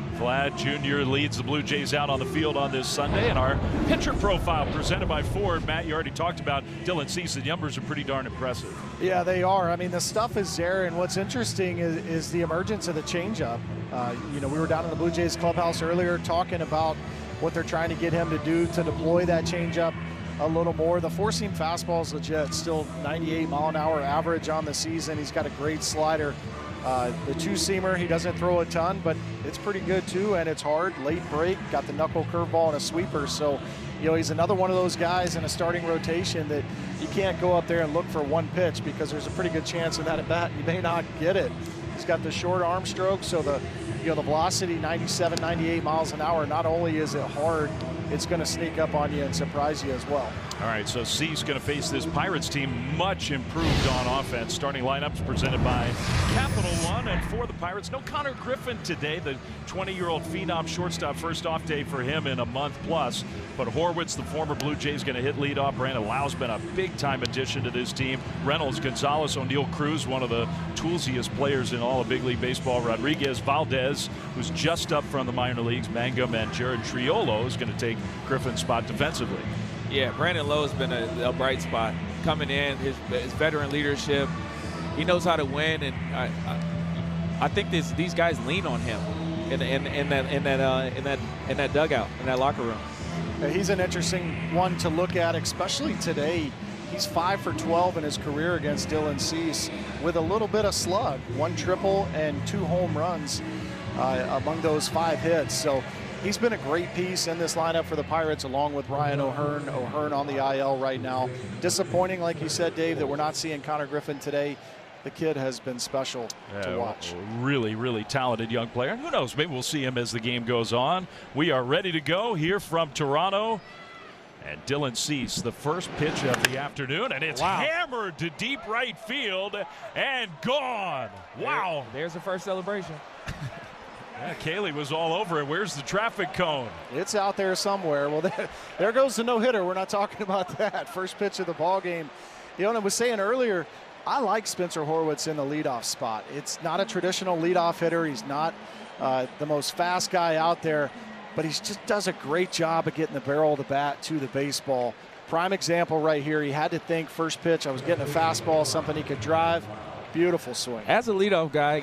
game. Vlad Jr. leads the Blue Jays out on the field on this Sunday, and our pitcher profile presented by Ford. Matt, you already talked about Dylan Cease. The numbers are pretty darn impressive. Yeah, they are. I mean, the stuff is there, and what's interesting is the emergence of the changeup. We were down in the Blue Jays clubhouse earlier talking about what they're trying to get him to do to deploy that changeup a little more. The four-seam fastball is legit, still 98 mile-an-hour average on the season. He's got a great slider. The two-seamer, he doesn't throw a ton, but it's pretty good too, and it's hard. Late break, got the knuckle curveball and a sweeper. So, he's another one of those guys in a starting rotation that you can't go up there and look for one pitch, because there's a pretty good chance in that at bat you may not get it. He's got the short arm stroke, so the velocity 97, 98 miles an hour. Not only is it hard, it's going to sneak up on you and surprise you as well. All right, so Cease going to face this Pirates team much improved on offense. Starting lineups presented by Capital One, and for the Pirates, no Connor Griffin today. The 20-year-old phenom shortstop, first off day for him in a month plus. But Horwitz, the former Blue Jays, going to hit leadoff. Brandon Lau's been a big-time addition to this team. Reynolds, Gonzalez, O'Neill Cruz, one of the toolsiest players in all of Big League Baseball. Rodriguez, Valdez, who's just up from the minor leagues. Mangum and Jared Triolo is going to take Griffin's spot defensively. Yeah, Brandon Lowe's been a bright spot coming in. His veteran leadership, he knows how to win, and I think these guys lean on him in that dugout, in that locker room. He's an interesting one to look at, especially today. He's 5 for 12 in his career against Dylan Cease with a little bit of slug, 1 triple and 2 home runs among those 5 hits. So he's been a great piece in this lineup for the Pirates, along with Ryan O'Hearn. O'Hearn on the IL right now. Disappointing, like you said, Dave, that we're not seeing Connor Griffin today. The kid has been special to watch. Really, really talented young player. And who knows, maybe we'll see him as the game goes on. We are ready to go here from Toronto. And Dylan Cease, the first pitch of the afternoon, and it's hammered to deep right field and gone. Wow. There's the first celebration. Yeah, Kaylee was all over it. Where's the traffic cone? It's out there somewhere. Well, there goes the no-hitter. We're not talking about that. First pitch of the ball game. And I was saying earlier, I like Spencer Horwitz in the leadoff spot. It's not a traditional leadoff hitter. He's not the most fast guy out there, but he just does a great job of getting the barrel of the bat to the baseball. Prime example right here. He had to think first pitch, I was getting a fastball, something he could drive. Beautiful swing. As a leadoff guy,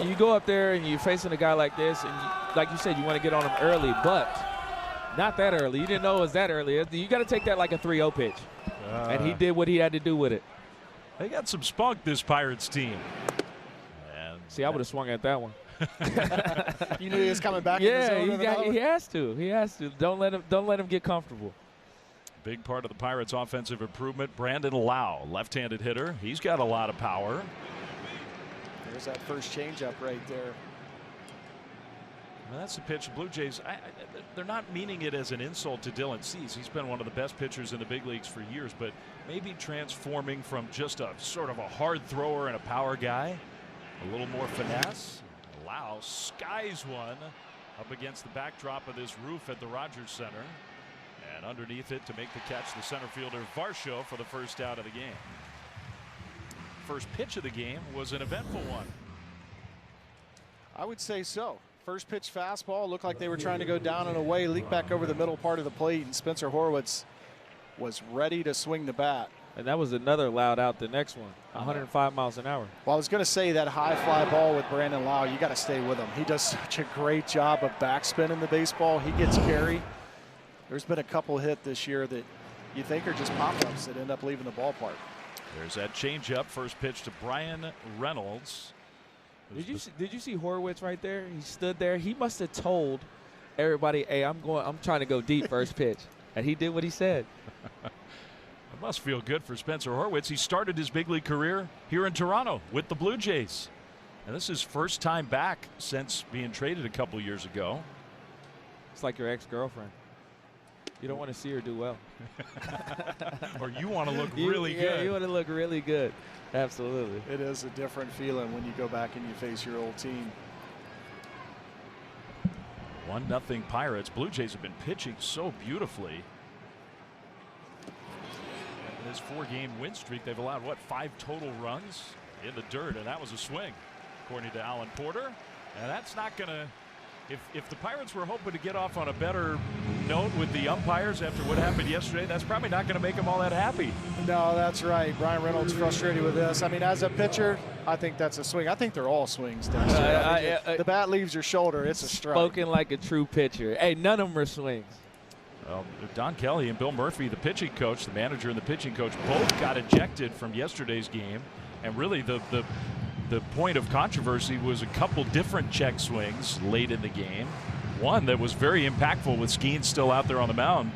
you go up there and you're facing a guy like this, and like you said, you want to get on him early, but not that early. You didn't know it was that early. You got to take that like a 3-0 pitch. And he did what he had to do with it. They got some spunk, this Pirates team. And see, I would have swung at that one. You knew he was coming back. Yeah, he has to. He has to. Don't let him get comfortable. Big part of the Pirates' offensive improvement, Brandon Lau, left-handed hitter. He's got a lot of power. There's that first changeup right there. Well, that's the pitch. Blue Jays, they're not meaning it as an insult to Dylan Cease. He's been one of the best pitchers in the big leagues for years, but maybe transforming from just a sort of a hard thrower and a power guy, a little more finesse. Lau skies one up against the backdrop of this roof at the Rogers Center. And underneath it to make the catch, the center fielder Varsho for the first out of the game. First pitch of the game was an eventful one. I would say so. First pitch fastball looked like they were trying to go down and away, leak back over the middle part of the plate, and Spencer Horwitz was ready to swing the bat. And that was another loud out the next one, 105 miles an hour. Well, I was going to say that high fly ball with Brandon Lau, you got to stay with him. He does such a great job of backspinning the baseball. He gets carry. There's been a couple hit this year that you think are just pop-ups that end up leaving the ballpark. There's that changeup. First pitch to Brian Reynolds. Did you see Horwitz right there? He stood there. He must have told everybody, "Hey, I'm trying to go deep first pitch," and he did what he said. It must feel good for Spencer Horwitz. He started his big league career here in Toronto with the Blue Jays, and this is his first time back since being traded a couple years ago. It's like your ex-girlfriend. You don't want to see her do well. Or you want to look really good. Yeah, you want to look really good. Absolutely. It is a different feeling when you go back and you face your old team. 1-0 Pirates. Blue Jays have been pitching so beautifully. In this 4-game win streak, they've allowed, 5 total runs in the dirt, and that was a swing, according to Alan Porter. And that's not going to If the Pirates were hoping to get off on a better note with the umpires after what happened yesterday, that's probably not going to make them all that happy. No, that's right. Brian Reynolds frustrated with this. I mean, as a pitcher, I think that's a swing. I think they're all swings, Dexter. The bat leaves your shoulder, it's a strike. Spoken like a true pitcher. Hey, none of them are swings. Well, Don Kelly and Bill Murphy, the pitching coach, the manager and the pitching coach, both got ejected from yesterday's game. And really the point of controversy was a couple different check swings late in the game. One that was very impactful with Skeen still out there on the mound.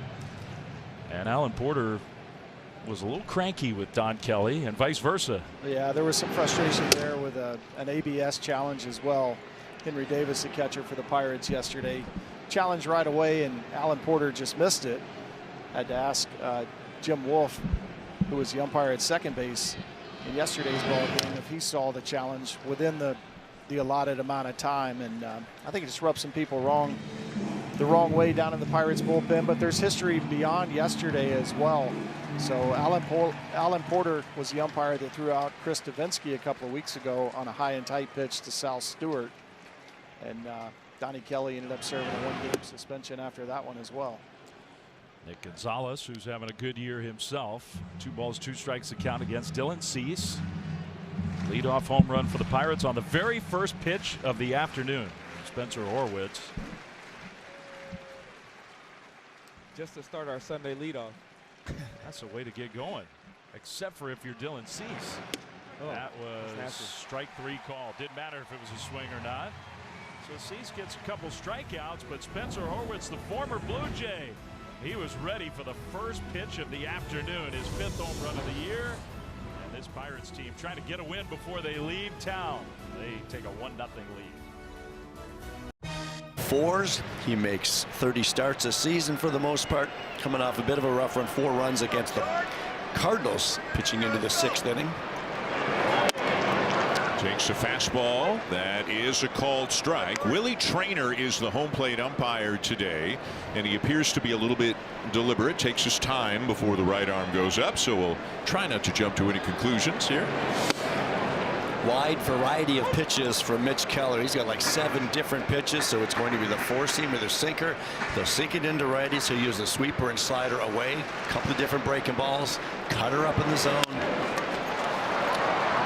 And Alan Porter was a little cranky with Don Kelly and vice versa. Yeah, there was some frustration there with an ABS challenge as well. Henry Davis, the catcher for the Pirates yesterday, challenged right away, and Alan Porter just missed it. Had to ask Jim Wolf, who was the umpire at second base in yesterday's ball game, if he saw the challenge within the allotted amount of time. And I think it just rubbed some people the wrong way down in the Pirates bullpen. But there's history beyond yesterday as well. So Alan Porter was the umpire that threw out Chris Davinsky a couple of weeks ago on a high and tight pitch to Sal Stewart. And Donnie Kelly ended up serving a one-game suspension after that one as well. Nick Gonzalez, who's having a good year himself. 2 balls, 2 strikes to count against Dylan Cease. Leadoff home run for the Pirates on the very first pitch of the afternoon. Spencer Horwitz. Just to start our Sunday leadoff. That's a way to get going, except for if you're Dylan Cease. Oh, that was strike 3 call. Didn't matter if it was a swing or not. So Cease gets a couple strikeouts, but Spencer Horwitz, the former Blue Jay, he was ready for the first pitch of the afternoon, his 5th home run of the year. And this Pirates team trying to get a win before they leave town. They take a 1-0 lead. Fours. He makes 30 starts a season for the most part, coming off a bit of a rough run. 4 runs against the Cardinals, pitching into the 6th inning. Takes a fastball. That is a called strike. Willie Traynor is the home plate umpire today, and he appears to be a little bit deliberate. Takes his time before the right arm goes up, so we'll try not to jump to any conclusions here. Wide variety of pitches from Mitch Keller. He's got like 7 different pitches, so it's going to be the 4-seam or the sinker. They'll sink it into righty, so use the sweeper and slider away. A couple of different breaking balls. Cutter up in the zone.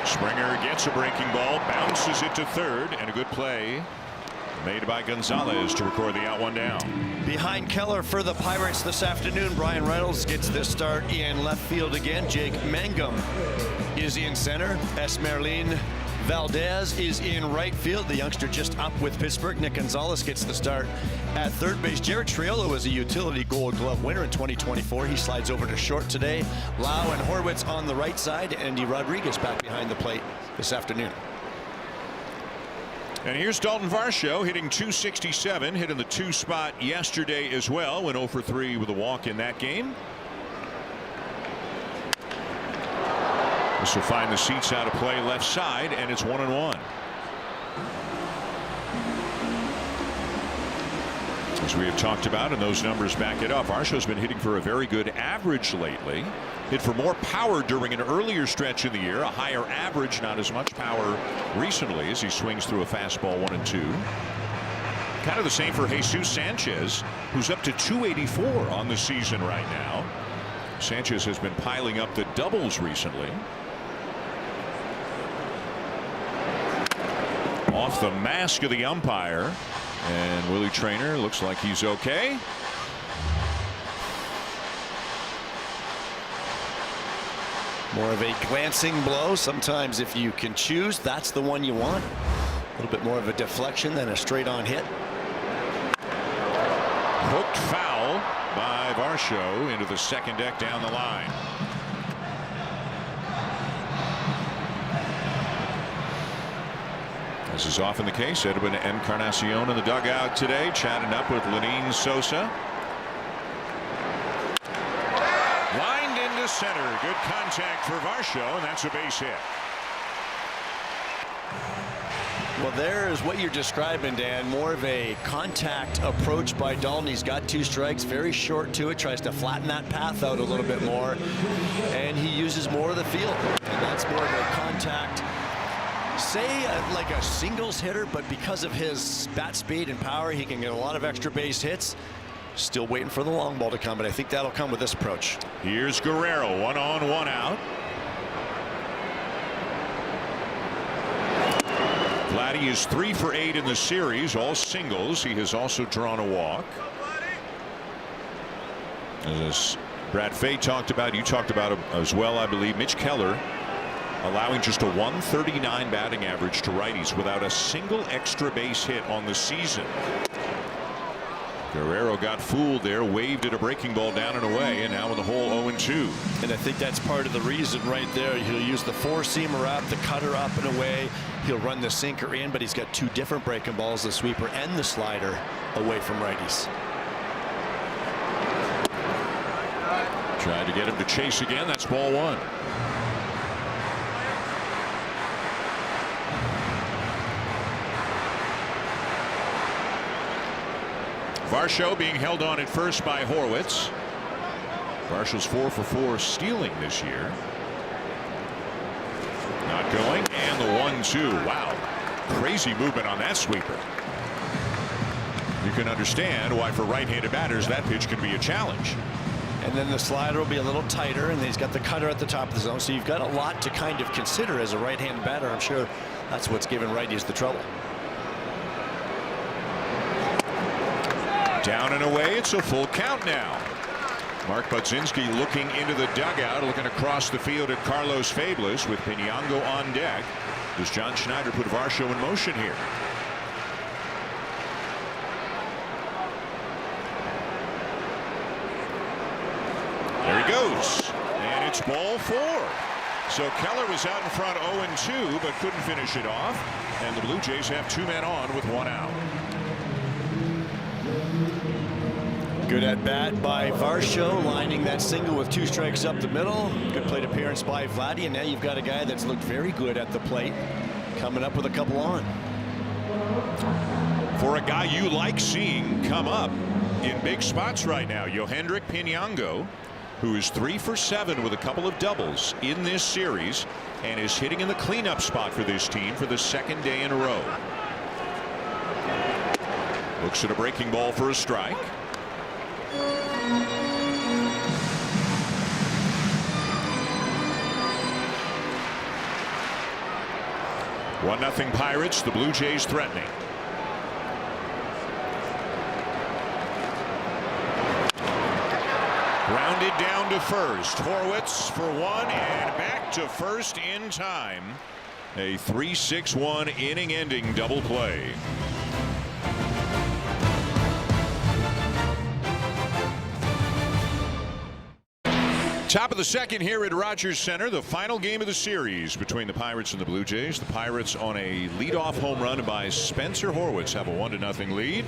Springer gets a breaking ball, bounces it to third, and a good play made by Gonzalez to record the out, 1 down. Behind Keller for the Pirates this afternoon, Brian Reynolds gets this start in left field again. Jake Mangum is in center. Esmerlin Valdez is in right field. The youngster just up with Pittsburgh. Nick Gonzalez gets the start at third base. Jared Triolo was a utility Gold Glove winner in 2024. He slides over to short today. Lau and Horwitz on the right side. Andy Rodriguez back behind the plate this afternoon. And here's Dalton Varsho hitting .267, hitting the 2 spot yesterday as well. Went 0 for 3 with a walk in that game. This will find the seats out of play left side, and it's 1-1. As we have talked about, and those numbers back it up, Varsho's been hitting for a very good average lately. Hit for more power during an earlier stretch in the year, a higher average, not as much power recently as he swings through a fastball 1 and 2. Kind of the same for Jesus Sanchez, who's up to .284 on the season right now. Sanchez has been piling up the doubles recently. Off the mask of the umpire, and Willie Traynor looks like he's okay. More of a glancing blow. Sometimes if you can choose, that's the one you want. A little bit more of a deflection than a straight on hit. Hooked foul by Varsho into the second deck down the line. As is often the case, Edwin Encarnacion in the dugout today, chatting up with Lenine Sosa. Lined into center. Good contact for Varsho, and that's a base hit. Well, there's what you're describing, Dan. More of a contact approach by Dalton. He's got 2 strikes, very short to it, tries to flatten that path out a little bit more, and he uses more of the field, and that's more of a contact say like a singles hitter, but because of his bat speed and power, he can get a lot of extra base hits. Still waiting for the long ball to come, but I think that'll come with this approach. Here's Guerrero, 1 on, 1 out. Vladdy is 3 for 8 in the series, all singles. He has also drawn a walk. As Brad Fay talked about, you talked about as well, I believe, Mitch Keller allowing just a 139 batting average to righties without a single extra base hit on the season. Guerrero got fooled there, waved at a breaking ball down and away, and now in the hole 0-2. And I think that's part of the reason right there. He'll use the four-seamer up, the cutter up and away. He'll run the sinker in, but he's got 2 different breaking balls, the sweeper and the slider, away from righties. Tried to get him to chase again. That's ball 1. Varsho being held on at first by Horwitz. Varsho's 4 for 4 stealing this year. Not going, and the 1-2. Wow, crazy movement on that sweeper. You can understand why for right-handed batters that pitch can be a challenge. And then the slider will be a little tighter, and he's got the cutter at the top of the zone, so you've got a lot to kind of consider as a right-handed batter. I'm sure that's what's giving righties the trouble. Down and away, it's a full count now. Mark Budzinski looking into the dugout, looking across the field at Carlos Fablis with Pinango on deck. Does John Schneider put Varsho in motion here? There he goes, and it's ball 4. So Keller was out in front 0-2, but couldn't finish it off, and the Blue Jays have 2 men on with 1 out. Good at bat by Varsho, lining that single with 2 strikes up the middle. Good plate appearance by Vladdy, and now you've got a guy that's looked very good at the plate, coming up with a couple on. For a guy you like seeing come up in big spots right now, Yohendrick Pinango, who is 3 for 7 with a couple of doubles in this series and is hitting in the cleanup spot for this team for the 2nd day in a row. Looks at a breaking ball for a strike. 1-0 Pirates, the Blue Jays threatening. Grounded down to first. Horwitz for 1 and back to first in time. A 3-6-1 inning-ending double play. Top of the 2nd here at Rogers Center, the final game of the series between the Pirates and the Blue Jays. The Pirates on a leadoff home run by Spencer Horwitz have a 1-0 lead.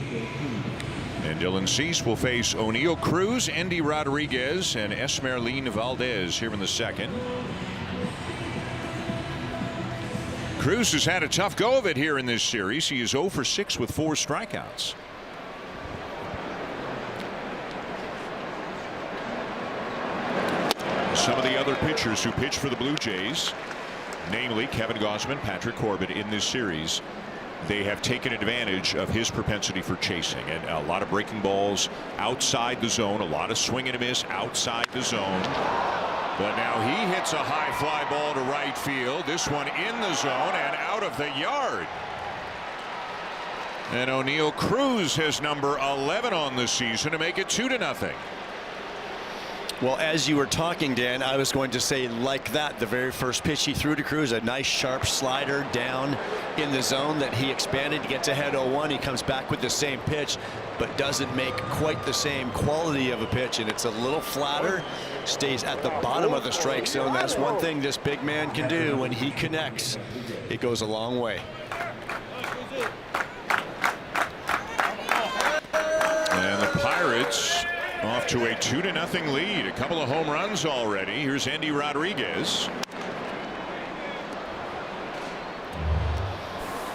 And Dylan Cease will face O'Neill Cruz, Endy Rodriguez, and Esmeralin Valdez here in the 2nd. Cruz has had a tough go of it here in this series. He is 0 for 6 with 4 strikeouts. Some of the other pitchers who pitch for the Blue Jays, namely Kevin Gausman, Patrick Corbett, in this series, they have taken advantage of his propensity for chasing, and a lot of breaking balls outside the zone, a lot of swing and a miss outside the zone. But now he hits a high fly ball to right field. This one in the zone and out of the yard. And O'Neill Cruz has number 11 on the season to make it 2-0. Well, as you were talking, Dan, I was going to say like that, the very first pitch he threw to Cruz, a nice sharp slider down in the zone that he expanded, gets ahead 0-1. He comes back with the same pitch, but doesn't make quite the same quality of a pitch, and it's a little flatter, stays at the bottom of the strike zone. That's one thing this big man can do. When he connects, it goes a long way. And the Pirates off to a 2-0 lead. A couple of home runs already. Here's Endy Rodriguez.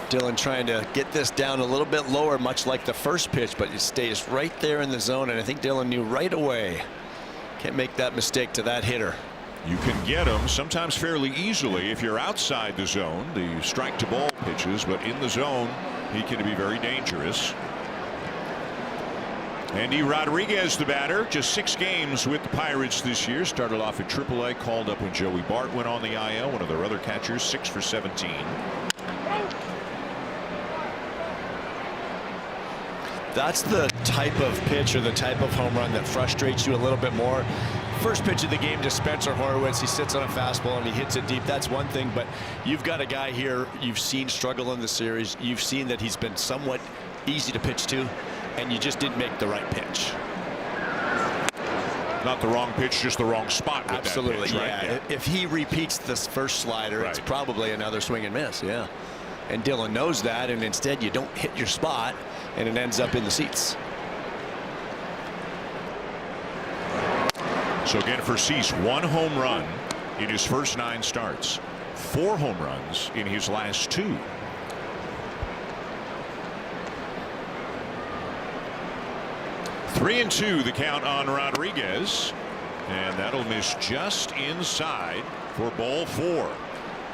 Dylan trying to get this down a little bit lower, much like the first pitch, but it stays right there in the zone, and I think Dylan knew right away. Can't make that mistake to that hitter. You can get them sometimes fairly easily if you're outside the zone, the strike to ball pitches, but in the zone he can be very dangerous. Andy Rodriguez, the batter, just 6 games with the Pirates this year. Started off at AAA, called up when Joey Bart went on the IL, one of their other catchers, 6 for 17. That's the type of pitch or the type of home run that frustrates you a little bit more. First pitch of the game to Spencer Horwitz, he sits on a fastball and he hits it deep. That's one thing, but you've got a guy here you've seen struggle in the series. You've seen that he's been somewhat easy to pitch to, and you just didn't make the right pitch. Not the wrong pitch, just the wrong spot with absolutely, that pitch, right? Yeah. If he repeats this first slider, it's probably another swing and miss. Yeah, and Dylan knows that, and instead you don't hit your spot and it ends up in the seats. So again for Cease, 1 home run in his first 9 starts, 4 home runs in his last 2. Three and 2 the count on Rodriguez, and that'll miss just inside for ball 4.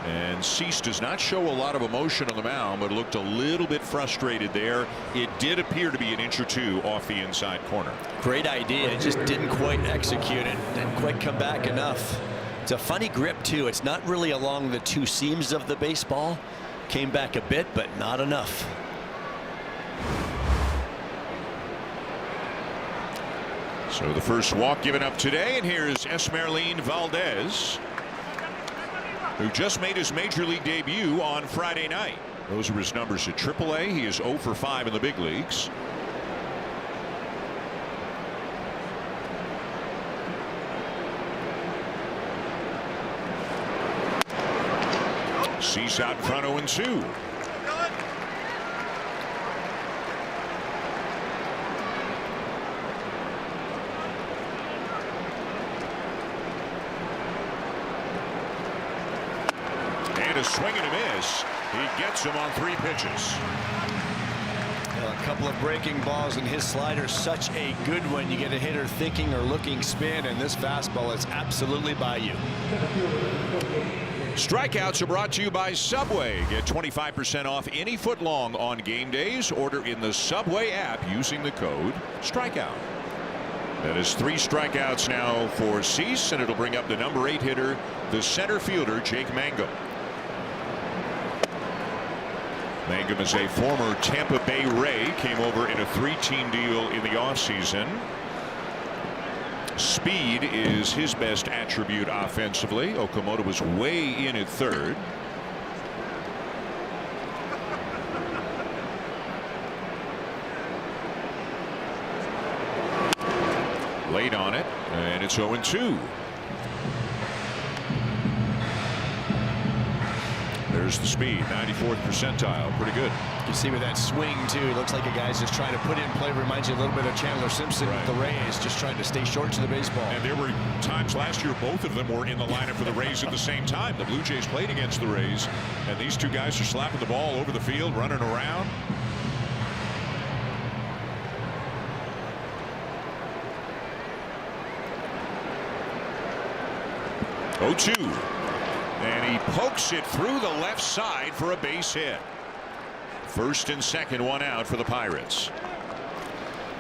And Cease does not show a lot of emotion on the mound, but looked a little bit frustrated there. It did appear to be an inch or 2 off the inside corner. Great idea, it just didn't quite execute it, didn't quite come back enough. It's a funny grip too. It's not really along the 2 seams of the baseball. Came back a bit, but not enough. So the first walk given up today, and here's Esmeralin Valdez, who just made his major league debut on Friday night. Those are his numbers at AAA. He is 0 for 5 in the big leagues. Cease out in front, 0-2. A swing and a miss. He gets him on 3 pitches. A couple of breaking balls, and his slider such a good one. You get a hitter thinking or looking spin, and this fastball is absolutely by you. Strikeouts are brought to you by Subway. Get 25% off any footlong on game days. Order in the Subway app using the code strikeout. That is 3 strikeouts now for Cease, and it'll bring up the number 8 hitter, the center fielder, Jake Mangum. Mangum is a former Tampa Bay Ray, came over in a 3-team deal in the offseason. Speed is his best attribute offensively. Okamoto was way in at 3rd. Late on it, and it's 0-2. There's the speed, 94th percentile, pretty good. You see with that swing too, it looks like a guy's just trying to put in play. Reminds you a little bit of Chandler Simpson with the Rays, just trying to stay short to the baseball. And there were times last year both of them were in the lineup for the Rays at the same time. The Blue Jays played against the Rays, and these 2 guys are slapping the ball over the field, running around. And he pokes it through the left side for a base hit. First and second, 1 out for the Pirates.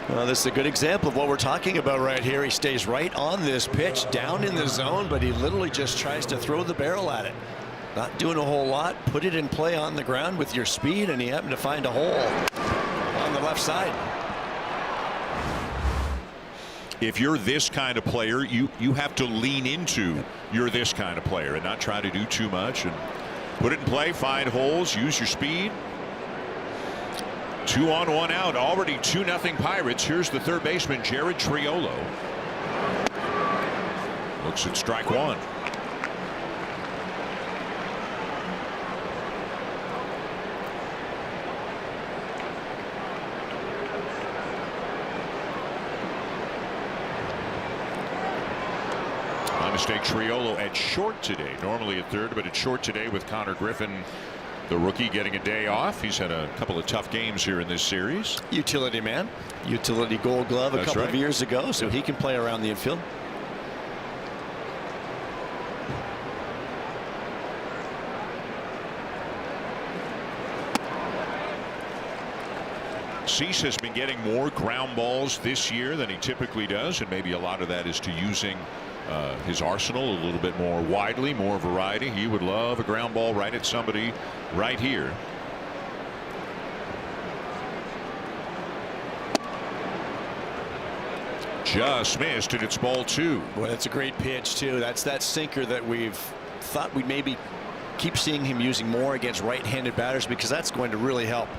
Well, this is a good example of what we're talking about right here. He stays right on this pitch, down in the zone, but he literally just tries to throw the barrel at it. Not doing a whole lot. Put it in play on the ground with your speed, and he happened to find a hole on the left side. If you're this kind of player, you have to lean into you're this kind of player and not try to do too much, and put it in play, find holes, use your speed. 2 on, 1 out, already 2-0 Pirates. Here's the 3rd baseman, Jared Triolo. Looks at strike 1. Mistake, Triolo at short today, normally at 3rd, but at short today with Connor Griffin, the rookie, getting a day off. He's had a couple of tough games here in this series. Utility man, utility Gold Glove a couple of years ago, so he can play around the infield. Cease has been getting more ground balls this year than he typically does, and maybe a lot of that is to using his arsenal a little bit more widely, more variety. He would love a ground ball right at somebody right here. Just missed, and it's ball 2. Well, that's a great pitch too. That's that sinker that we've thought we'd maybe keep seeing him using more against right-handed batters, because that's going to really help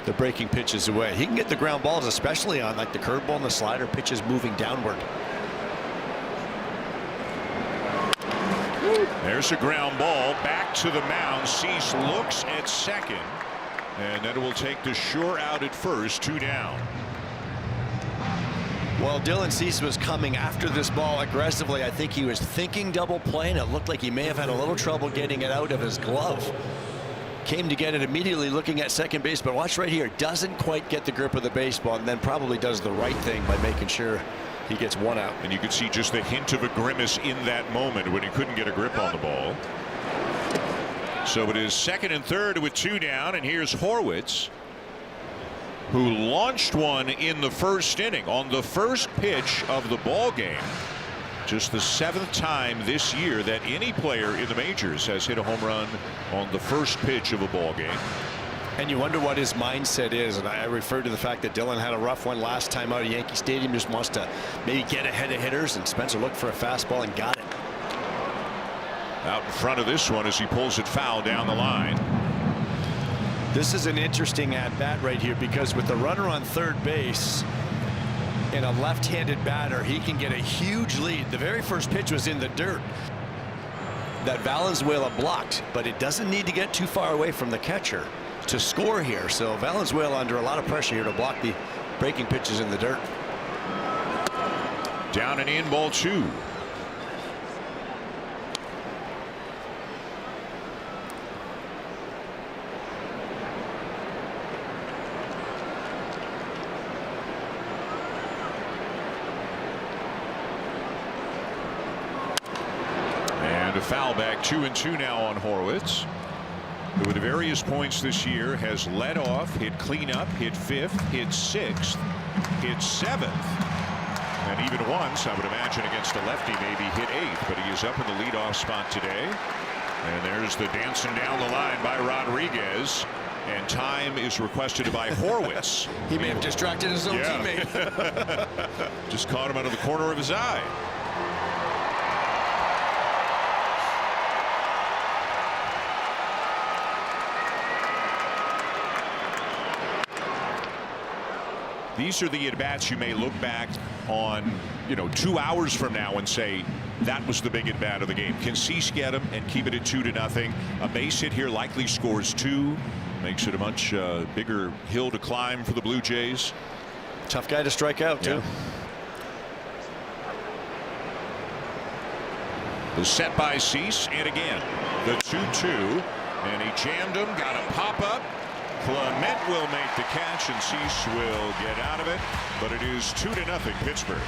the breaking pitches away. He can get the ground balls, especially on like the curveball and the slider pitches moving downward. There's a ground ball back to the mound. Cease looks at second, and then it will take the sure out at first. 2 down. Well, Dylan Cease was coming after this ball aggressively. I think he was thinking double play, and it looked like he may have had a little trouble getting it out of his glove. Came to get it immediately looking at second base, but watch right here. Doesn't quite get the grip of the baseball, and then probably does the right thing by making sure he gets 1 out. And you could see just the hint of a grimace in that moment when he couldn't get a grip on the ball. So it is second and third with 2 down, and here's Horwitz, who launched one in the first inning on the first pitch of the ball game. Just the 7th time this year that any player in the majors has hit a home run on the first pitch of a ball game. And you wonder what his mindset is, and I refer to the fact that Dylan had a rough one last time out at Yankee Stadium. Just wants to maybe get ahead of hitters, and Spencer looked for a fastball and got it. Out in front of this one as he pulls it foul down the line. This is an interesting at-bat right here, because with the runner on third base and a left-handed batter, he can get a huge lead. The very first pitch was in the dirt that Valenzuela blocked, but it doesn't need to get too far away from the catcher to score here. So Valenzuela under a lot of pressure here to block the breaking pitches in the dirt. Down and in, ball 2. And a foul back. 2-2 now on Horwitz, who at various points this year has led off, hit cleanup, hit 5th, hit 6th, hit 7th, and even once, I would imagine against a lefty, maybe hit 8th, but he is up in the leadoff spot today. And there's the dancing down the line by Rodriguez, and time is requested by Horwitz. He may have distracted his own teammate. Just caught him out of the corner of his eye. These are the at-bats you may look back on, 2 hours from now and say that was the big at-bat of the game. Can Cease get him and keep it at 2-0? A base hit here likely scores 2, makes it a much bigger hill to climb for the Blue Jays. Tough guy to strike out too. The set by Cease, and again the 2-2, and he jammed him, got a pop-up. Clement will make the catch, and Cease will get out of it, but it is 2-0 Pittsburgh.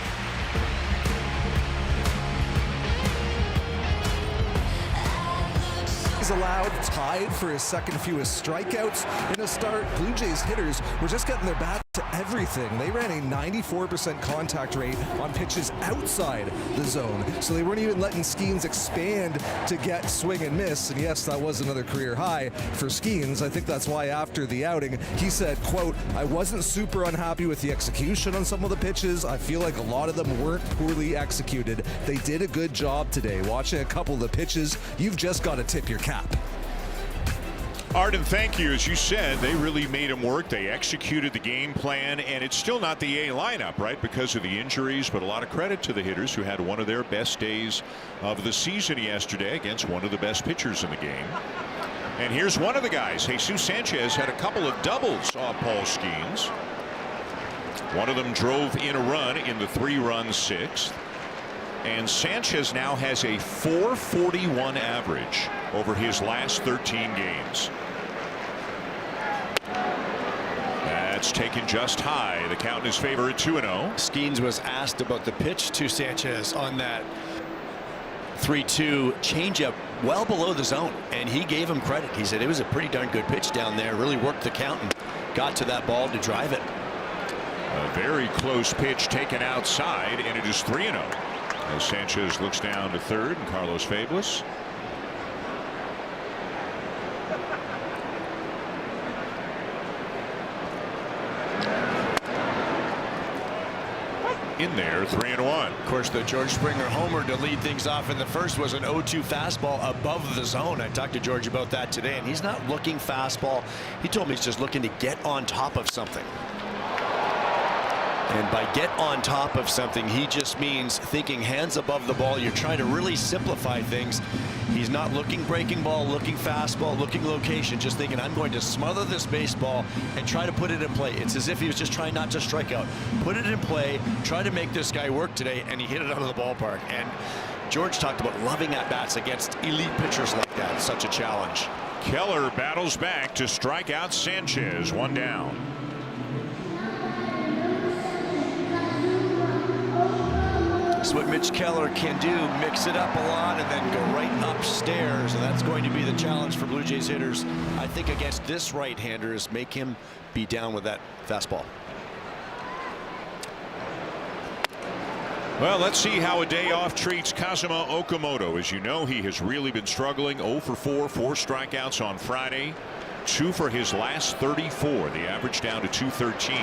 He's allowed, tied for his second fewest strikeouts in a start. Blue Jays hitters were just getting their bat to everything. They ran a 94% contact rate on pitches outside the zone, so they weren't even letting Skeens expand to get swing and miss. And yes, that was another career high for Skeens. I think that's why after the outing he said, quote, "I wasn't super unhappy with the execution on some of the pitches. I feel like a lot of them weren't poorly executed. They did a good job today. Watching a couple of the pitches, you've just got to tip your cap." Arden, thank you. As you said, they really made him work. They executed the game plan, and it's still not the A lineup, right, because of the injuries, but a lot of credit to the hitters who had one of their best days of the season yesterday against one of the best pitchers in the game. And here's one of the guys. Jesus Sanchez had a couple of doubles off Paul Skeens. One of them drove in a run in the 3-run 6th. And Sanchez now has a .441 average over his last 13 games. That's taken just high. The count in his favor at 2-0. Skeens was asked about the pitch to Sanchez on that 3-2 changeup well below the zone, and he gave him credit. He said it was a pretty darn good pitch down there. Really worked the count and got to that ball to drive it. A very close pitch taken outside, and it is 3-0. As Sanchez looks down to third, and Carlos Fabulous. In there, 3-1. Of course, the George Springer homer to lead things off in the first was an 0-2 fastball above the zone. I talked to George about that today, and he's not looking fastball. He told me he's just looking to get on top of something. And by get on top of something, he just means thinking hands above the ball. You're trying to really simplify things. He's not looking breaking ball, looking fastball, looking location, just thinking I'm going to smother this baseball and try to put it in play. It's as if he was just trying not to strike out. Put it in play, try to make this guy work today, and he hit it out of the ballpark. And George talked about loving at-bats against elite pitchers like that. Such a challenge. Keller battles back to strike out Sanchez. 1 down. That's what Mitch Keller can do, mix it up a lot and then go right upstairs, and that's going to be the challenge for Blue Jays hitters, I think, against this right-hander, is make him be down with that fastball. Well, let's see how a day off treats Kazuma Okamoto. As you know, he has really been struggling. 0 for 4, 4 strikeouts on Friday, 2 for his last 34. The average down to 213.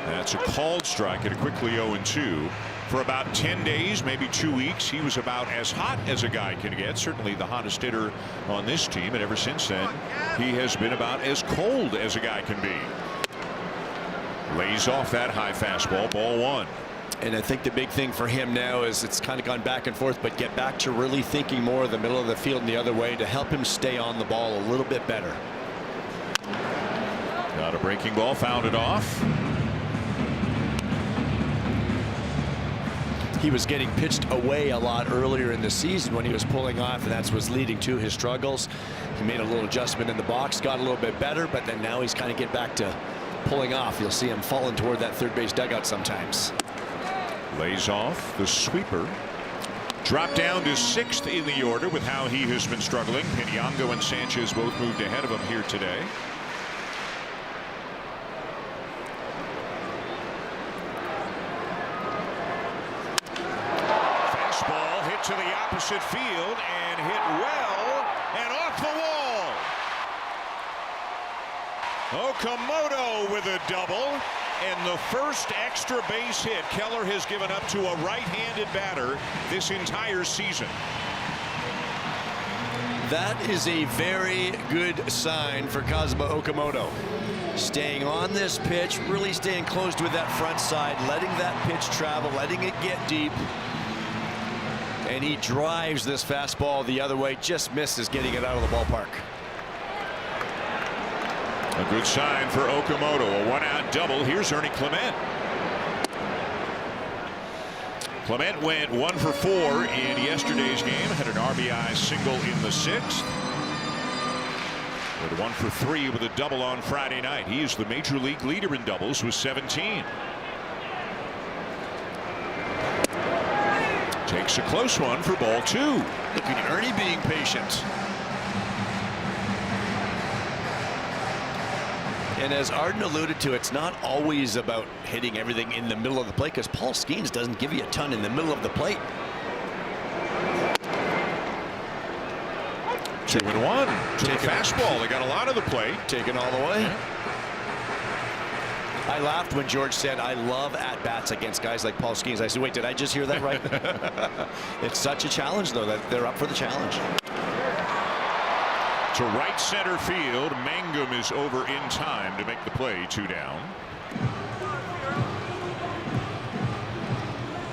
That's a called strike, and a quickly 0-2. For about 10 days, maybe 2 weeks, he was about as hot as a guy can get. Certainly the hottest hitter on this team, and ever since then, he has been about as cold as a guy can be. Lays off that high fastball, ball 1. And I think the big thing for him now is it's kind of gone back and forth, but get back to really thinking more of the middle of the field and the other way to help him stay on the ball a little bit better. Got a breaking ball, fouled it off. He was getting pitched away a lot earlier in the season when he was pulling off, and that's what's leading to his struggles. He made a little adjustment in the box, got a little bit better, but then now he's kind of get back to pulling off. You'll see him falling toward that third base dugout sometimes. Lays off the sweeper. Dropped down to 6th in the order with how he has been struggling. Piñango and Sanchez both moved ahead of him here today. To the opposite field and hit well and off the wall. Okamoto with a double, and the first extra base hit Keller has given up to a right-handed batter this entire season. That is a very good sign for Kazuma Okamoto. Staying on this pitch, really staying close with that front side, letting that pitch travel, letting it get deep. And he drives this fastball the other way, just misses getting it out of the ballpark. A good sign for Okamoto. A 1-out double. Here's Ernie Clement. Clement went 1 for 4 in yesterday's game. Had an RBI single in the 6th. With 1 for 3 with a double on Friday night. He is the major league leader in doubles with 17. Takes a close one for ball 2. Look at Ernie being patient. And as Arden alluded to, it's not always about hitting everything in the middle of the plate, because Paul Skeens doesn't give you a ton in the middle of the plate. 2-1 to the fastball. They got a lot of the plate. Taken all the way. Yeah. I laughed when George said, I love at-bats against guys like Paul Skeens. I said, wait, did I just hear that right? It's such a challenge, though, that they're up for the challenge. To right center field. Mangum is over in time to make the play. 2 down.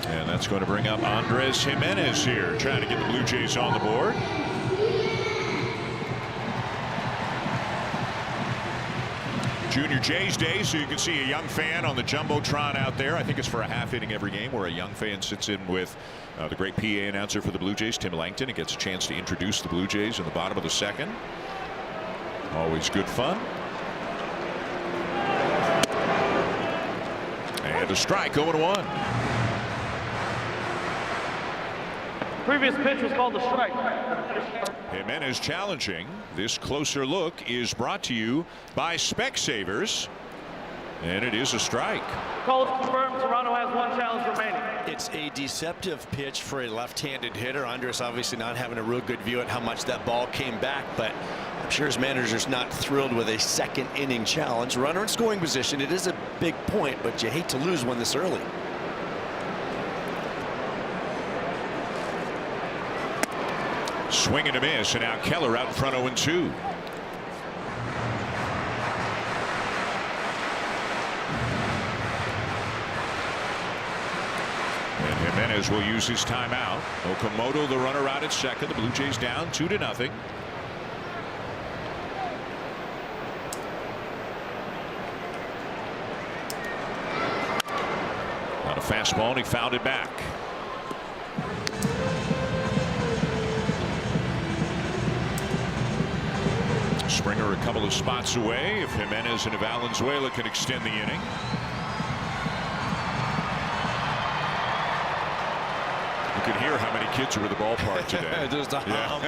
And that's going to bring up Andres Jimenez here, trying to get the Blue Jays on the board. Junior Jays Day, so you can see a young fan on the Jumbotron out there. I think it's for a half inning every game where a young fan sits in with the great PA announcer for the Blue Jays, Tim Langton, and gets a chance to introduce the Blue Jays in the bottom of the 2nd. Always good fun. And a strike, 0-1. Previous pitch was called a strike. Jimenez challenging. This closer look is brought to you by Specsavers. And it is a strike. Call is confirmed. Toronto has 1 challenge remaining. It's a deceptive pitch for a left-handed hitter. Andres obviously not having a real good view at how much that ball came back, but I'm sure his manager's not thrilled with a second inning challenge. Runner in scoring position. It is a big point, but you hate to lose one this early. Swing and a miss, and now Keller out in front 0-2. And Jimenez will use his timeout. Okamoto, the runner, out at second. The Blue Jays down 2-0. On a fastball, and he fouled it back. Springer a couple of spots away if Jimenez and Valenzuela can extend the inning. You can hear how many kids are at the ballpark today. Just a hum.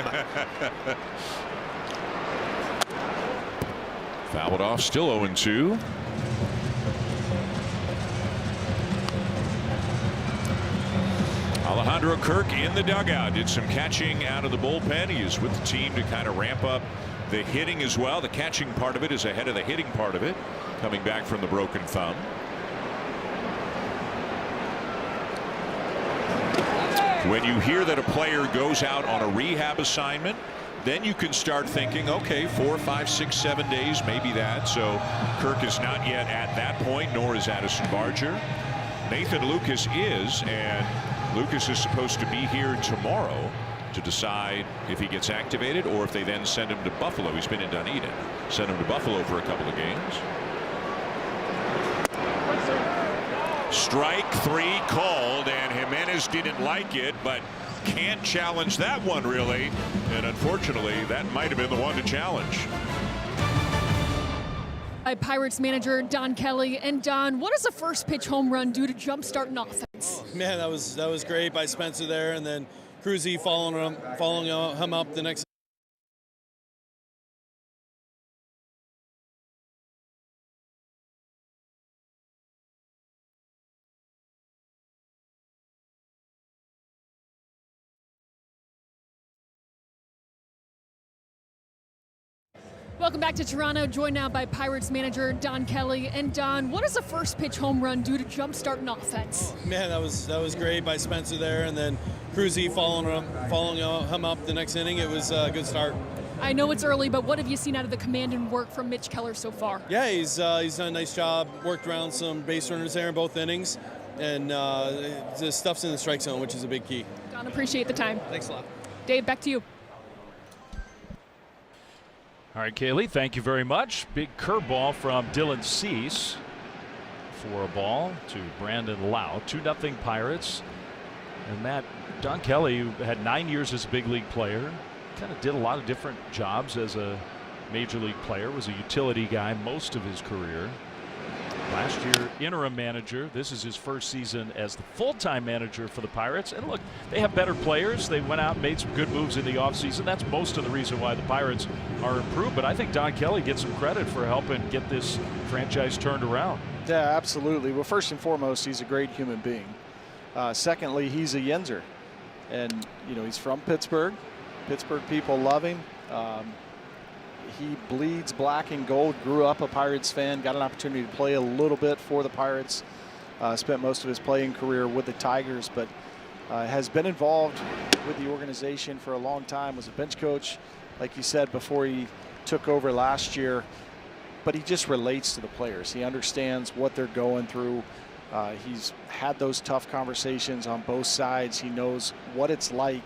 Fouled off, still 0-2. Alejandro Kirk in the dugout. Did some catching out of the bullpen. He is with the team to kind of ramp up the hitting as well. The catching part of it is ahead of the hitting part of it, coming back from the broken thumb. When you hear that a player goes out on a rehab assignment, then you can start thinking, okay, 4, 5, 6, 7 days, maybe that. So Kirk is not yet at that point, nor is Addison Barger. Nathan Lucas is, and Lucas is supposed to be here tomorrow to decide if he gets activated or if they then send him to Buffalo. He's been in Dunedin. Send him to Buffalo for a couple of games. Strike 3 called, and Jimenez didn't like it, but can't challenge that one really. And unfortunately, that might have been the one to challenge. Pirates manager Don Kelly. And Don, what does a first pitch home run do to jumpstart an offense? Man, that was great by Spencer there, and then Cruzy following him up the next. Welcome back to Toronto, joined now by Pirates manager Don Kelly. And Don, what does a first pitch home run do to jumpstart an offense? Man, that was great by Spencer there, and then Cruzy following him up the next inning. It was a good start. I know it's early, but what have you seen out of the command and work from Mitch Keller so far? Yeah, he's done a nice job. Worked around some base runners there in both innings, and the stuff's in the strike zone, which is a big key. Don, appreciate the time. Thanks a lot. Dave, back to you. All right, Kaylee, thank you very much. Big curveball from Dylan Cease for a ball to Brandon Lau. 2-0 Pirates. And that Don Kelly, who had 9 years as a big league player, kind of did a lot of different jobs as a major league player, was a utility guy most of his career. Last year, interim manager. This is his first season as the full-time manager for the Pirates. And look, they have better players. They went out and made some good moves in the offseason. That's most of the reason why the Pirates are improved. But I think Don Kelly gets some credit for helping get this franchise turned around. Yeah, absolutely. Well, first and foremost, he's a great human being. Secondly, he's a Yenzer. And, you know, he's from Pittsburgh. Pittsburgh people love him. He bleeds black and gold, grew up a Pirates fan, got an opportunity to play a little bit for the Pirates, spent most of his playing career with the Tigers, but has been involved with the organization for a long time, was a bench coach, like you said, before he took over last year. But he just relates to the players. He understands what they're going through. He's had those tough conversations on both sides. He knows what it's like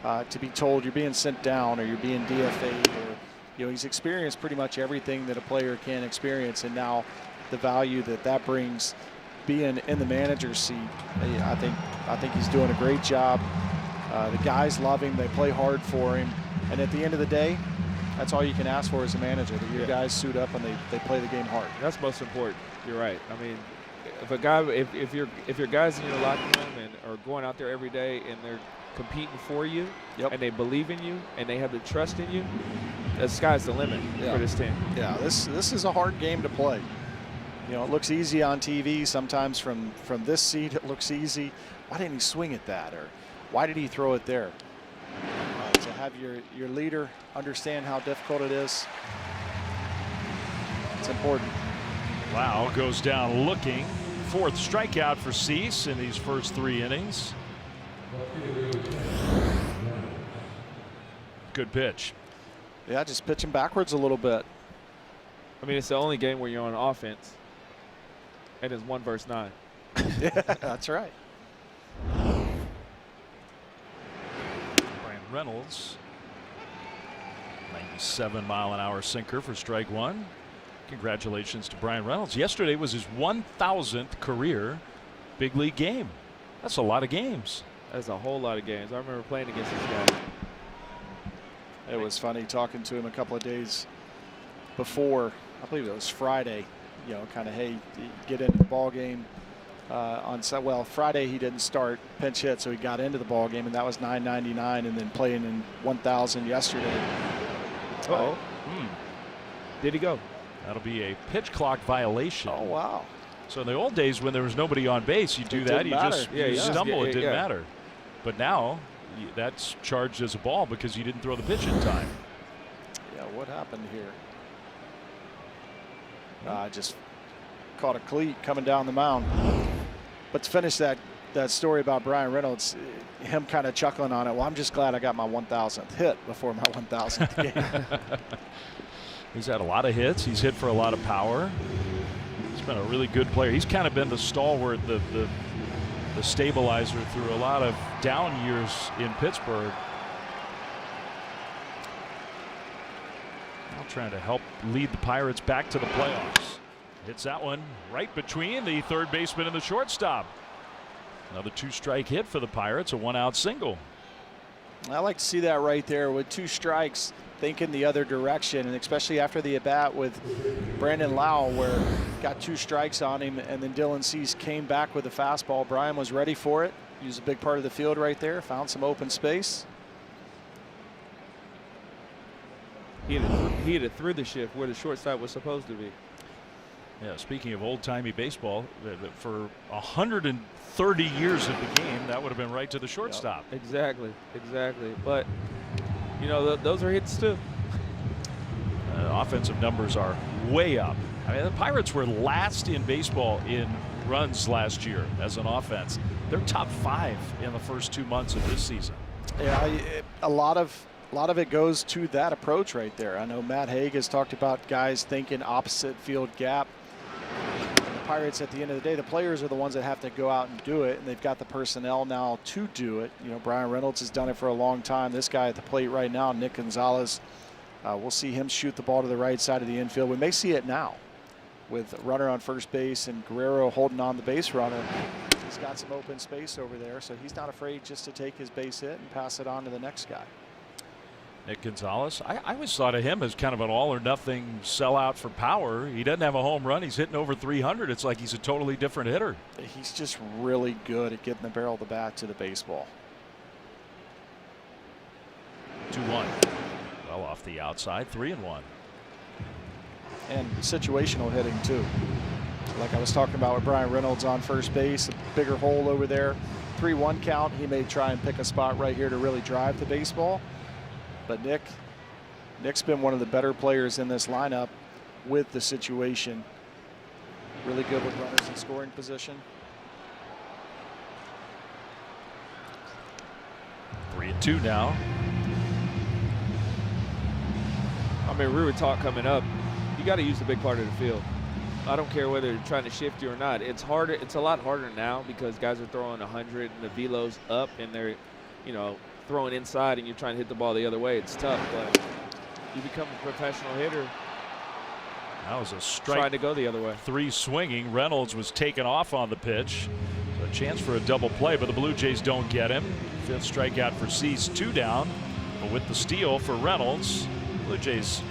to be told you're being sent down or you're being DFA'd, or you know, he's experienced pretty much everything that a player can experience, and now the value that brings being in the manager's seat. I think he's doing a great job. The guys love him. They play hard for him, and at the end of the day, that's all you can ask for as a manager, that your guys suit up and they play the game hard. That's most important. You're right. I mean, if your guys in your locker room and are going out there every day and they're competing for you, and they believe in you and they have the trust in you, the sky's the limit for this team. Yeah, this is a hard game to play. You know, it looks easy on TV. Sometimes from this seat it looks easy. Why didn't he swing at that, or why did he throw it there? To have your leader understand how difficult it is, it's important. Wow, goes down looking. 4th strikeout for Cease in these first 3 innings. Good pitch. Yeah, just pitching backwards a little bit. I mean, it's the only game where you're on offense, and it's 1 versus 9. Yeah, that's right. Brian Reynolds, 97-mile-an-hour sinker for strike 1. Congratulations to Brian Reynolds. Yesterday was his 1,000th career big league game. That's a lot of games. That's a whole lot of games. I remember playing against this guy. It was funny talking to him a couple of days before. I believe it was Friday. You know, kind of, hey, get into the ball game. Well, Friday he didn't start, pinch hit, so he got into the ball game, and that was $9.99, and then playing in 1,000 yesterday. Uh-oh. Did he go? That'll be a pitch clock violation. Oh, wow. So in the old days when there was nobody on base, you do that. You just stumble. It didn't matter. But now that's charged as a ball because you didn't throw the pitch in time. Yeah, what happened here? I just caught a cleat coming down the mound. But to finish that story about Brian Reynolds, him kind of chuckling on it. Well, I'm just glad I got my 1,000th hit before my 1,000th game. He's had a lot of hits. He's hit for a lot of power. He's been a really good player. He's kind of been the stalwart, the stabilizer through a lot of down years in Pittsburgh. Now trying to help lead the Pirates back to the playoffs. Hits that one right between the third baseman and the shortstop. Another 2-strike hit for the Pirates, a 1-out single. I like to see that right there with 2 strikes, thinking the other direction, and especially after the at-bat with Brandon Lau, where got 2 strikes on him, and then Dylan Cease came back with a fastball. Brian was ready for it. He was a big part of the field right there, found some open space. He hit it through the shift where the shortstop was supposed to be. Yeah, speaking of old-timey baseball, for 130 years of the game, that would have been right to the shortstop. Yep. Exactly. But, you know, those are hits too. Offensive numbers are way up. I mean, the Pirates were last in baseball in runs last year as an offense. They're top 5 in the first 2 months of this season. Yeah, a lot of it goes to that approach right there. I know Matt Haig has talked about guys thinking opposite field gap. The Pirates, at the end of the day, the players are the ones that have to go out and do it, and they've got the personnel now to do it. You know, Brian Reynolds has done it for a long time. This guy at the plate right now, Nick Gonzalez, we'll see him shoot the ball to the right side of the infield. We may see it now with a runner on first base and Guerrero holding on the base runner. He's got some open space over there, so he's not afraid just to take his base hit and pass it on to the next guy. Nick Gonzalez, I always thought of him as kind of an all-or-nothing sellout for power. He doesn't have a home run. He's hitting over 300. It's like he's a totally different hitter. He's just really good at getting the barrel of the bat to the baseball. 2-1. Well off the outside, 3-1. And situational hitting, too. Like I was talking about with Brian Reynolds on first base, a bigger hole over there. 3-1 count. He may try and pick a spot right here to really drive the baseball. But Nick's been one of the better players in this lineup with the situation. Really good with runners in scoring position. 3-2 now. I mean, we were talk coming up. You got to use the big part of the field. I don't care whether you're trying to shift you or not. It's harder. It's a lot harder now because guys are throwing 100 and the velo's up and they're, you know, throwing inside and you're trying to hit the ball the other way. It's tough, but you become a professional hitter. That was a strike. Trying to go the other way. 3 swinging. Reynolds was taken off on the pitch. So a chance for a double play, but the Blue Jays don't get him. 5th strikeout for Cease, 2 down. But with the steal for Reynolds, Blue Jays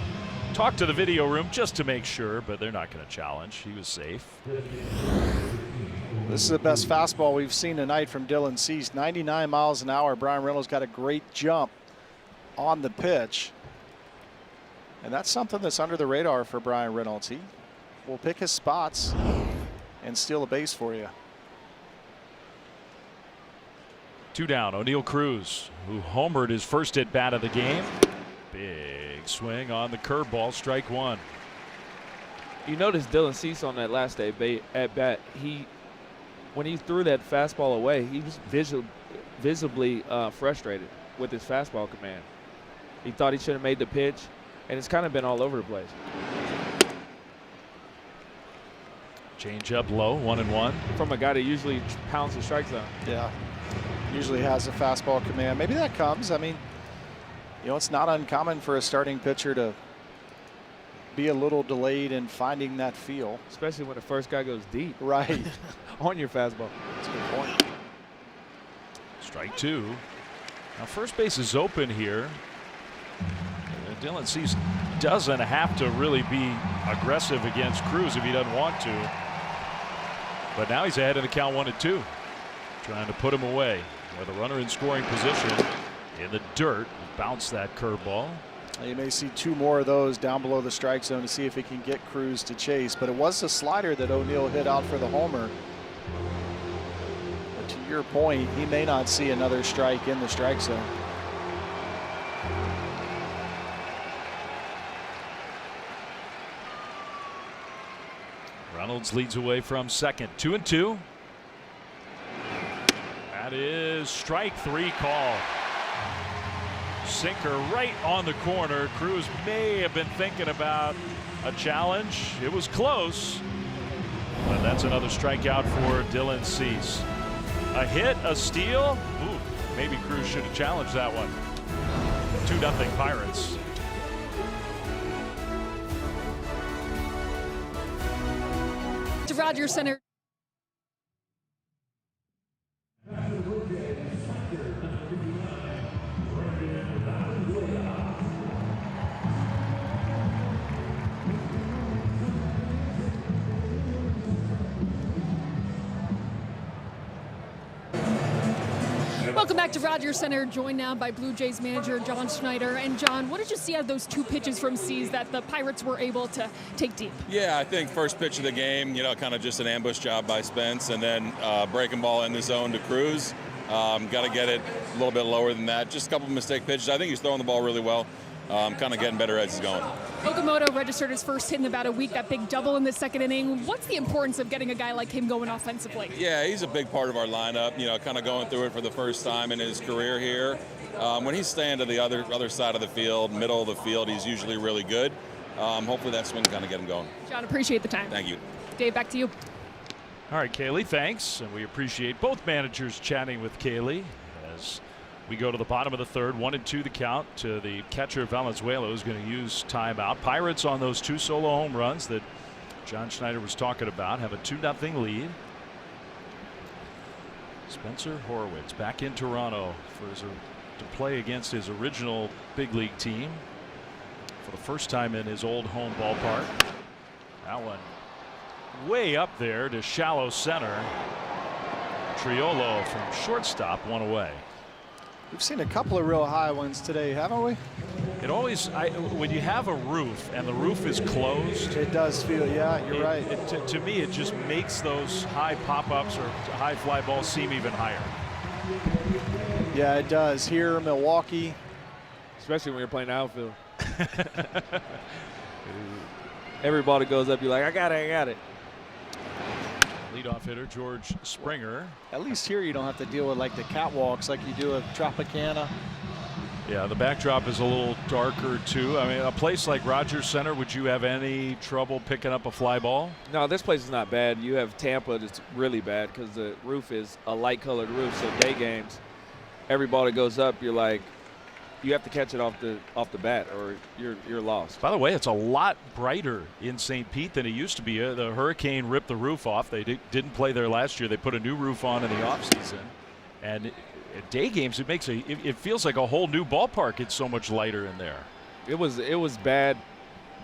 talked to the video room just to make sure, but they're not going to challenge. He was safe. This is the best fastball we've seen tonight from Dylan Cease. 99 miles an hour. Brian Reynolds got a great jump on the pitch. And that's something that's under the radar for Brian Reynolds. will pick his spots and steal a base for you. 2 down. O'Neal Cruz, who homered his first at bat of the game. Big swing on the curveball, strike 1. You notice Dylan Cease on that last at bat. When he threw that fastball away, he was visibly frustrated with his fastball command. He thought he should have made the pitch, and it's kind of been all over the place. Change up low, 1-1. From a guy that usually pounds the strike zone. Yeah, usually has a fastball command. Maybe that comes. I mean, you know, it's not uncommon for a starting pitcher to be a little delayed in finding that feel. Especially when the first guy goes deep. Right. On your fastball. That's a good point. Strike 2. Now first base is open here. Dylan Cease doesn't have to really be aggressive against Cruz if he doesn't want to. But now he's ahead in the count 1-2. Trying to put him away with a runner in scoring position in the dirt. Bounce that curveball. You may see 2 more of those down below the strike zone to see if he can get Cruz to chase. But it was a slider that O'Neal hit out for the homer. But to your point, he may not see another strike in the strike zone. Reynolds leads away from second. 2-2. That is strike 3 call. Sinker right on the corner. Cruz may have been thinking about a challenge. It was close, but that's another strikeout for Dylan Cease. A hit, a steal. Ooh, maybe Cruz should have challenged that one. 2-0 Pirates. To Rogers Center. Welcome back to Rogers Center, joined now by Blue Jays manager John Schneider. And John, what did you see out of those 2 pitches from Cease that the Pirates were able to take deep? Yeah, I think first pitch of the game, you know, kind of just an ambush job by Spence, and then breaking ball in the zone to Cruz. Got to get it a little bit lower than that. Just a couple mistake pitches. I think he's throwing the ball really well. Kind of getting better as he's going. Okamoto registered his first hit in about a week, that big double in the second inning. What's the importance of getting a guy like him going offensively? Yeah, he's a big part of our lineup, you know, kind of going through it for the first time in his career here. When he's staying to the other side of the field, middle of the field, he's usually really good. Hopefully that swing kind of get him going. John, appreciate the time. Thank you. Dave, back to you. All right, Kaylee, thanks. And we appreciate both managers chatting with Kaylee as we go to the bottom of the third. 1-2 the count to the catcher Valenzuela, who's going to use timeout. Pirates on those 2 solo home runs that John Schneider was talking about have a 2-0 lead. Spencer Horwitz back in Toronto to play against his original big league team for the first time in his old home ballpark. That one way up there to shallow center. Triolo from shortstop, 1 away. We've seen a couple of real high ones today, haven't we? It always, when you have a roof and the roof is closed, it does feel, yeah, you're right. To me, it just makes those high pop-ups or high fly balls seem even higher. Yeah, it does. Here, Milwaukee. Especially when you're playing outfield. Every ball that goes up, you're like, I got it. Leadoff hitter George Springer. At least here you don't have to deal with like the catwalks like you do at Tropicana. Yeah, the backdrop is a little darker too. I mean, a place like Rogers Center, would you have any trouble picking up a fly ball? No, this place is not bad. You have Tampa that's really bad because the roof is a light colored roof. So day games, every ball that goes up, you're like, you have to catch it off the bat or you're lost. By the way, it's a lot brighter in St. Pete than it used to be. The hurricane ripped the roof off. They didn't play there last year. They put a new roof on in the offseason. And at day games, it feels like a whole new ballpark. It's so much lighter in there. It was bad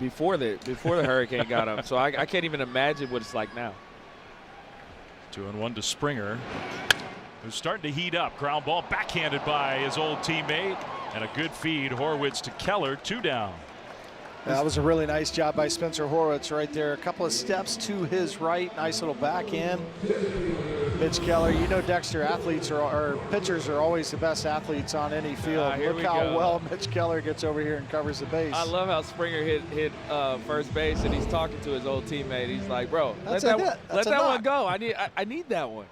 before the hurricane got them. So I can't even imagine what it's like now. 2-1 to Springer, who's starting to heat up. Ground ball backhanded by his old teammate. And a good feed, Horwitz to Keller, 2 down. That was a really nice job by Spencer Horwitz right there. A couple of steps to his right. Nice little backhand. Mitch Keller, you know Dexter pitchers are always the best athletes on any field. Look how well Mitch Keller gets over here and covers the base. I love how Springer hit first base, and he's talking to his old teammate. He's like, bro, let that one go. I need that one.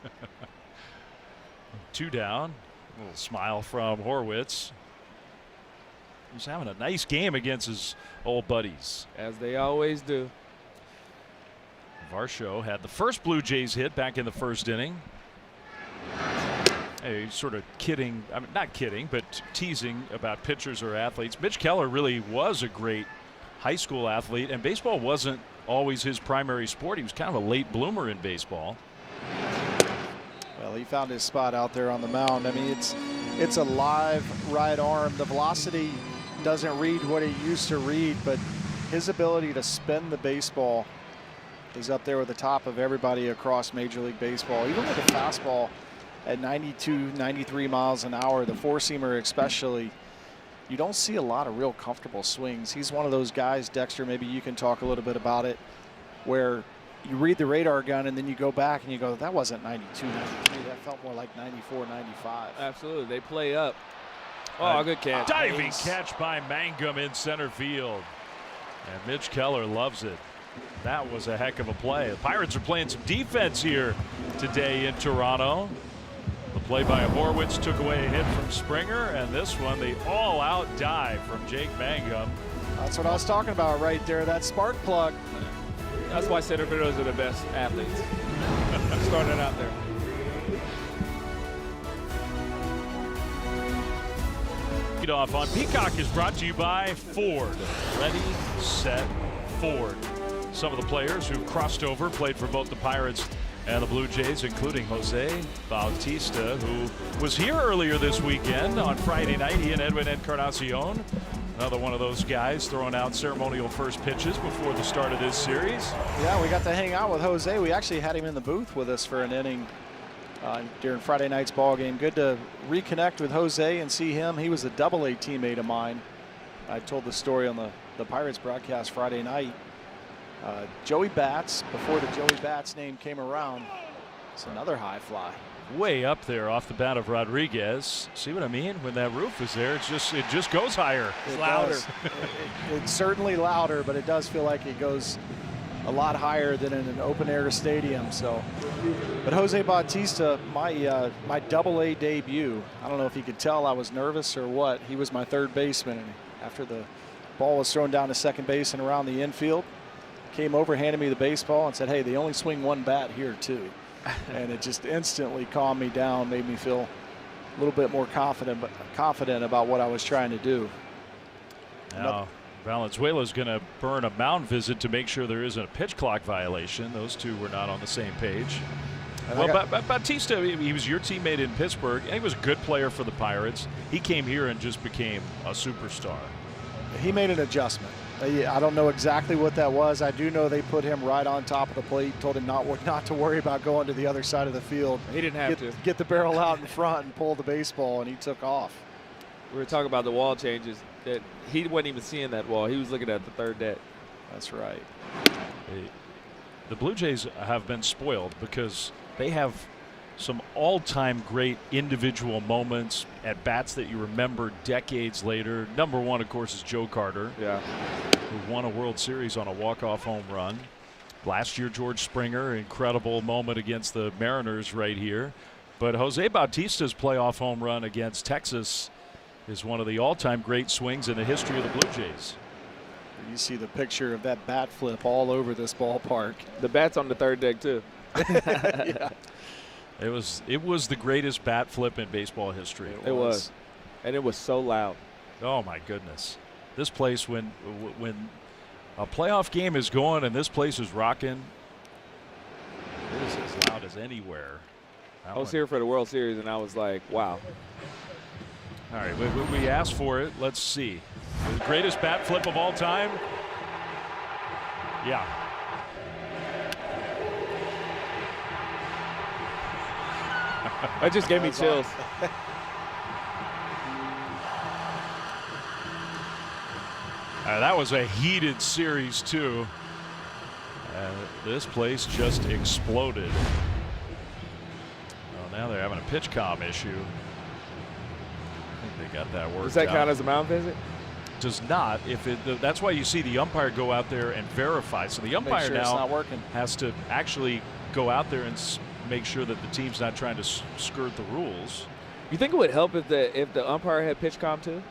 2 down. A little smile from Horwitz. He's having a nice game against his old buddies. As they always do. Varsho had the first Blue Jays hit back in the first inning. Hey, sort of kidding, I mean, not kidding, but teasing about pitchers or athletes. Mitch Keller really was a great high school athlete, and baseball wasn't always his primary sport. He was kind of a late bloomer in baseball. Well, he found his spot out there on the mound. I mean, it's a live right arm. The velocity doesn't read what it used to read, but his ability to spin the baseball is up there with the top of everybody across Major League Baseball. Even with a fastball at 92, 93 miles an hour, the four-seamer especially, you don't see a lot of real comfortable swings. He's one of those guys, Dexter, maybe you can talk a little bit about it, where you read the radar gun and then you go back and you go, that wasn't 92, 93. That felt more like 94, 95. Absolutely. They play up. Oh, good catch. Diving catch by Mangum in center field. And Mitch Keller loves it. That was a heck of a play. The Pirates are playing some defense here today in Toronto. The play by Horwitz took away a hit from Springer, and this one, the all-out dive from Jake Mangum. That's what I was talking about right there, that spark plug. That's why center fielders are the best athletes. Started out there. Off on Peacock is brought to you by Ford. Ready, set, Ford. Some of the players who crossed over played for both the Pirates and the Blue Jays, including Jose Bautista, who was here earlier this weekend on Friday night. He and Edwin Encarnacion, another one of those guys throwing out ceremonial first pitches before the start of this series. Yeah, we got to hang out with Jose. We actually had him in the booth with us for an inning during Friday night's ball game. Good to reconnect with Jose and see him. He was a Double-A teammate of mine. I told the story on the Pirates broadcast Friday night. Joey Bats, before the Joey Bats name came around, it's another high fly. Way up there off the bat of Rodriguez. See what I mean? When that roof is there, it just goes higher. It's louder. It's certainly louder, but it does feel like it goes a lot higher than in an open air stadium. So, but Jose Bautista, my Double-A debut, I don't know if he could tell I was nervous or what. He was my third baseman, and after the ball was thrown down to second base and around the infield, came over, handed me the baseball, and said, "Hey, they only swing one bat here too." And it just instantly calmed me down, made me feel a little bit more confident about what I was trying to do. Now, Valenzuela's going to burn a mound visit to make sure there isn't a pitch clock violation. Those two were not on the same page. Well, Bautista, he was your teammate in Pittsburgh, and he was a good player for the Pirates. He came here and just became a superstar. He made an adjustment. I don't know exactly what that was. I do know they put him right on top of the plate, told him not to worry about going to the other side of the field. He didn't have to. Get the barrel out in front and pull the baseball, and he took off. We were talking about the wall changes. That he wasn't even seeing that wall. He was looking at the third deck. That's right. The Blue Jays have been spoiled because they have some all-time great individual moments at bats that you remember decades later. Number one, of course, is Joe Carter, who won a World Series on a walk-off home run. Last year, George Springer, incredible moment against the Mariners right here. But Jose Bautista's playoff home run against Texas is one of the all-time great swings in the history of the Blue Jays. You see the picture of that bat flip all over this ballpark. The bat's on the third deck too. Yeah. It was the greatest bat flip in baseball history. It was. And it was so loud. Oh my goodness. This place, when a playoff game is going and this place is rocking, it is as loud as anywhere. I was here for the World Series and I was like, wow. All right, we asked for it. Let's see. The greatest bat flip of all time? Yeah. That just gave me chills. That was a heated series, too. This place just exploded. Well, now they're having a pitch comm issue. I think they got that worked out. Does that count as a mound visit? Does not. That's why you see the umpire go out there and verify. So the umpire now has to actually go out there and make sure that the team's not trying to skirt the rules. You think it would help if the umpire had pitch comm too,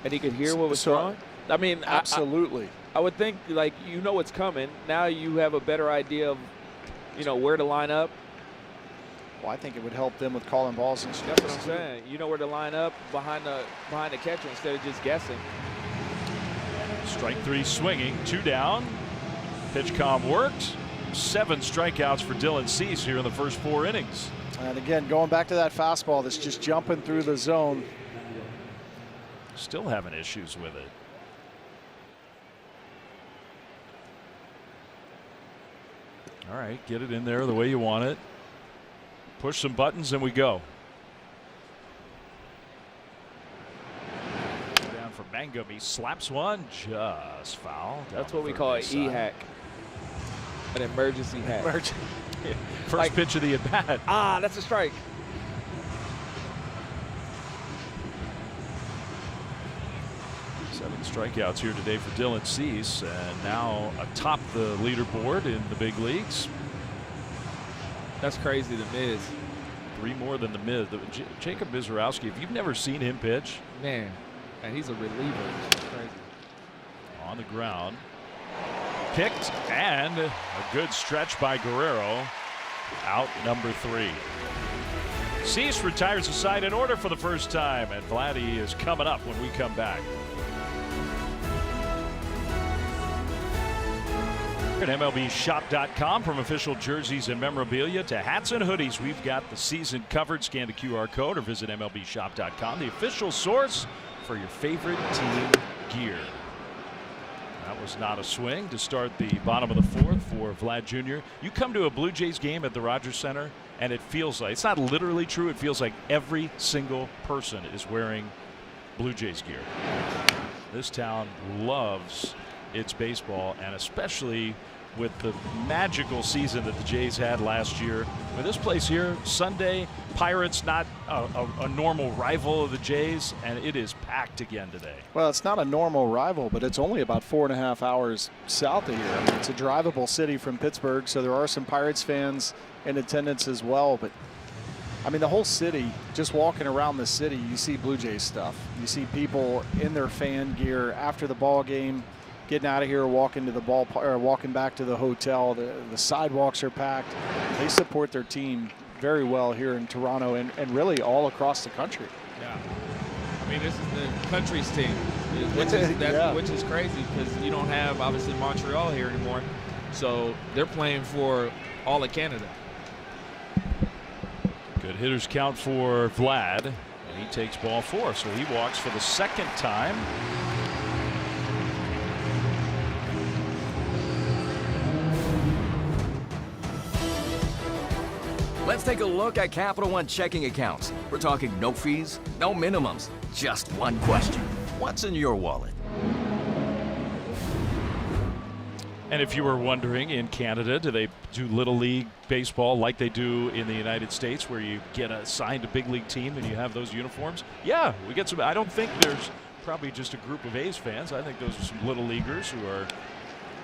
and he could hear what was thrown? I mean, absolutely. I would think, like, you know what's coming. Now you have a better idea of, where to line up. Well, I think it would help them with calling balls and strikes. That's what I'm saying. You know where to line up behind the catcher instead of just guessing. Strike 3 swinging, 2 down. Pitch comm worked. 7 strikeouts for Dylan Cease here in the first 4 innings. And again, going back to that fastball that's just jumping through the zone. Still having issues with it. All right, get it in there the way you want it. Push some buttons and we go. Down for Mangum. He slaps one, just foul. That's what we call an E-hack. An emergency hack. First pitch of the at-bat. That's a strike. Seven strikeouts here today for Dylan Cease, and now atop the leaderboard in the big leagues. That's crazy, the Miz. 3 more than the Miz. Jacob Mizorowski, if you've never seen him pitch. Man, and he's a reliever. It's crazy. On the ground. Picked, and a good stretch by Guerrero. Out number 3. Cease retires the side in order for the first time, and Vladdy is coming up when we come back. At MLBshop.com, from official jerseys and memorabilia to hats and hoodies, we've got the season covered. Scan the QR code or visit MLBshop.com, the official source for your favorite team gear. That was not a swing to start the bottom of the 4th for Vlad Jr. You come to a Blue Jays game at the Rogers Center, and it feels like, it's not literally true, it feels like every single person is wearing Blue Jays gear. This town loves its baseball, and especially with the magical season that the Jays had last year. With this place here, Sunday, Pirates not a normal rival of the Jays, and it is packed again today. Well, it's not a normal rival, but it's only about 4.5 hours south of here. I mean, it's a drivable city from Pittsburgh, so there are some Pirates fans in attendance as well. But I mean, the whole city, just walking around the city, you see Blue Jays stuff. You see people in their fan gear after the ball game, getting out of here, walking to the walking back to the hotel. The sidewalks are packed. They support their team very well here in Toronto and really all across the country. Yeah, I mean, this is the country's team, which is crazy because you don't have obviously Montreal here anymore. So they're playing for all of Canada. Good hitters count for Vlad, and he takes ball 4, so he walks for the 2nd time. Let's take a look at Capital One checking accounts. We're talking no fees, no minimums, just one question. What's in your wallet? And if you were wondering, in Canada, do they do Little League baseball like they do in the United States, where you get assigned a big league team and you have those uniforms? Yeah, we get some. I don't think there's probably just a group of A's fans. I think those are some Little Leaguers who are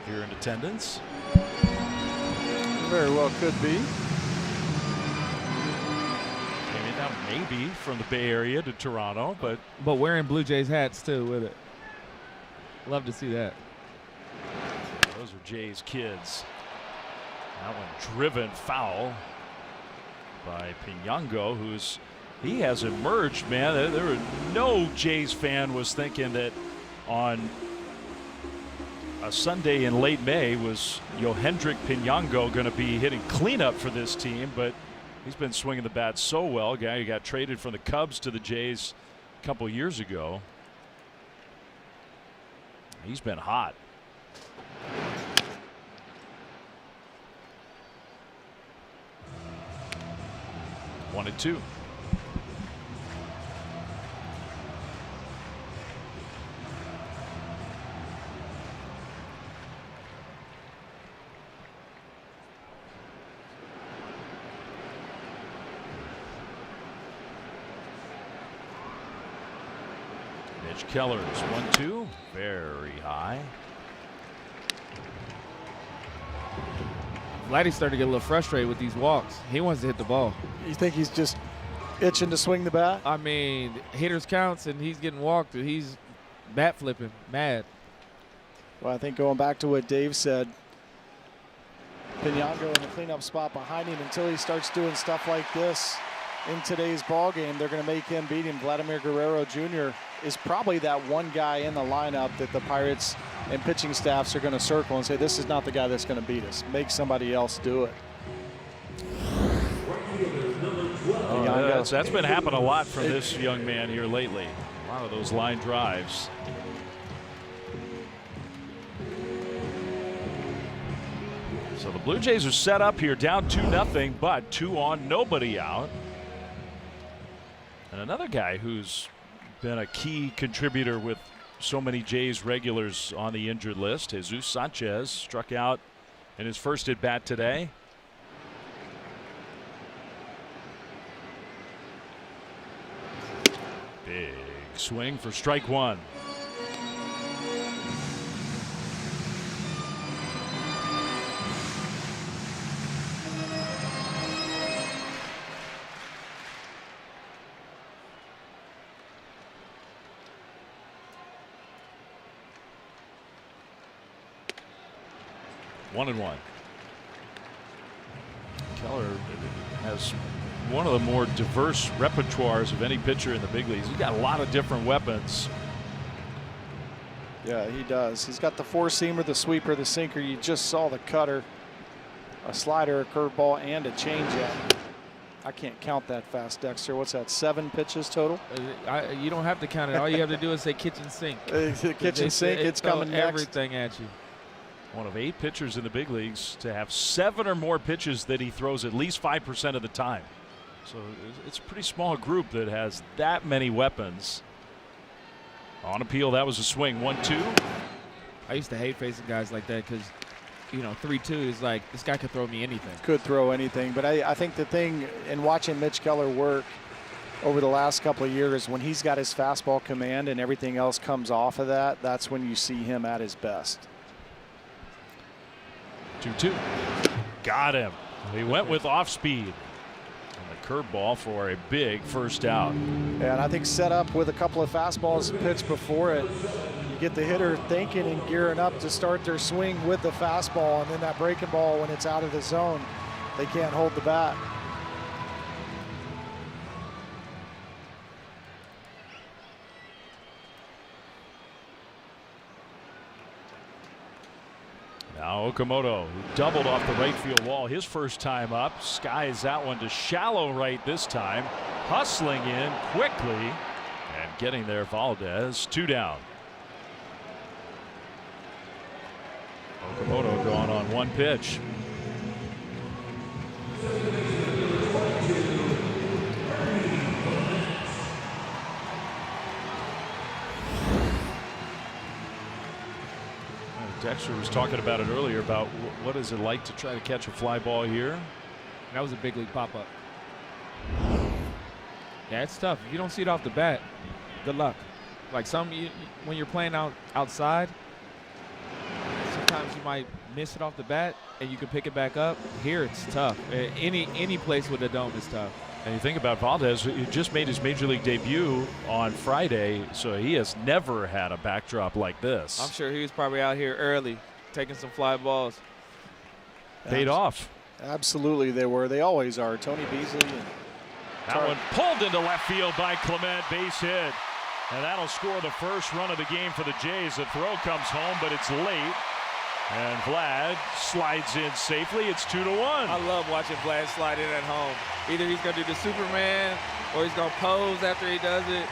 here in attendance. Very well could be. Maybe from the Bay Area to Toronto, but wearing Blue Jays hats too with it. Love to see that. Those are Jays kids. That one driven foul by Pinango, he has emerged, man. There were no Jays fan was thinking that on a Sunday in late May was Yohendrick Pinango going to be hitting cleanup for this team, but he's been swinging the bat so well. Guy who got traded from the Cubs to the Jays a couple years ago. He's been hot. One and 2. Mitch Keller's 1-2, very high. Vladdy's starting to get a little frustrated with these walks. He wants to hit the ball. You think he's just itching to swing the bat? I mean, hitters counts and he's getting walked. He's bat flipping, mad. Well, I think going back to what Dave said, Piñango in the cleanup spot behind him, until he starts doing stuff like this in today's ball game, they're going to make him beat him. Vladimir Guerrero Jr. is probably that one guy in the lineup that the Pirates and pitching staffs are going to circle and say, this is not the guy that's going to beat us. Make somebody else do it. That's been happening a lot from this young man here lately. A lot of those line drives. So the Blue Jays are set up here, down 2-0, but 2 on, nobody out. And another guy who's been a key contributor with so many Jays regulars on the injured list, Jesus Sanchez, struck out in his first at bat today. Big swing for strike one. One and one. Keller has one of the more diverse repertoires of any pitcher in the big leagues. He's got a lot of different weapons. Yeah, he does. He's got the four-seamer, the sweeper, the sinker. You just saw the cutter, a slider, a curveball, and a changeup. I can't count that fast, Dexter. What's that, 7 pitches total? You don't have to count it. All you have to do is say kitchen sink. Kitchen sink, it's coming next. Everything at you. One of 8 pitchers in the big leagues to have 7 or more pitches that he throws at least 5% of the time. So it's a pretty small group that has that many weapons. On appeal, that was a swing. 1-2. I used to hate facing guys like that because, you know, 3-2 is like, this guy could throw me anything. Could throw anything. But I think the thing in watching Mitch Keller work over the last couple of years, when he's got his fastball command and everything else comes off of that, that's when you see him at his best. 2-2. Got him. He went with off speed. And the curveball for a big first out. Yeah, and I think set up with a couple of fastballs pitched before it, you get the hitter thinking and gearing up to start their swing with the fastball, and then that breaking ball, when it's out of the zone, they can't hold the bat. Now Okamoto, who doubled off the right field wall his first time up, skies that one to shallow right this time, hustling in quickly and getting there. Valdez, 2 down. Okamoto going on 1 pitch. Dexter was talking about it earlier about what is it like to try to catch a fly ball here. That was a big league pop-up. Yeah, it's tough. If you don't see it off the bat, good luck. Like when you're playing outside, sometimes you might miss it off the bat and you can pick it back up. Here it's tough. Any place with a dome is tough. And you think about Valdez, he just made his major league debut on Friday, so he has never had a backdrop like this. I'm sure he was probably out here early taking some fly balls. Paid off. Absolutely they were. They always are. Tony Beasley. That one pulled into left field by Clement, base hit. And that'll score the first run of the game for the Jays. The throw comes home, but it's late. And Vlad slides in safely. It's 2-1. I love watching Vlad slide in at home. Either he's going to do the Superman or he's going to pose after he does it.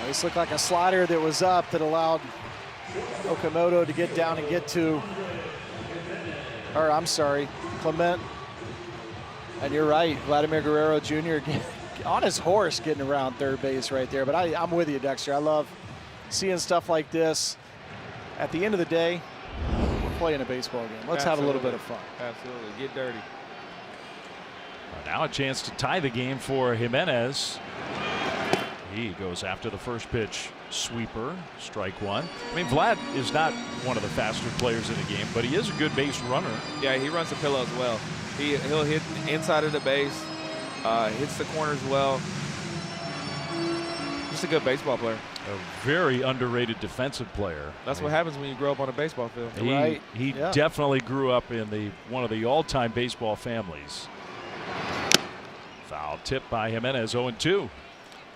This looked like a slider that was up that allowed Okamoto to get down and get to, or I'm sorry, Clement. And you're right, Vladimir Guerrero Jr. on his horse getting around third base right there. But I'm with you, Dexter. I love seeing stuff like this. At the end of the day, we're playing a baseball game. Let's have a little bit of fun. Absolutely. Get dirty. Now a chance to tie the game for Jimenez. He goes after the first pitch. Sweeper, strike one. I mean, Vlad is not one of the faster players in the game, but he is a good base runner. Yeah, he runs the pillow as well. He'll hit the inside of the base, hits the corners well. Just a good baseball player. A very underrated defensive player. That's what happens when you grow up on a baseball field. He definitely grew up in one of the all-time baseball families. Foul tip by Jimenez, 0-2.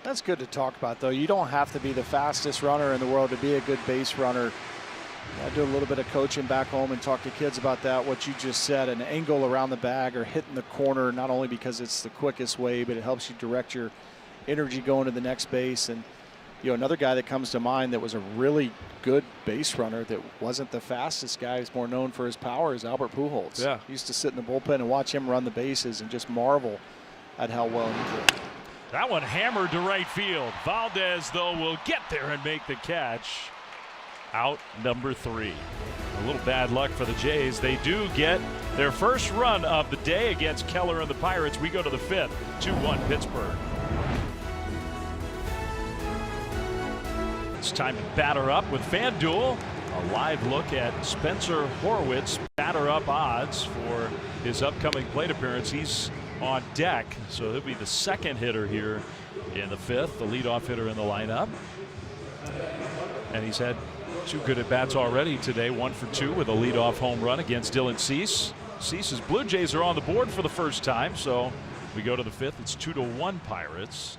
That's good to talk about, though. You don't have to be the fastest runner in the world to be a good base runner. I do a little bit of coaching back home and talk to kids about that, what you just said, an angle around the bag or hitting the corner, not only because it's the quickest way, but it helps you direct your energy going to the next base. And, another guy that comes to mind that was a really good base runner that wasn't the fastest guy, he's more known for his power, is Albert Pujols. Yeah. He used to sit in the bullpen and watch him run the bases and just marvel at how well he did. That one hammered to right field. Valdez, though, will get there and make the catch. Out number 3. A little bad luck for the Jays. They do get their first run of the day against Keller and the Pirates. We go to the 5th. 2-1 Pittsburgh. It's time to batter up with FanDuel. A live look at Spencer Horwitz batter up odds for his upcoming plate appearance. He's on deck, so he'll be the second hitter here in the 5th, the leadoff hitter in the lineup. And he's had 2 good at-bats already today, 1 for 2 with a leadoff home run against Dylan Cease. Cease's Blue Jays are on the board for the first time, so we go to the 5th. It's 2-1 Pirates.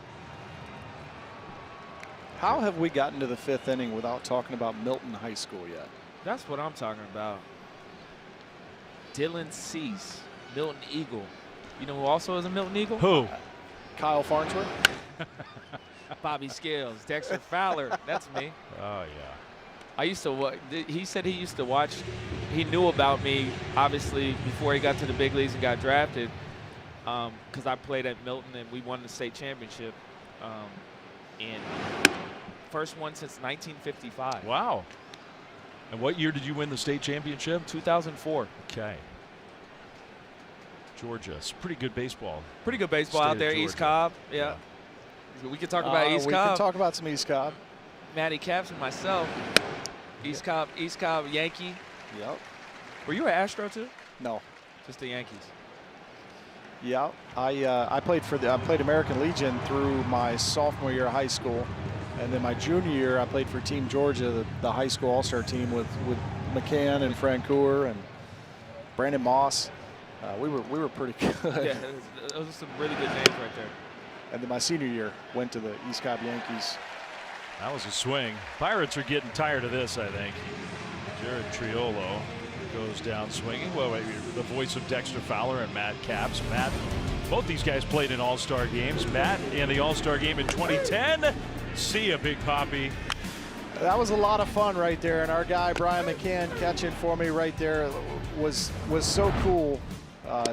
How have we gotten to the 5th inning without talking about Milton High School yet? That's what I'm talking about. Dylan Cease, Milton Eagle. You know who also is a Milton Eagle? Who? Kyle Farnsworth. Bobby Scales, Dexter Fowler. That's me. Oh, yeah. I used to. He said he used to watch. He knew about me, obviously, before he got to the big leagues and got drafted, because I played at Milton and we won the state championship. And first one since 1955. Wow. And what year did you win the state championship? 2004. Okay. Georgia. It's pretty good baseball. Pretty good baseball State out there. of East Georgia. Cobb. Yeah. We could talk about East we Cobb. can talk about some East Cobb. Matty Caps and myself. East Cobb Yankee. Yep. Were you an Astro too? No. Just the Yankees. Yeah. I played American Legion through my sophomore year of high school, and then my junior year I played for Team Georgia, the high school all-star team with McCann and Francoeur and Brandon Moss. We were pretty good. Yeah, those are some really good names right there. And then my senior year went to the East Cobb Yankees. That was a swing. Pirates are getting tired of this, I think. Jared Triolo goes down swinging. Well, the voice of Dexter Fowler and Matt Capps. Matt, both these guys played in all-star games. Matt in the all-star game in 2010. See ya, Big Poppy. That was a lot of fun right there, and our guy Brian McCann catching for me right there was so cool.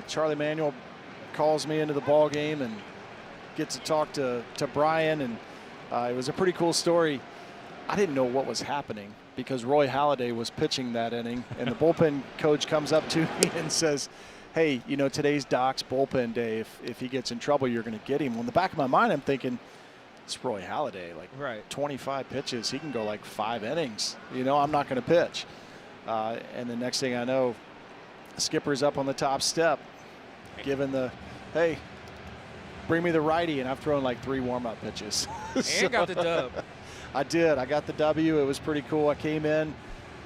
Charlie Manuel calls me into the ball game and gets to talk to Brian, and it was a pretty cool story. I didn't know what was happening because Roy Halladay was pitching that inning, and the bullpen coach comes up to me and says, hey, today's Doc's bullpen day. If he gets in trouble, you're going to get him. Well, in the back of my mind, I'm thinking, it's Roy Halladay, like right. 25 pitches. He can go like 5 innings. I'm not going to pitch. And the next thing I know, skipper's up on the top step, giving the, hey, bring me the righty, and I've thrown like 3 warm-up pitches. And got the dub. I did. I got the W. It was pretty cool. I came in,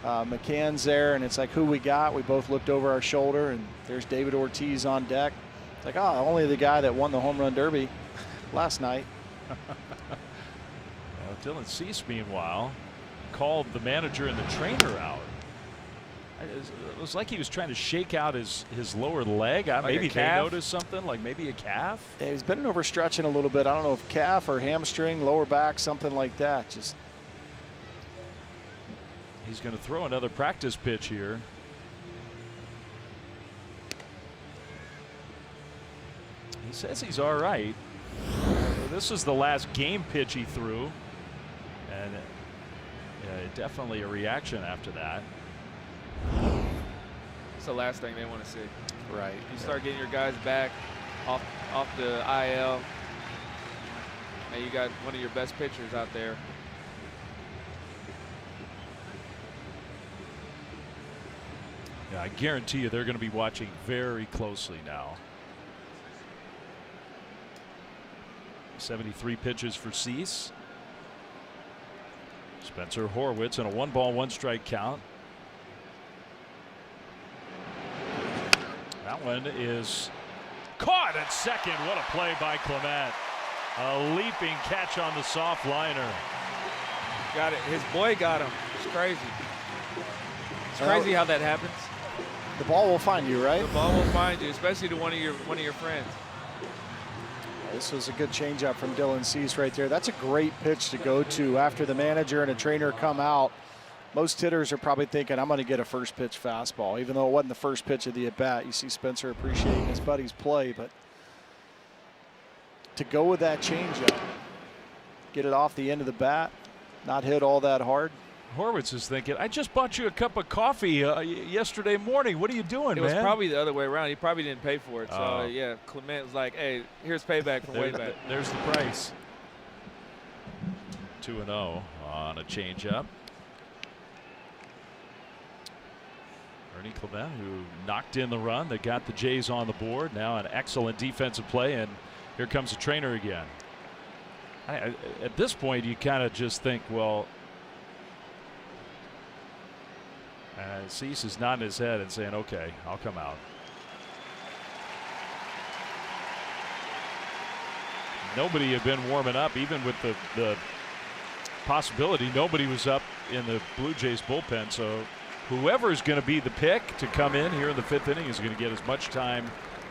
McCann's there, and it's like, who we got? We both looked over our shoulder, and there's David Ortiz on deck. It's like, only the guy that won the home run derby last night. Well, Dylan Cease, meanwhile, called the manager and the trainer out. It was like he was trying to shake out his lower leg. Maybe they noticed something, like maybe a calf. Yeah, he's been overstretching a little bit. I don't know if calf or hamstring, lower back, something like that. Just he's going to throw another practice pitch here. He says he's all right. This is the last game pitch he threw, and definitely a reaction after that. It's the last thing they want to see. Right. You start getting your guys back, off the IL. And you got one of your best pitchers out there. Yeah, I guarantee you they're going to be watching very closely now. 73 pitches for Cease. Spencer Horwitz in a 1-ball, 1-strike count. That one is caught at second. What a play by Clement. A leaping catch on the soft liner. Got it. His boy got him. It's crazy. It's crazy how that happens. The ball will find you, right? The ball will find you, especially to one of your friends. This was a good changeup from Dylan Cease right there. That's a great pitch to go to after the manager and a trainer come out. Most hitters are probably thinking, I'm going to get a first pitch fastball, even though it wasn't the first pitch of the at-bat. You see Spencer appreciating his buddy's play, but to go with that changeup, get it off the end of the bat, not hit all that hard. Horwitz is thinking, I just bought you a cup of coffee yesterday morning. What are you doing, man? It was probably the other way around. He probably didn't pay for it. So, yeah, Clement was like, hey, here's payback from way back. There's the price. 2-0 on a changeup. Ernie Clement, who knocked in the run that got the Jays on the board. Now an excellent defensive play, and here comes the trainer again. At this point, you kind of just think, well, Cease is nodding his head and saying, okay, I'll come out. Nobody had been warming up, even with the possibility. Nobody was up in the Blue Jays bullpen, so whoever is going to be the pick to come in here in the 5th inning is going to get as much time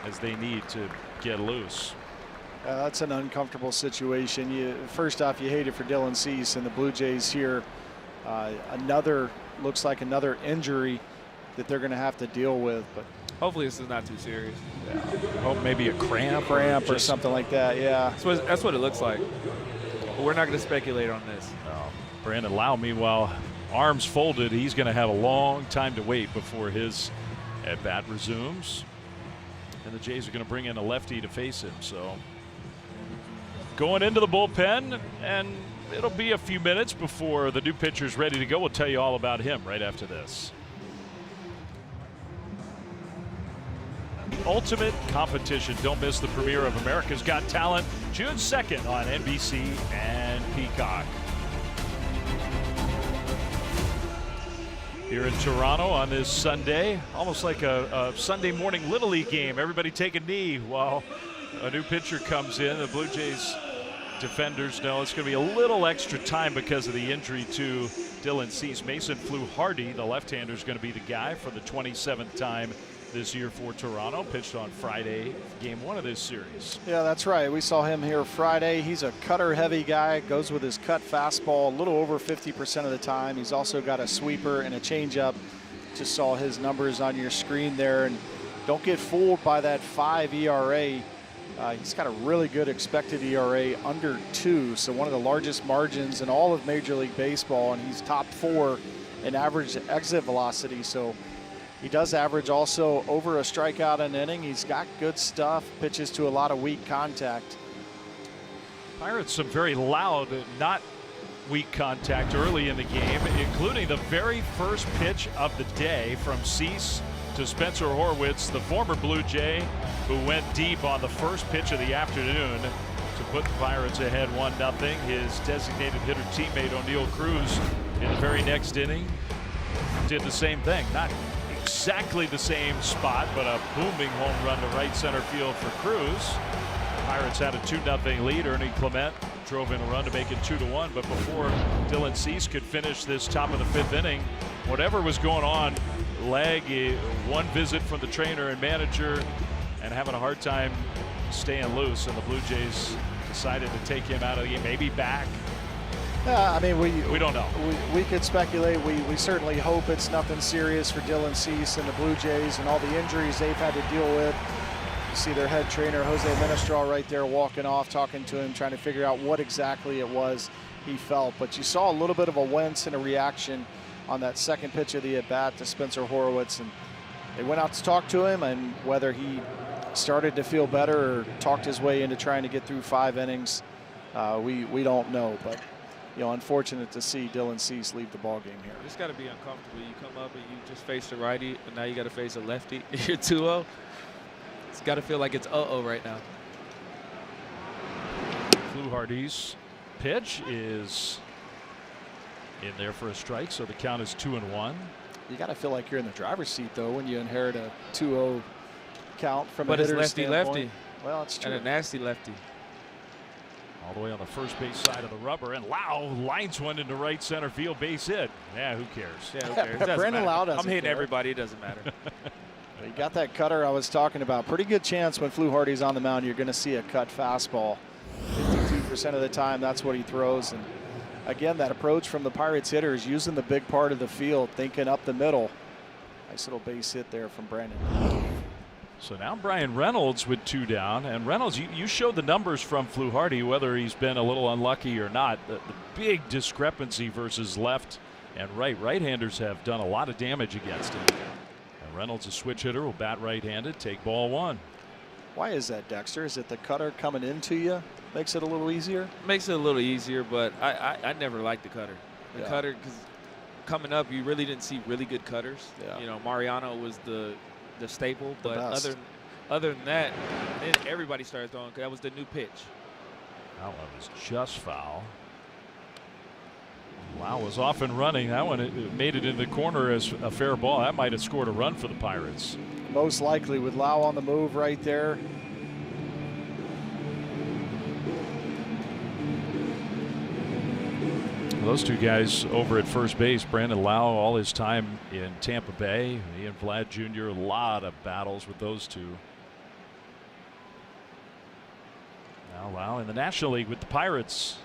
as they need to get loose. That's an uncomfortable situation. First off, you hate it for Dylan Cease and the Blue Jays here. Looks like another injury that they're going to have to deal with, but hopefully this is not too serious. Yeah. Hope maybe a cramp or something like that. Yeah, that's what it looks like. But we're not going to speculate on this. Brandon Lau, meanwhile, arms folded. He's going to have a long time to wait before his at bat resumes, and the Jays are going to bring in a lefty to face him. So going into the bullpen, and it'll be a few minutes before the new pitcher's ready to go. We'll tell you all about him right after this. Ultimate Competition. Don't miss the premiere of America's Got Talent June 2nd on NBC and Peacock. Here in Toronto on this Sunday, almost like a Sunday morning Little League game. Everybody take a knee while a new pitcher comes in. The Blue Jays defenders know it's going to be a little extra time because of the injury to Dylan Cease. Mason Flew-Hardy, the left-hander, is going to be the guy for the 27th time this year for Toronto. Pitched on Friday, game 1 of this series. Yeah, that's right. We saw him here Friday. He's a cutter-heavy guy, goes with his cut fastball a little over 50% of the time. He's also got a sweeper and a changeup. Just saw his numbers on your screen there, and don't get fooled by that 5 ERA. He's got a really good expected ERA, under 2, so one of the largest margins in all of Major League Baseball, and he's top 4 in average exit velocity. So he does average also over a strikeout an inning. He's got good stuff, pitches to a lot of weak contact. Pirates some very loud, not weak contact early in the game, including the very first pitch of the day from Cease to Spencer Horwitz, the former Blue Jay, who went deep on the first pitch of the afternoon to put the Pirates ahead 1-0. His designated hitter teammate O'Neill Cruz in the very next inning did the same thing. Not exactly the same spot, but a booming home run to right center field for Cruz. Pirates had a 2-0 lead. Ernie Clement drove in a run to make it 2-1. But before Dylan Cease could finish this top of the 5th inning, whatever was going on, leg, one visit from the trainer and manager, and having a hard time staying loose, and the Blue Jays decided to take him out of the game, maybe back. Yeah, I mean, we don't know. We could speculate. We certainly hope it's nothing serious for Dylan Cease and the Blue Jays and all the injuries they've had to deal with. You see their head trainer, Jose Menestral, right there walking off, talking to him, trying to figure out what exactly it was he felt. But you saw a little bit of a wince and a reaction on that second pitch of the at-bat to Spencer Horwitz, and they went out to talk to him, and whether he started to feel better or talked his way into trying to get through 5 innings. We don't know, but unfortunate to see Dylan Cease leave the ball game here. It's got to be uncomfortable. You come up and you just face the righty, and now you got to face a lefty. You're 2-0. It's got to feel like it's 0-0 right now. Fluharty's pitch is in there for a strike, so the count is 2-1. You got to feel like you're in the driver's seat, though, when you inherit a 2-0 count from a hitter's But it's lefty-lefty. Well, it's true. And a nasty lefty. All the way on the first base side of the rubber, and Lau lines one into right center field, base hit. Yeah, who cares? Yeah, who cares? Doesn't Brandon matter. Lau doesn't I'm hitting care. everybody. It doesn't matter. You got that cutter I was talking about. Pretty good chance when Fluharty's on the mound, you're going to see a cut fastball. 52% of the time, that's what he throws. And again, that approach from the Pirates hitters, using the big part of the field, thinking up the middle. Nice little base hit there from Brandon. So now Brian Reynolds with 2 down. And Reynolds, you showed the numbers from Fluharty, whether he's been a little unlucky or not. The big discrepancy versus left and right. Right-handers have done a lot of damage against him. And Reynolds, a switch hitter, will bat right-handed, take ball 1. Why is that, Dexter? Is it the cutter coming into you? Makes it a little easier? Makes it a little easier, but I never liked the cutter. The cutter, because coming up, you really didn't see really good cutters. Yeah. Mariano was the staple, but best. other than that, then everybody started throwing, because that was the new pitch. That one was just foul. Lau was off and running. That one it made it in the corner as a fair ball. That might have scored a run for the Pirates. Most likely, with Lau on the move right there. Those two guys over at first base, Brandon Lau, all his time in Tampa Bay. He and Vlad Jr., a lot of battles with those two. Now Lau in the National League with the Pirates.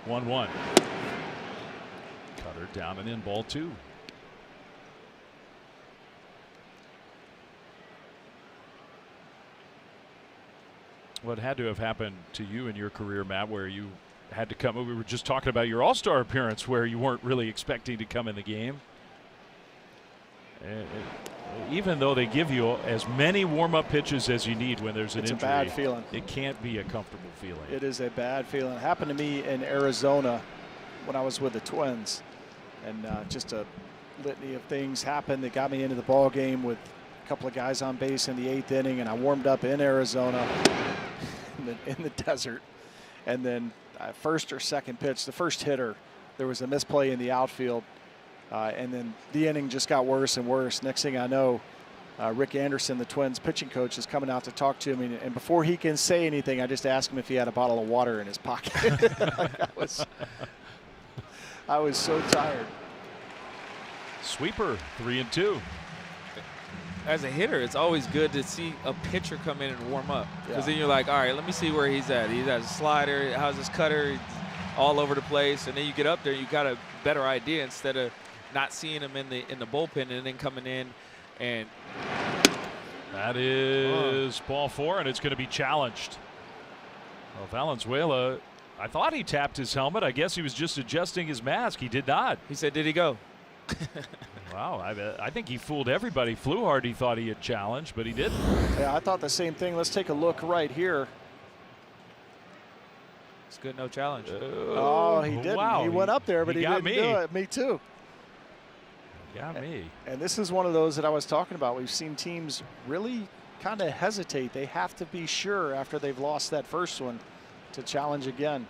1-1. Cutter down and in, ball 2. What had to have happened to you in your career, Matt, where you had to come? We were just talking about your All-Star appearance where you weren't really expecting to come in the game. Even though they give you as many warm-up pitches as you need when there's an injury, it's a bad feeling. It can't be a comfortable feeling. It is a bad feeling. It happened to me in Arizona when I was with the Twins, and just a litany of things happened that got me into the ball game with a couple of guys on base in the 8th inning, and I warmed up in Arizona in the desert, and then first or second pitch, the first hitter, there was a misplay in the outfield, and then the inning just got worse and worse. Next thing I know, Rick Anderson, the Twins pitching coach, is coming out to talk to me, and before he can say anything, I just ask him if he had a bottle of water in his pocket. I was so tired. Sweeper, 3-2. As a hitter, it's always good to see a pitcher come in and warm up, because then you're like, all right, let me see where he's at. He's at a slider. How's his cutter? He's all over the place. And then you get up there, you got a better idea instead of not seeing him in the bullpen and then coming in and. That is ball 4, and it's going to be challenged. Well, Valenzuela, I thought he tapped his helmet. I guess he was just adjusting his mask. He did not. He said, "Did he go?" Wow, I think he fooled everybody. Fluharty thought he had challenged, but he didn't. Yeah, I thought the same thing. Let's take a look right here. It's good, no challenge. Oh, he didn't. Wow. He went up there, but he didn't do it. Me too. Got me. And this is one of those that I was talking about. We've seen teams really kind of hesitate. They have to be sure after they've lost that first one to challenge again.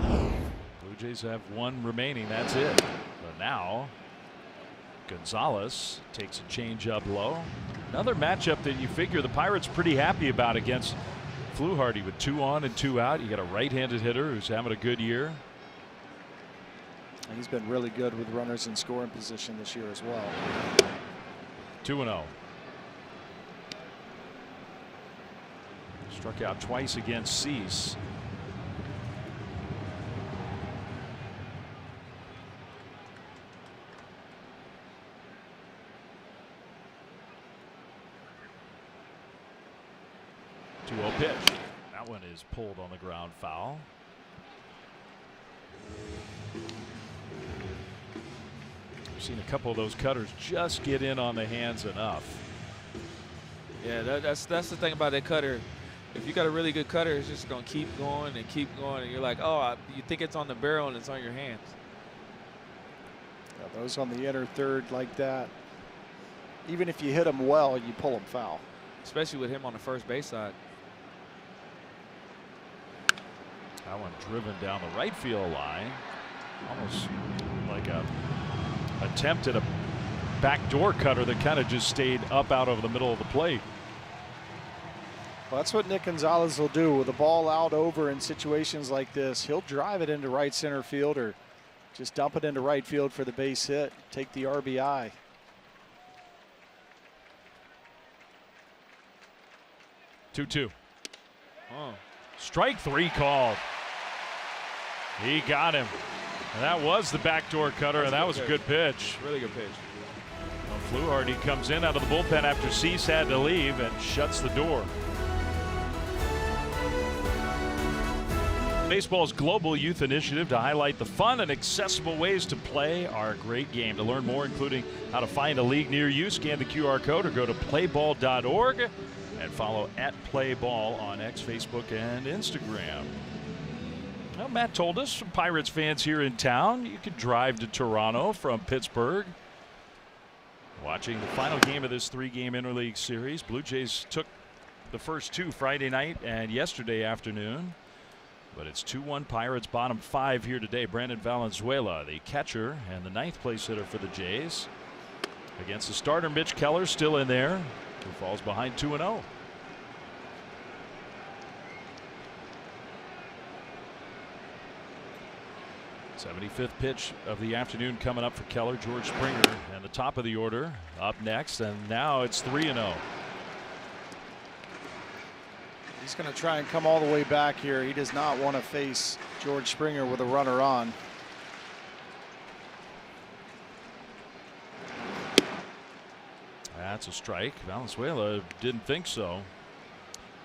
Blue Jays have 1 remaining. That's it. But now Gonzalez takes a change up low. Another matchup that you figure the Pirates pretty happy about against Fluharty with 2 on and 2 out. You got a right-handed hitter who's having a good year. And he's been really good with runners in scoring position this year as well. 2-0. Struck out twice against Cease. Pitch. That one is pulled on the ground, foul. We've seen a couple of those cutters just get in on the hands enough. Yeah, that's the thing about that cutter. If you got a really good cutter, it's just going to keep going and keep going. And you're like, oh, you think it's on the barrel and it's on your hands. Yeah, those on the inner third like that, even if you hit them well, you pull them foul. Especially with him on the first base side. That one driven down the right field line. Almost like a attempt at a backdoor cutter that kind of just stayed up out of the middle of the plate. Well, that's what Nick Gonzalez will do with the ball out over in situations like this. He'll drive it into right center field or just dump it into right field for the base hit, take the RBI. Two. Oh. Strike 3 called. He got him. And that was the backdoor cutter, and that was a good pitch. Really good pitch. Well, Fluharty comes in out of the bullpen after Cease had to leave and shuts the door. Baseball's global youth initiative to highlight the fun and accessible ways to play our great game. To learn more, including how to find a league near you, scan the QR code or go to playball.org and follow @playball on X, Facebook, and Instagram. Well, Matt told us, some Pirates fans here in town, you could drive to Toronto from Pittsburgh. Watching the final game of this 3-game interleague series. Blue Jays took the first 2 Friday night and yesterday afternoon. But it's 2-1 Pirates, bottom 5 here today. Brandon Valenzuela, the catcher and the 9th place hitter for the Jays, against the starter Mitch Keller, still in there, who falls behind 2-0. '75th pitch of the afternoon coming up for Keller. George Springer and the top of the order up next, and now it's 3-0. He's going to try and come all the way back here. He does not want to face George Springer with a runner on. That's a strike. Valenzuela didn't think so.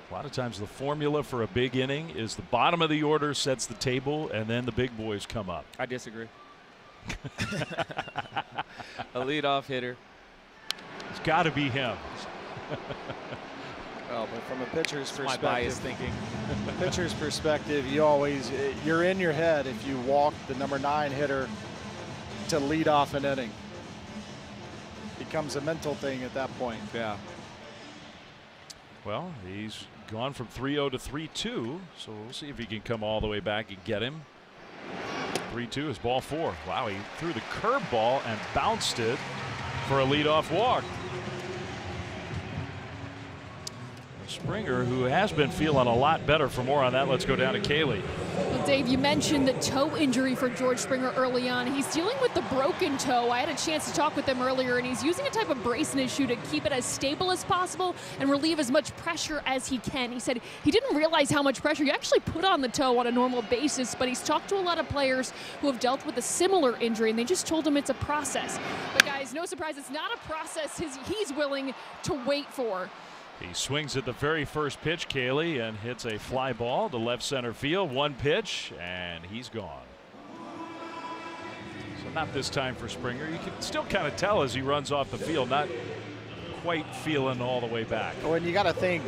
A lot of times the formula for a big inning is the bottom of the order sets the table and then the big boys come up. I disagree. A leadoff hitter. It's got to be him. Well, but from a pitcher's perspective, my biased thinking. Pitcher's perspective, you're in your head if you walk the number 9 hitter to lead off an inning. Becomes a mental thing at that point. Yeah. Well, he's gone from 3-0 to 3-2, so we'll see if he can come all the way back and get him. 3-2 is ball 4. Wow, he threw the curveball and bounced it for a leadoff walk. Springer, who has been feeling a lot better. For more on that, let's go down to Kaylee. Well, Dave, you mentioned the toe injury for George Springer early on. He's dealing with the broken toe. I had a chance to talk with him earlier, and he's using a type of brace in his shoe to keep it as stable as possible and relieve as much pressure as he can. He said he didn't realize how much pressure he actually put on the toe on a normal basis, but he's talked to a lot of players who have dealt with a similar injury, and they just told him it's a process. But guys, no surprise, it's not a process he's willing to wait for. He swings at the very first pitch, Kaylee, and hits a fly ball to left center field. One pitch, and he's gone. So not this time for Springer. You can still kind of tell as he runs off the field, not quite feeling all the way back. Oh, and you got to think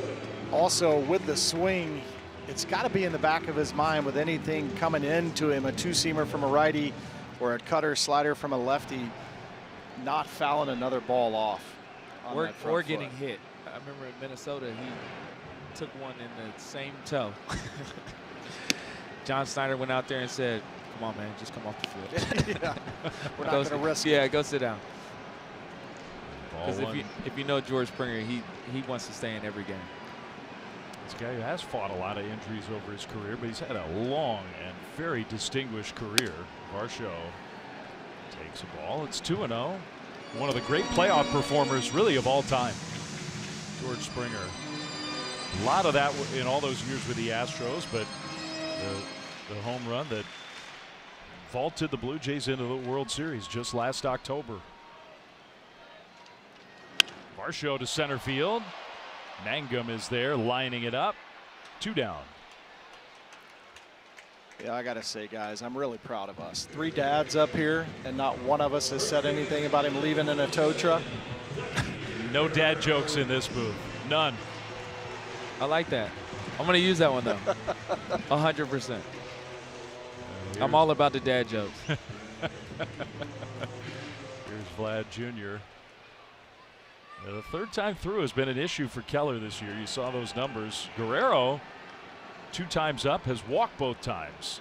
also with the swing, it's got to be in the back of his mind with anything coming into him, a two-seamer from a righty or a cutter slider from a lefty, not fouling another ball off. Or getting hit. I remember in Minnesota, he took one in the same toe. John Snyder went out there and said, come on, man, just come off the field. Yeah. We're not going to risk it. Yeah, go sit down. Because if you know George Springer, he wants to stay in every game. This guy has fought a lot of injuries over his career, but he's had a long and very distinguished career. Varsho takes a ball. It's 2-0. One of the great playoff performers, really, of all time. George Springer. A lot of that in all those years with the Astros, but the home run that vaulted the Blue Jays into the World Series just last October. Varsho to center field. Mangum is there lining it up. 2 down. Yeah, I got to say, guys, I'm really proud of us. 3 dads up here, and not one of us has said anything about him leaving in a tow truck. No dad jokes in this booth. none. I like that. I'm going to use that one, though. 100%. I'm all about the dad jokes. Here's Vlad Jr. The third time through has been an issue for Keller this year. You saw those numbers. Guerrero, 2 times up, has walked both times.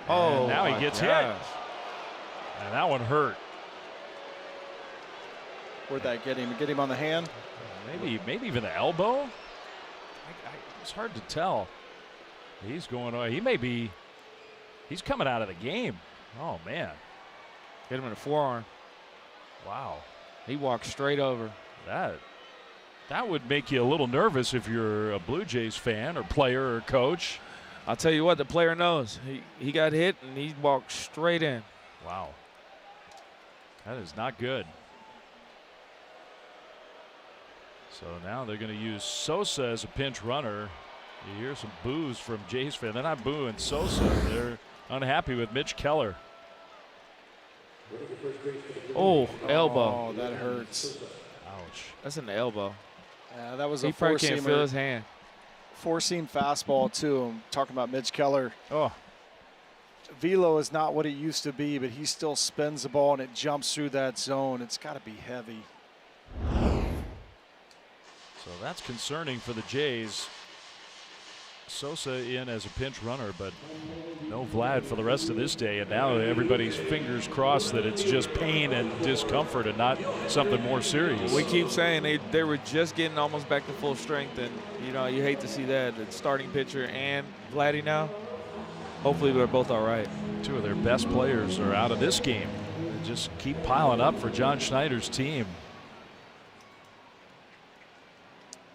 Oh, and now he gets hit. And that one hurt. Where'd that get him? Get him on the hand? Maybe even the elbow. It's hard to tell. He's going away. He's coming out of the game. Oh, man. Hit him in the forearm. Wow. He walked straight over. That would make you a little nervous if you're a Blue Jays fan or player or coach. I'll tell you what, the player knows. He got hit and he walked straight in. Wow. That is not good. So now they're going to use Sosa as a pinch runner. You hear some boos from Jays fans. They're not booing Sosa. They're unhappy with Mitch Keller. Oh, elbow. Oh, that hurts. Ouch. That's an elbow. Yeah, that was he a probably can't feel four-seamer. his hand. Four-seam fastball, too. I'm talking about Mitch Keller. Oh. Velo is not what it used to be, but he still spins the ball and it jumps through that zone. It's got to be heavy. So that's concerning for the Jays. Sosa in as a pinch runner, but no Vlad for the rest of this day. And now everybody's fingers crossed that it's just pain and discomfort and not something more serious. We keep saying they were just getting almost back to full strength, and you hate to see that. The starting pitcher and Vladdy now. Hopefully they're both all right. 2 of their best players are out of this game. They just keep piling up for John Schneider's team.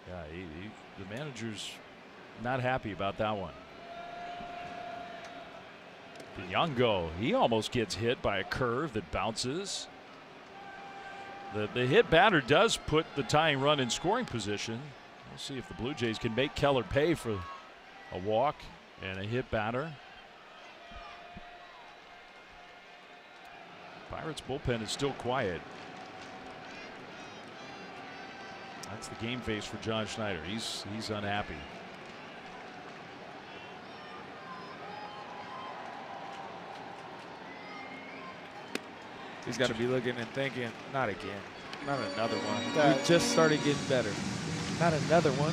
Yeah, the manager's not happy about that one. Piñango, he almost gets hit by a curve that bounces. The hit batter does put the tying run in scoring position. We'll see if the Blue Jays can make Keller pay for a walk and a hit batter. Pirates bullpen is still quiet. That's the game face for John Schneider. He's unhappy. He's got to be looking and thinking, not again, not another one. We just started getting better. Not another one.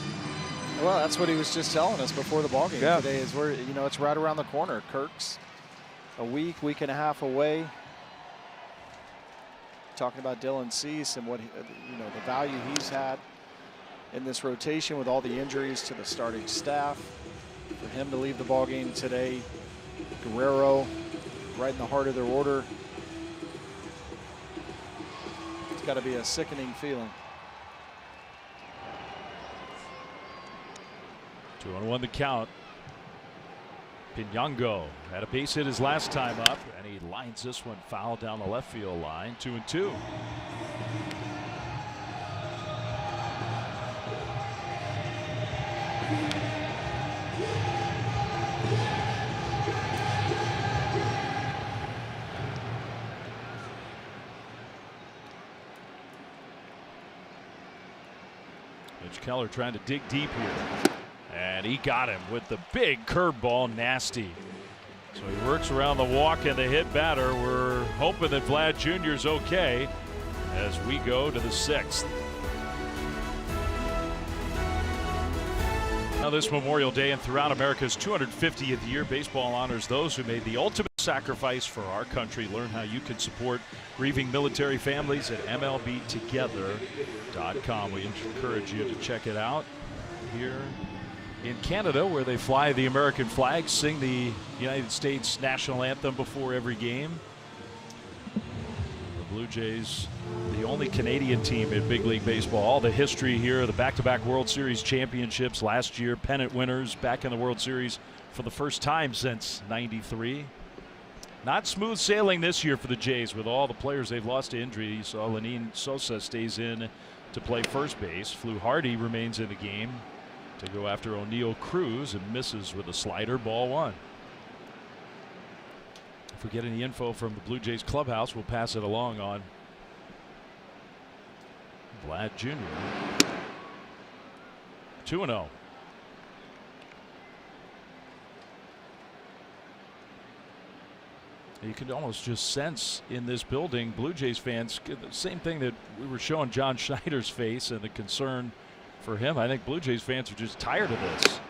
Well, that's what he was just telling us before the ballgame Yeah. today. Is where it's right around the corner. Kirk's a week and a half away. Talking about Dylan Cease and what the value he's had in this rotation with all the injuries to the starting staff. For him to leave the ballgame today, Guerrero right in the heart of their order. It's got to be a sickening feeling. 2-1 the count. Piñango had a base hit his last time up, and he lines this one foul down the left field line. 2-2. Mitch Keller trying to dig deep here. And he got him with the big curveball, nasty. So he works around the walk and the hit batter. We're hoping that Vlad Jr.'s okay as we go to the 6th. Now this Memorial Day and throughout America's 250th year, baseball honors those who made the ultimate sacrifice for our country. Learn how you can support grieving military families at MLBtogether.com. We encourage you to check it out here in Canada, where they fly the American flag, sing the United States national anthem before every game. The Blue Jays, the only Canadian team in Big League Baseball. All the history here, the back-to-back World Series championships last year, pennant winners back in the World Series for the first time since '93. Not smooth sailing this year for the Jays with all the players they've lost to injury. You saw Lenin Sosa stays in to play first base. Flu Hardy remains in the game to go after O'Neill Cruz and misses with a slider. Ball 1. If we get any info from the Blue Jays clubhouse, we'll pass it along on Vlad Jr. 2-0. You can almost just sense in this building, Blue Jays fans, the same thing that we were showing John Schneider's face and the concern for him. I think Blue Jays fans are just tired of this.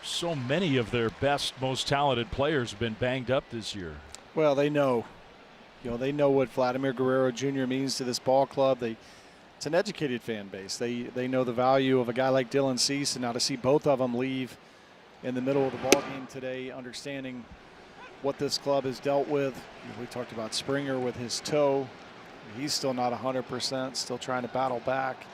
So many of their best, most talented players have been banged up this year. Well, they know. They know what Vladimir Guerrero Jr. means to this ball club. It's an educated fan base. They know the value of a guy like Dylan Cease, and now to see both of them leave in the middle of the ball game today, understanding what this club has dealt with. We talked about Springer with his toe. He's still not 100%, still trying to battle back.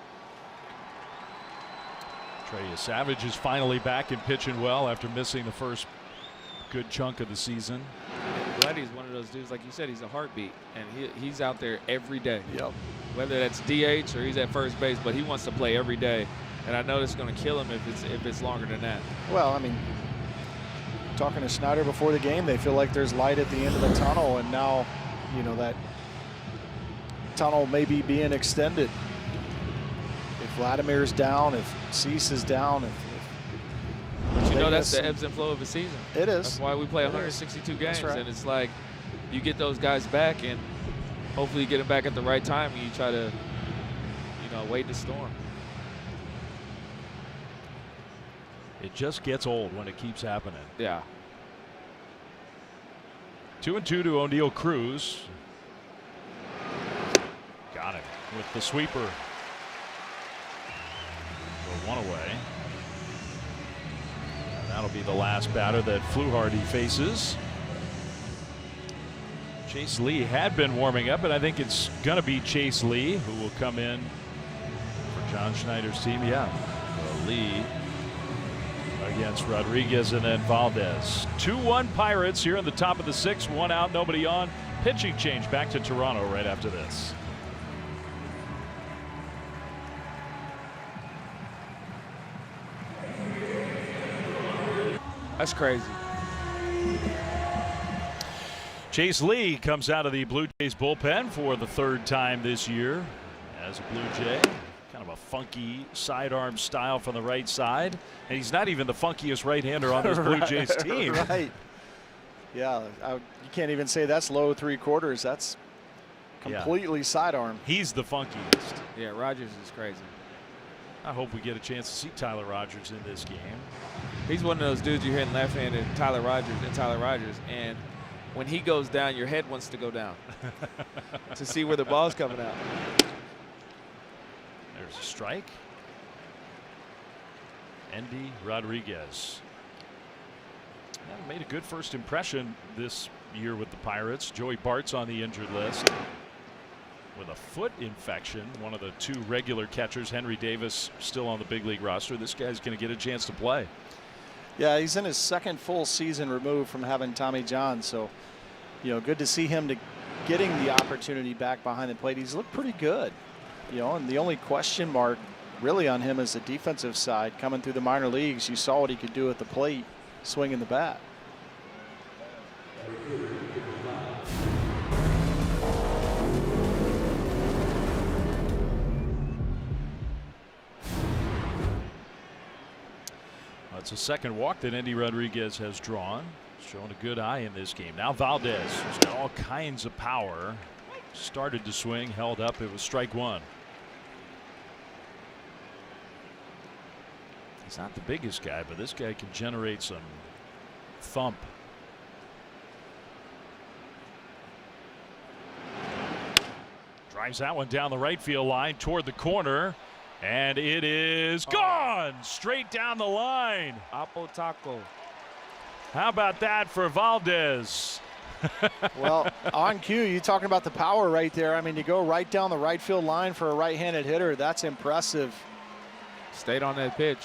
Trey Savage is finally back and pitching well after missing the first good chunk of the season. Vladdy's one of those dudes, like you said, he's a heartbeat, and he's out there every day. Yep. Whether that's DH or he's at first base, but he wants to play every day. And I know it's going to kill him if it's longer than that. Well, I mean, talking to Schneider before the game, they feel like there's light at the end of the tunnel, and now, that tunnel may be being extended. If Vladimir's down, if Cease is down, but that's the ebbs and flow of a season. It is. That's why we play 162 games, right. And it's like you get those guys back, and hopefully you get them back at the right time, and you try to, wait the storm. It just gets old when it keeps happening. Yeah. 2-2 to O'Neal Cruz. Got him with the sweeper. So 1 away. And that'll be the last batter that Fluharty faces. Chase Lee had been warming up, and I think it's going to be Chase Lee who will come in for John Schneider's team. Yeah. So Lee against Rodriguez and then Valdez. 2-1 Pirates here in the top of the 6th. 1 out, nobody on. Pitching change back to Toronto right after this. That's crazy. Chase Lee comes out of the Blue Jays bullpen for the 3rd time this year as a Blue Jay. Kind of a funky sidearm style from the right side, and he's not even the funkiest right-hander on this Blue Jays team. Right. Yeah, you can't even say that's low 3/4. That's completely sidearm. He's the funkiest. Yeah, Rogers is crazy. I hope we get a chance to see Tyler Rogers in this game. He's one of those dudes you're hitting left-handed, Tyler Rogers, and when he goes down, your head wants to go down to see where the ball's coming out. There's a strike. Endy Rodriguez. Yeah, made a good first impression this year with the Pirates. Joey Bart's on the injured list with a foot infection. One of the 2 regular catchers, Henry Davis, still on the big league roster. This guy's going to get a chance to play. Yeah, he's in his 2nd full season removed from having Tommy John. So, good to see him getting the opportunity back behind the plate. He's looked pretty good. And the only question mark really on him is the defensive side. Coming through the minor leagues, you saw what he could do at the plate, swinging the bat. It's a 2nd walk that Endy Rodriguez has drawn. Showing a good eye in this game. Now Valdez, who's got all kinds of power, started to swing, held up. It was strike 1. He's not the biggest guy, but this guy can generate some thump. Drives that one down the right field line toward the corner, and it is gone straight down the line. Apple taco. How about that for Valdez? Well, on cue, you talking about the power right there. I mean, you go right down the right field line for a right-handed hitter. That's impressive. Stayed on that pitch.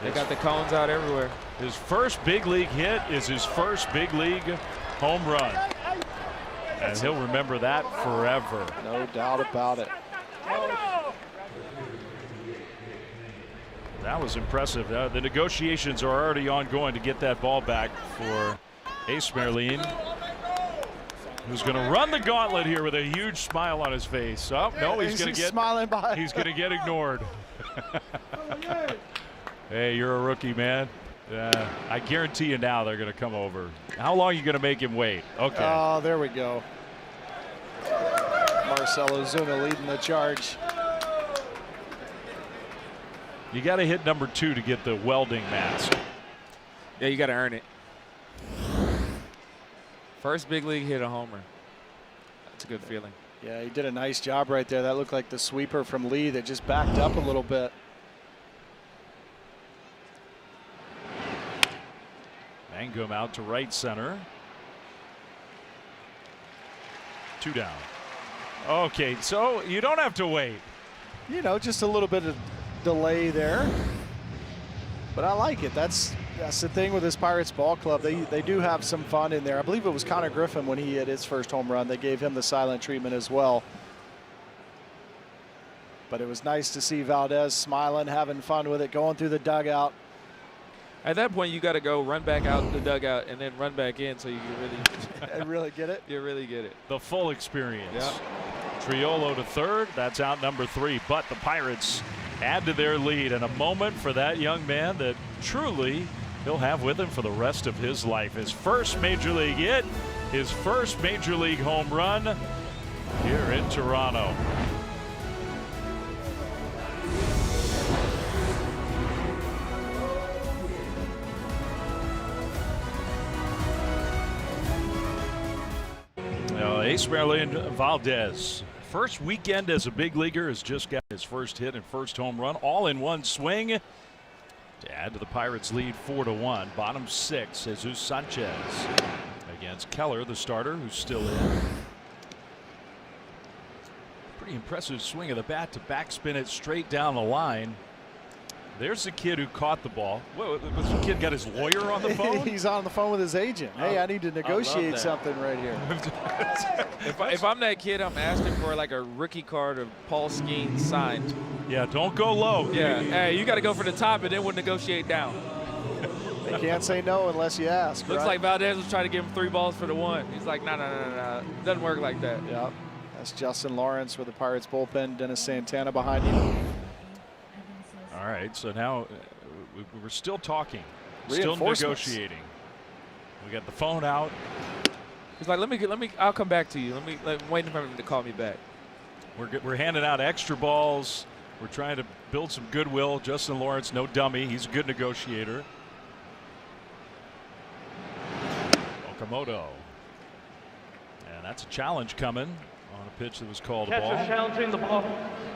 They got the cones out everywhere. His first big league hit is his first big league home run. And he'll remember that forever. No doubt about it. That was impressive. The negotiations are already ongoing to get that ball back for Esmerlin, who's going to run the gauntlet here with a huge smile on his face. Oh, no, he's going to get smiling by. He's going to get ignored. Hey, you're a rookie, man. I guarantee you now they're going to come over. How long are you going to make him wait? Okay. Oh, there we go. Marcelo Zuna leading the charge. You got to hit number 2 to get the welding mask. Yeah, you got to earn it. First big league hit a homer. That's a good feeling. Yeah, he did a nice job right there. That looked like the sweeper from Lee that just backed up a little bit. Mangum out to right center. 2 down. Okay, so you don't have to wait. You know, just a little bit of delay there. But I like it. That's the thing with this Pirates ball club. They do have some fun in there. I believe it was Connor Griffin when he hit his first home run. They gave him the silent treatment as well. But it was nice to see Valdez smiling, having fun with it, going through the dugout. At that point, you got to go run back out the dugout and then run back in so you can really really get it. You really get it. The full experience. Yeah. Triolo to third. That's out number 3. But the Pirates add to their lead, and a moment for that young man that truly he'll have with him for the rest of his life. His first major league hit, his first major league home run here in Toronto. Esmeralin Valdez, first weekend as a big leaguer, has just got his first hit and first home run all in one swing to add to the Pirates lead 4-1. Bottom 6, Jesus Sanchez against Keller, the starter, who's still in. Pretty impressive swing of the bat to backspin it straight down the line. There's the kid who caught the ball. Was the kid got his lawyer on the phone? He's on the phone with his agent. Hey, I need to negotiate something right here. If I'm that kid, I'm asking for like a rookie card of Paul Skeens signed. Yeah, don't go low. Yeah, hey, you got to go for the top and then we'll negotiate down. They can't say no unless you ask. Looks like Valdez was trying to give him 3 balls for the 1. He's like, no. Doesn't work like that. Yeah, that's Justin Lawrence with the Pirates bullpen. Dennis Santana behind him. All right, so now we're still talking, still negotiating. We got the phone out. He's like, let me. I'll come back to you. I'm waiting for him to call me back. We're handing out extra balls. We're trying to build some goodwill. Justin Lawrence, no dummy. He's a good negotiator. Okamoto, and that's a challenge coming on a pitch that was called a ball. Catcher challenging the ball.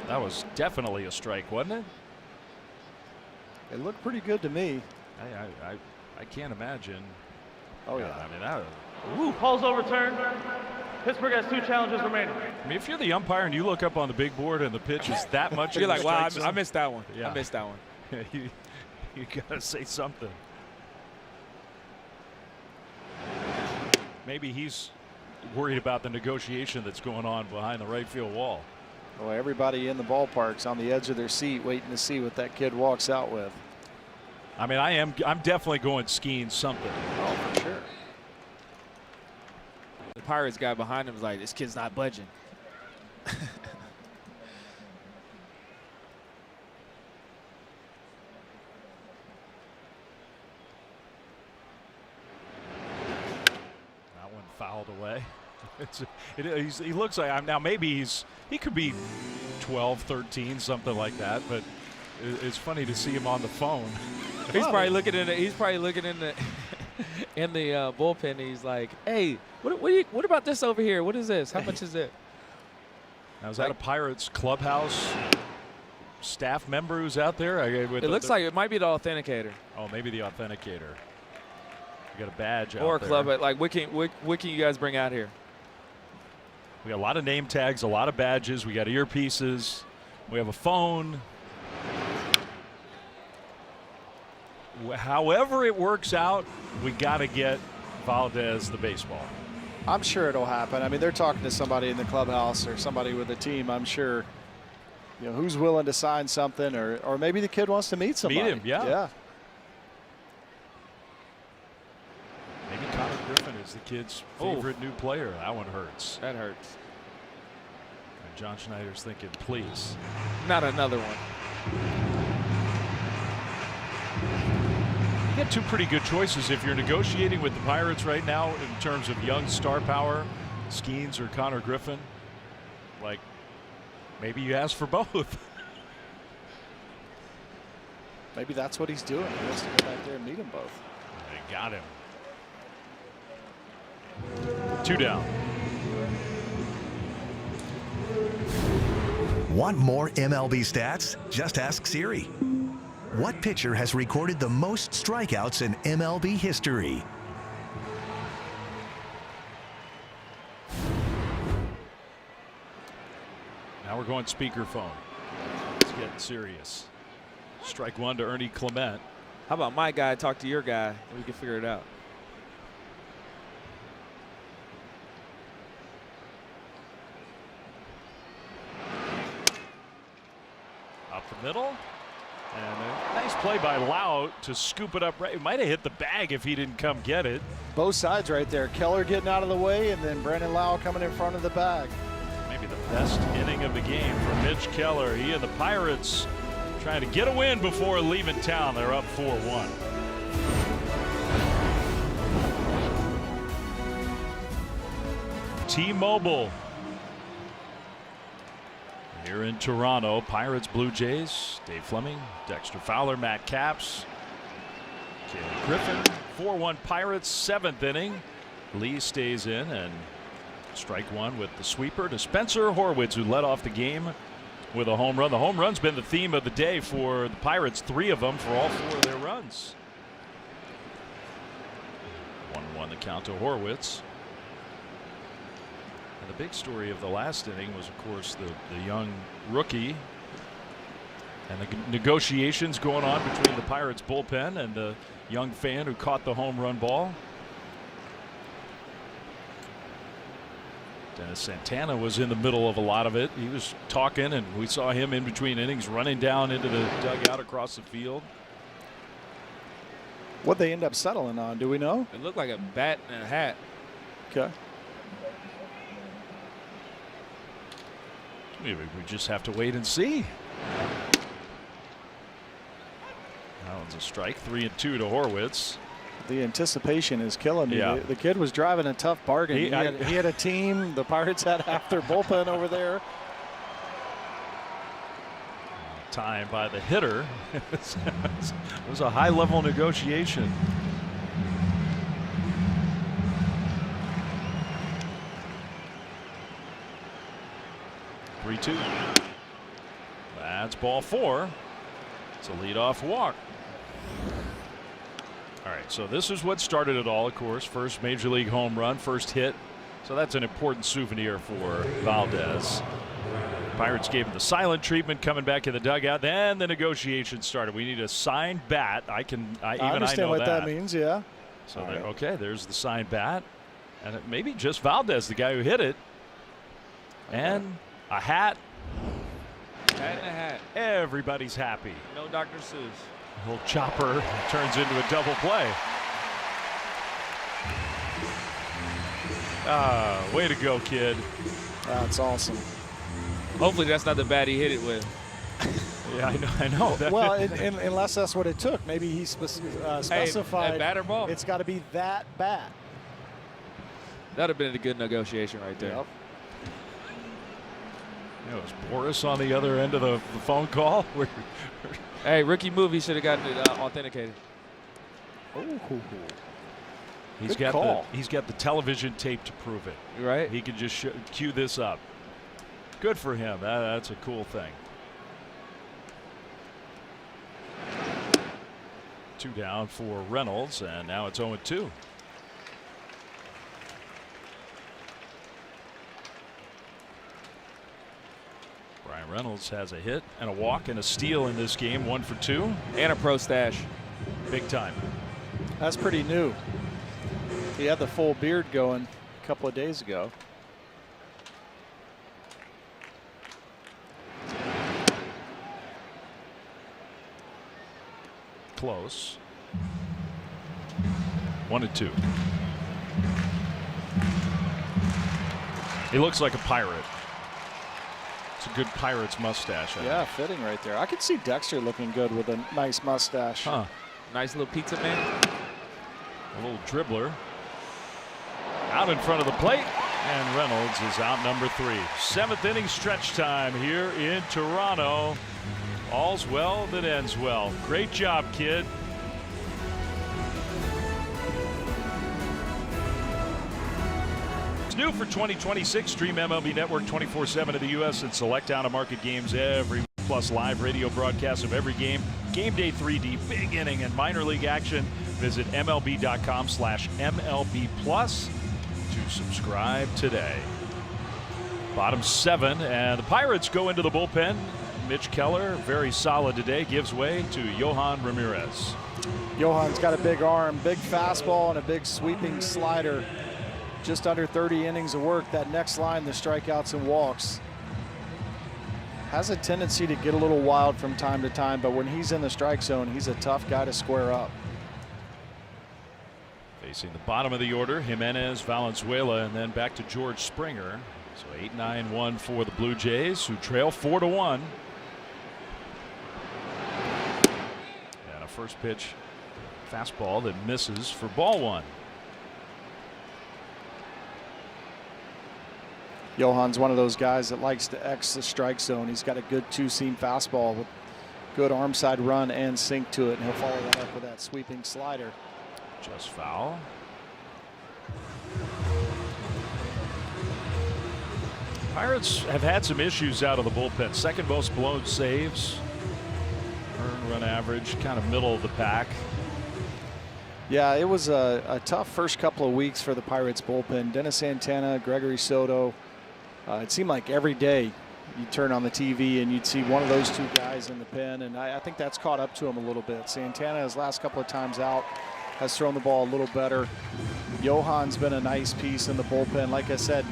That was definitely a strike, wasn't it? It looked pretty good to me. I can't imagine. Oh yeah. I mean that. Ooh. Call's overturned. Pittsburgh has 2 challenges remaining. I mean, if you're the umpire and you look up on the big board and the pitch is that much, you're like, wow, I missed that one. Yeah. I missed that one. You gotta say something. Maybe he's worried about the negotiation that's going on behind the right field wall. Well, everybody in the ballpark's on the edge of their seat waiting to see what that kid walks out with. I mean, I'm definitely going skiing something. Oh, for sure. The Pirates guy behind him is like, this kid's not budging. That one fouled away. He looks like now maybe he could be 12, 13, something like that. But it's funny to see him on the phone. He's probably looking in the. He's probably looking in the in the bullpen. He's like, "Hey, what about this over here? What is this? How much is it?" Now is that a Pirates clubhouse staff member who's out there? It looks like it might be the authenticator. Oh, maybe the authenticator. You got a badge out or a there. club. Like, what can you guys bring out here? We got a lot of name tags, a lot of badges. We got earpieces. We have a phone. However it works out, we got to get Valdez the baseball. I'm sure it'll happen. I mean, they're talking to somebody in the clubhouse or somebody with the team. I'm sure, you know, who's willing to sign something, or maybe the kid wants to meet somebody. Meet him, yeah. Yeah. Maybe Connor Griffin is the kid's favorite new player. That one hurts. That hurts. And John Schneider's thinking, please. Not another one. You get two pretty good choices if you're negotiating with the Pirates right now in terms of young star power, Skeens or Connor Griffin. Like, maybe you ask for both. Maybe that's what he's doing. He wants to go back there and meet them both. They got him. 2 down. Want more MLB stats? Just ask Siri. What pitcher has recorded the most strikeouts in MLB history? Now we're going speakerphone. It's getting serious. Strike one to Ernie Clement. How about my guy talk to your guy? We can figure it out. Up the middle. And a nice play by Lau to scoop it up right. It might have hit the bag if he didn't come get it. Both sides right there. Keller getting out of the way, and then Brandon Lau coming in front of the bag. Maybe the best inning of the game for Mitch Keller. He and the Pirates trying to get a win before leaving town. They're up 4-1. T-Mobile. Here in Toronto, Pirates, Blue Jays, Dave Fleming, Dexter Fowler, Matt Capps, Caleb Griffin. 4-1 Pirates, 7th inning. Lee stays in and strike one with the sweeper to Spencer Horwitz, who led off the game with a home run. The home run's been the theme of the day for the Pirates, 3 of them for all 4 of their runs. 1-1 the count to Horwitz. And the big story of the last inning was, of course, the young rookie and the negotiations going on between the Pirates bullpen and the young fan who caught the home run ball. Dennis Santana was in the middle of a lot of it. He was talking, and we saw him in between innings running down into the dugout across the field. What'd they end up settling on? Do we know? It looked like a bat and a hat. Okay. Maybe we just have to wait and see. That one's a strike. 3-2 to Horwitz. The anticipation is killing me. Yeah. The kid was driving a tough bargain. He had a team. The Pirates had half their bullpen over there. Time by the hitter. It was a high-level negotiation. That's ball 4. It's a leadoff walk. All right, so this is what started it all, of course. First major league home run, first hit. So that's an important souvenir for Valdez. Pirates gave him the silent treatment coming back in the dugout. Then the negotiations started. We need a signed bat. I understand what that means, yeah. So okay, there's the signed bat. And maybe just Valdez, the guy who hit it. And a hat. Hat and a hat. Everybody's happy. No Dr. Seuss. Little chopper turns into a double play. Way to go, kid. That's awesome. Hopefully that's not the bat he hit it with. Yeah, I know. Well, unless that's what it took. Maybe he specified bat or ball. It's got to be that bat. That would have been a good negotiation right there. Yep. Was Boris on the other end of the phone call? Hey, rookie movie should have gotten it authenticated. He's got the television tape to prove it. You're right. He can just cue this up. Good for him. That's a cool thing. 2 down for Reynolds, and now it's 0-2. Brian Reynolds has a hit and a walk and a steal in this game, 1 for 2. And a pro stash. Big time. That's pretty new. He had the full beard going a couple of days ago. Close. 1-2. He looks like a pirate. It's a good Pirates mustache. Yeah, fitting right there. I could see Dexter looking good with a nice mustache. Huh. Nice little pizza man. A little dribbler. Out in front of the plate. And Reynolds is out number 3. 7th inning stretch time here in Toronto. All's well that ends well. Great job, kid. It's new for 2026. Stream MLB Network 24/7 in the U.S. and select out-of-market games every week, plus live radio broadcasts of every game. Game day 3D, big inning, and minor league action. Visit MLB.com/MLB Plus to subscribe today. Bottom 7, and the Pirates go into the bullpen. Mitch Keller, very solid today, gives way to Yohan Ramirez. Yohan's got a big arm, big fastball, and a big sweeping slider. Just under 30 innings of work. That next line, the strikeouts and walks, has a tendency to get a little wild from time to time, but when he's in the strike zone, he's a tough guy to square up. Facing the bottom of the order, Jimenez, Valenzuela, and then back to George Springer. So 8-9-1 for the Blue Jays, who trail 4-1. And a first pitch fastball that misses for ball 1. Yohan's one of those guys that likes to X the strike zone. He's got a good 2-seam fastball with good arm side run and sink to it, and he'll follow that up with that sweeping slider. Just foul. Pirates have had some issues out of the bullpen. Second most blown saves. Earned run average, kind of middle of the pack. Yeah, it was a tough first couple of weeks for the Pirates bullpen. Dennis Santana, Gregory Soto. It seemed like every day you'd turn on the TV and you'd see one of those two guys in the pen, and I think that's caught up to him a little bit. Santana, his last couple of times out, has thrown the ball a little better. Yohan's been a nice piece in the bullpen. Like I said,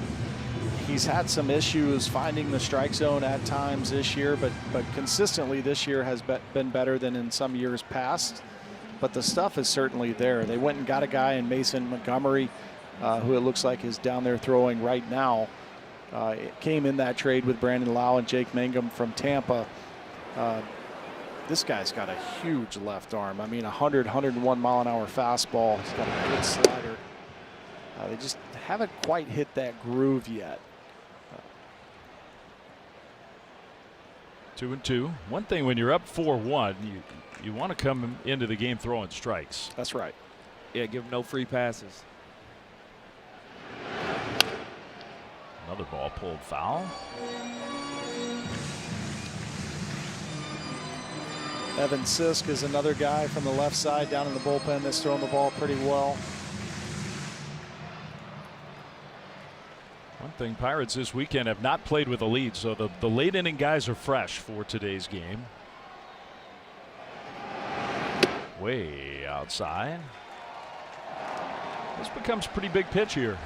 he's had some issues finding the strike zone at times this year, but consistently this year has been better than in some years past. But the stuff is certainly there. They went and got a guy in Mason Montgomery, who it looks like is down there throwing right now. It came in that trade with Brandon Lau and Jake Mangum from Tampa. This guy's got a huge left arm. I mean, 100, 101 mile an hour fastball. He's got a good slider. They just haven't quite hit that groove yet. 2-2. One thing, when you're up 4-1, you want to come into the game throwing strikes. That's right. Yeah, give him no free passes. Another ball pulled foul. Evan Sisk is another guy from the left side down in the bullpen that's throwing the ball pretty well. One thing, Pirates this weekend have not played with a lead, so the late inning guys are fresh for today's game. Way outside. This becomes a pretty big pitch here.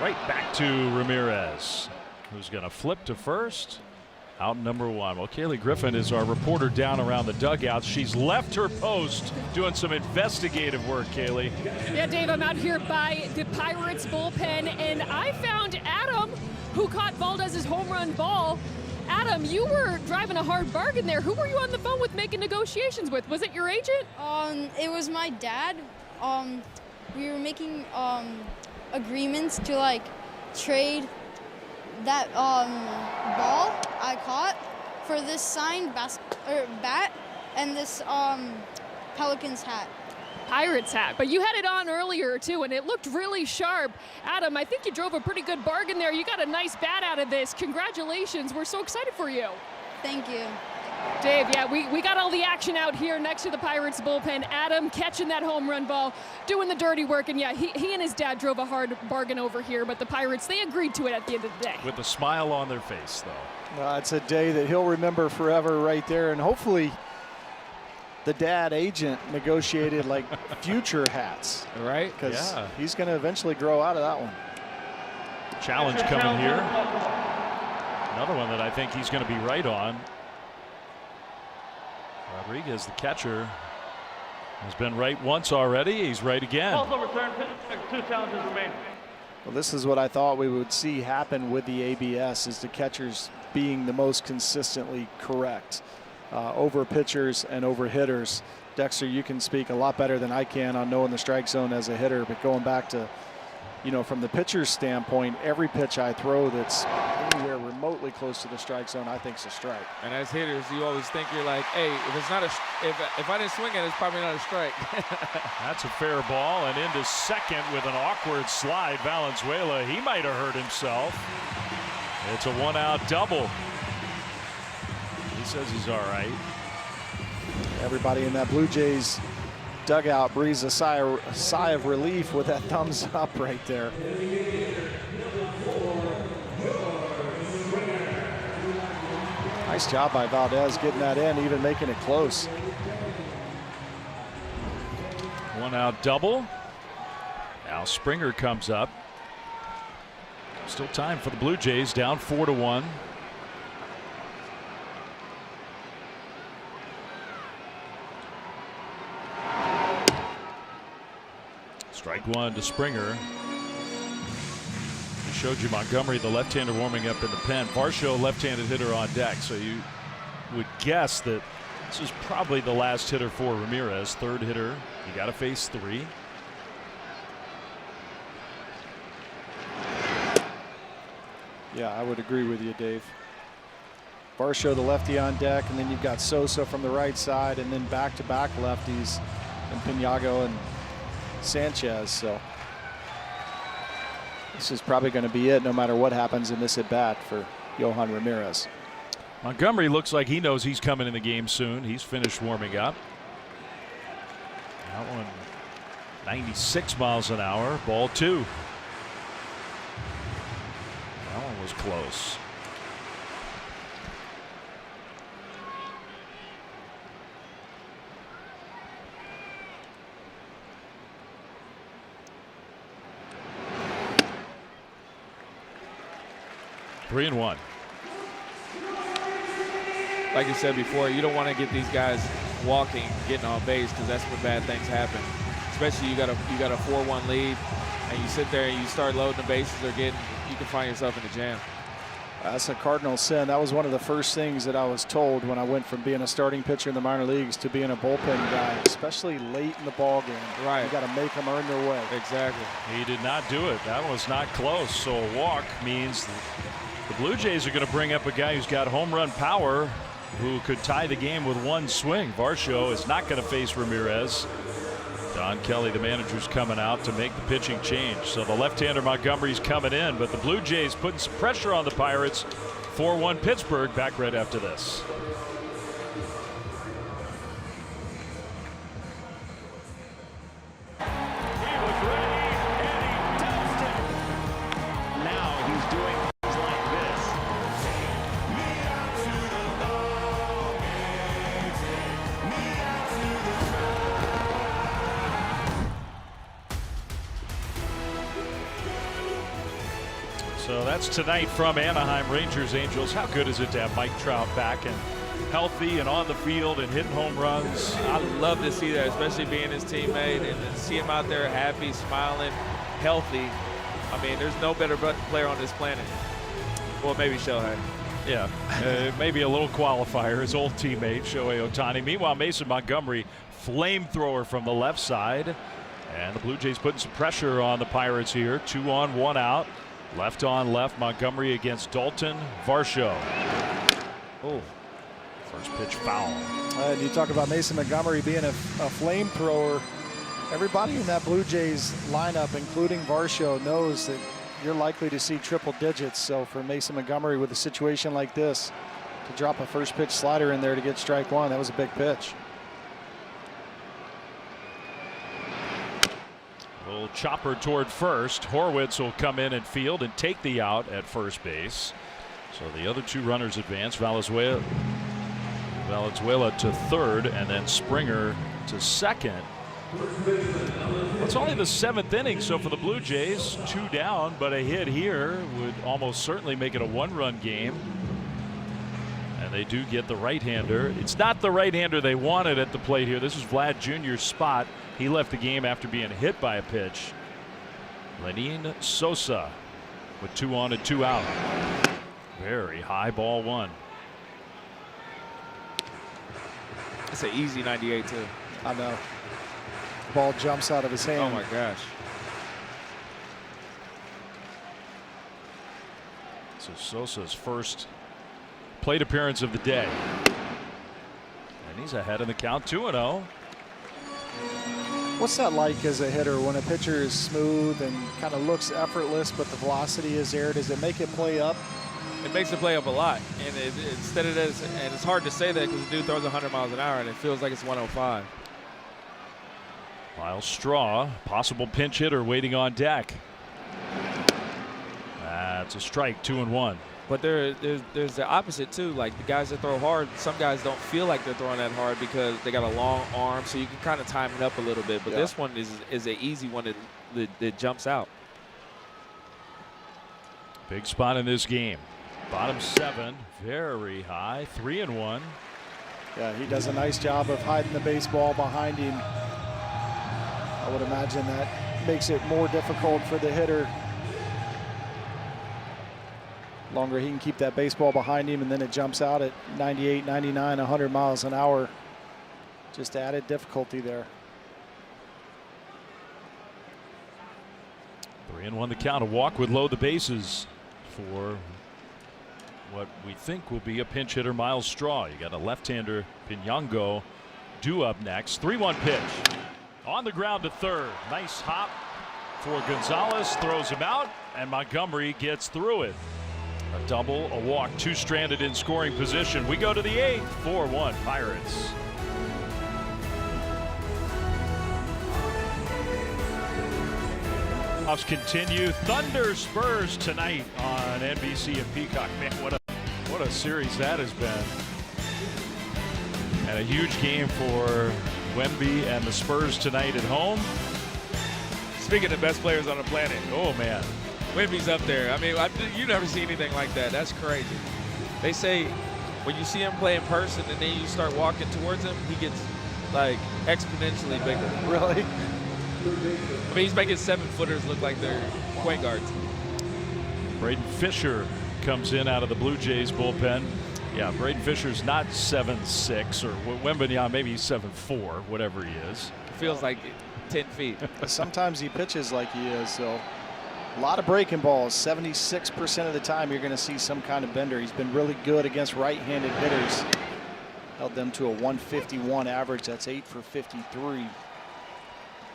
Right back to Ramirez, who's going to flip to first. Out number 1. Well, Kaylee Griffin is our reporter down around the dugout. She's left her post doing some investigative work, Kaylee. Yeah, Dave, I'm out here by the Pirates bullpen, and I found Adam, who caught Valdez's home run ball. Adam, you were driving a hard bargain there. Who were you on the phone with making negotiations with? Was it your agent? It was my dad. We were making agreements to like trade that ball I caught for this signed bat and this Pelicans hat. Pirates hat, but you had it on earlier too, and it looked really sharp. Adam, I think you drove a pretty good bargain there. You got a nice bat out of this. Congratulations. We're so excited for you. Thank you. Dave, yeah, we got all the action out here next to the Pirates bullpen. Adam catching that home run ball, doing the dirty work, and yeah, he and his dad drove a hard bargain over here, but the Pirates, they agreed to it at the end of the day. With a smile on their face, though. It's a day that he'll remember forever right there, and hopefully the dad agent negotiated like future hats. Right? Because he's going to eventually grow out of that one. Challenge coming here. Another one that I think he's going to be right on. Rodriguez, the catcher, has been right once already. He's right again. Also returned, 2 challenges remain. Well, this is what I thought we would see happen with the ABS, is the catchers being the most consistently correct over pitchers and over hitters. Dexter, you can speak a lot better than I can on knowing the strike zone as a hitter, but going back to, from the pitcher's standpoint, every pitch I throw that's anywhere remotely close to the strike zone, I think is a strike. And as hitters, you always think, you're like, hey, if it's not if I didn't swing it, it's probably not a strike. That's a fair ball, and into second with an awkward slide. Valenzuela, he might have hurt himself. It's a 1-out double. He says he's all right. Everybody in that Blue Jays dugout breathes a sigh of relief with that thumbs up right there. Nice job by Valdez getting that in, even making it close. 1-out double. Now Springer comes up. Still time for the Blue Jays, down 4-1. Strike one to Springer. I showed you Montgomery, the left-hander, warming up in the pen. Varsho, left-handed hitter on deck. So you would guess that this is probably the last hitter for Ramirez. Third hitter. You got to face 3. Yeah, I would agree with you, Dave. Varsho, the lefty on deck, and then you've got Sosa from the right side, and then back-to-back lefties, and Pinago and Sanchez. So this is probably going to be it, no matter what happens in this at bat for Yohan Ramirez. Montgomery looks like he knows he's coming in the game soon. He's finished warming up. That one 96 miles an hour. Ball 2. That one was close. Three and 1. Like you said before, you don't want to get these guys walking, getting on base, because that's when bad things happen. Especially you got a 4-1 lead, and you sit there and you start loading the bases, you can find yourself in a jam. That's a cardinal sin. That was one of the first things that I was told when I went from being a starting pitcher in the minor leagues to being a bullpen guy, especially late in the ball game. Right. You got to make them earn their way. Exactly. He did not do it. That was not close. So a walk means the Blue Jays are going to bring up a guy who's got home run power, who could tie the game with one swing. Varsho is not going to face Ramirez. Don Kelly, the manager's coming out to make the pitching change. So the left-hander Montgomery's coming in, but the Blue Jays putting some pressure on the Pirates. 4-1 Pittsburgh. Back right after this. So that's tonight from Anaheim. Rangers Angels. How good is it to have Mike Trout back and healthy and on the field and hitting home runs? I love to see that, especially being his teammate, and to see him out there happy, smiling, healthy. I mean, there's no better player on this planet. Well, maybe Shohei. Yeah, maybe a little qualifier. His old teammate Shohei Ohtani. Meanwhile, Mason Montgomery, flamethrower from the left side, and the Blue Jays putting some pressure on the Pirates here. 2 on, 1 out. Left on left, Montgomery against Dalton Varsho. Oh, first pitch foul. And you talk about Mason Montgomery being a flamethrower. Everybody in that Blue Jays lineup, including Varsho, knows that you're likely to see triple digits. So for Mason Montgomery with a situation like this, to drop a first pitch slider in there to get strike one, that was a big pitch. Little chopper toward first. Horwitz will come in and field and take the out at first base. So the other 2 runners advance. Valenzuela to third, and then Springer to second. It's only the 7th inning, so for the Blue Jays, 2 down, but a hit here would almost certainly make it a 1-run game. And they do get the right-hander. It's not the right-hander they wanted at the plate here. This is Vlad Jr.'s spot. He left the game after being hit by a pitch. Lenin Sosa with 2 on and 2 out. Very high, ball 1. It's an easy 98 too. I know. Ball jumps out of his hand. Oh my gosh. So Sosa's first plate appearance of the day. And he's ahead in the count, 2-0. What's that like as a hitter when a pitcher is smooth and kind of looks effortless, but the velocity is there? Does it make it play up? It makes it play up a lot. And instead of this, and it's hard to say that because the dude throws 100 miles an hour and it feels like it's 105. Miles Straw, possible pinch hitter waiting on deck. That's a strike, 2-1. But there's the opposite too. Like the guys that throw hard, some guys don't feel like they're throwing that hard because they got a long arm, so you can kind of time it up a little bit. But this one is an easy one that jumps out. Big spot in this game. Bottom 7, very high, 3-1. Yeah, he does a nice job of hiding the baseball behind him. I would imagine that makes it more difficult for the hitter. Longer he can keep that baseball behind him, and then it jumps out at 98, 99, 100 miles an hour. Just added difficulty there. 3-1 the count. A walk would load the bases for what we think will be a pinch hitter, Miles Straw. You got a left-hander, Pinyango, due up next. 3-1 pitch. On the ground to third. Nice hop for Gonzalez. Throws him out, and Montgomery gets through it. A double, a walk, 2 stranded in scoring position. We go to the 8th. 4-1 Pirates. Playoffs continue. Thunder Spurs tonight on NBC and Peacock. Man, what a series that has been. And a huge game for Wemby and the Spurs tonight at home. Speaking of best players on the planet. Oh man. Wemby's up there. I mean, you never see anything like that. That's crazy. They say when you see him play in person and then you start walking towards him, he gets like exponentially bigger. Really? I mean, he's making 7-footers look like they're point guards. Braden Fisher comes in out of the Blue Jays bullpen. Yeah, Braden Fisher's not 7'6", or Wembanyama maybe 7'4", whatever he is. It feels like 10 feet. Sometimes he pitches like he is, so a lot of breaking balls. 76% of the time you're going to see some kind of bender. He's been really good against right-handed hitters. Held them to a 151 average. That's 8 for 53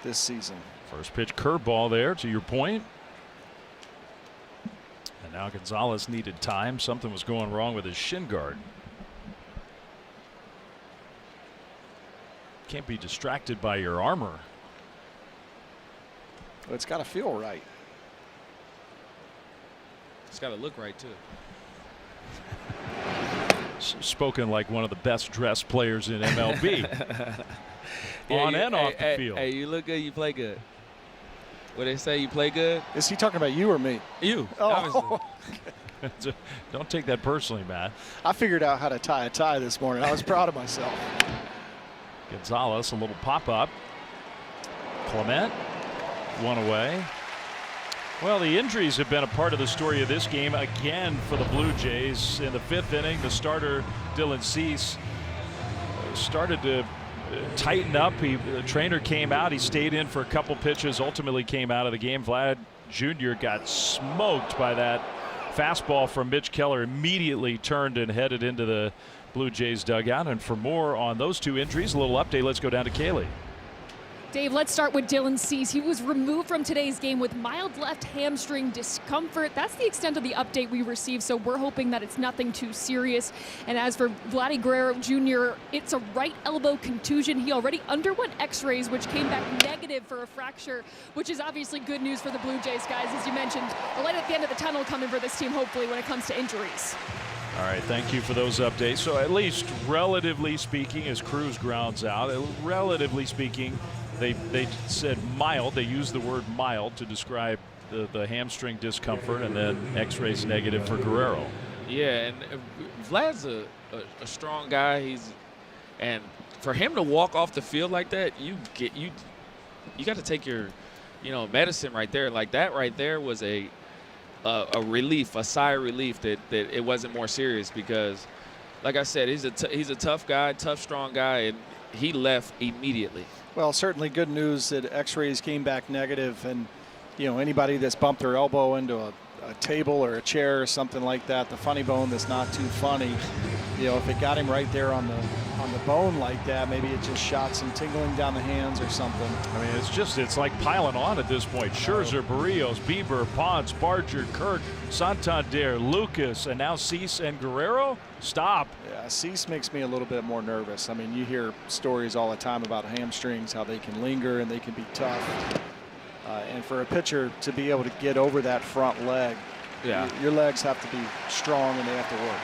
this season. First pitch curveball there, to your point. And now Gonzalez needed time. Something was going wrong with his shin guard. Can't be distracted by your armor. Well, it's got to feel right. It's got to look right too. Spoken like one of the best dressed players in MLB. On and off the field. Hey, you look good, you play good. What they say, you play good? Is he talking about you or me? You. Oh. Don't take that personally, Matt. I figured out how to tie a tie this morning. I was proud of myself. Gonzalez, a little pop-up. Clement, one away. Well, the injuries have been a part of the story of this game again for the Blue Jays. In the 5th inning, the starter, Dylan Cease, started to tighten up. The trainer came out. He stayed in for a couple pitches, ultimately came out of the game. Vlad Jr. got smoked by that fastball from Mitch Keller, immediately turned and headed into the Blue Jays dugout. And for more on those 2 injuries, a little update. Let's go down to Kaylee. Dave, let's start with Dylan Cease. He was removed from today's game with mild left hamstring discomfort. That's the extent of the update we received, so we're hoping that it's nothing too serious. And as for Vladdy Guerrero Jr., it's a right elbow contusion. He already underwent x-rays, which came back negative for a fracture, which is obviously good news for the Blue Jays, guys. As you mentioned, a light at the end of the tunnel coming for this team, hopefully, when it comes to injuries. All right, thank you for those updates. So at least relatively speaking, as Cruz grounds out, relatively speaking, They said mild. They used the word mild to describe the hamstring discomfort, and then X-rays negative for Guerrero. Yeah, and Vlad's a strong guy. And for him to walk off the field like that, you got to take your medicine right there. Like that right there was a relief, a sigh of relief that it wasn't more serious, because like I said, he's a tough guy, tough, strong guy, and he left immediately. Well, certainly good news that X-rays came back negative, and anybody that's bumped their elbow into a table or a chair or something like that, the funny bone that's not too funny, if it got him right there on the bone like that, maybe it just shot some tingling down the hands or something. I mean, it's like piling on at this point. Scherzer, Barrios, Bieber, Ponce, Barger, Kirk, Santander, Lucas, and now Cease and Guerrero. Stop. Yeah, Cease makes me a little bit more nervous. I mean, you hear stories all the time about hamstrings, how they can linger and they can be tough. And for a pitcher to be able to get over that front leg, your legs have to be strong and they have to work.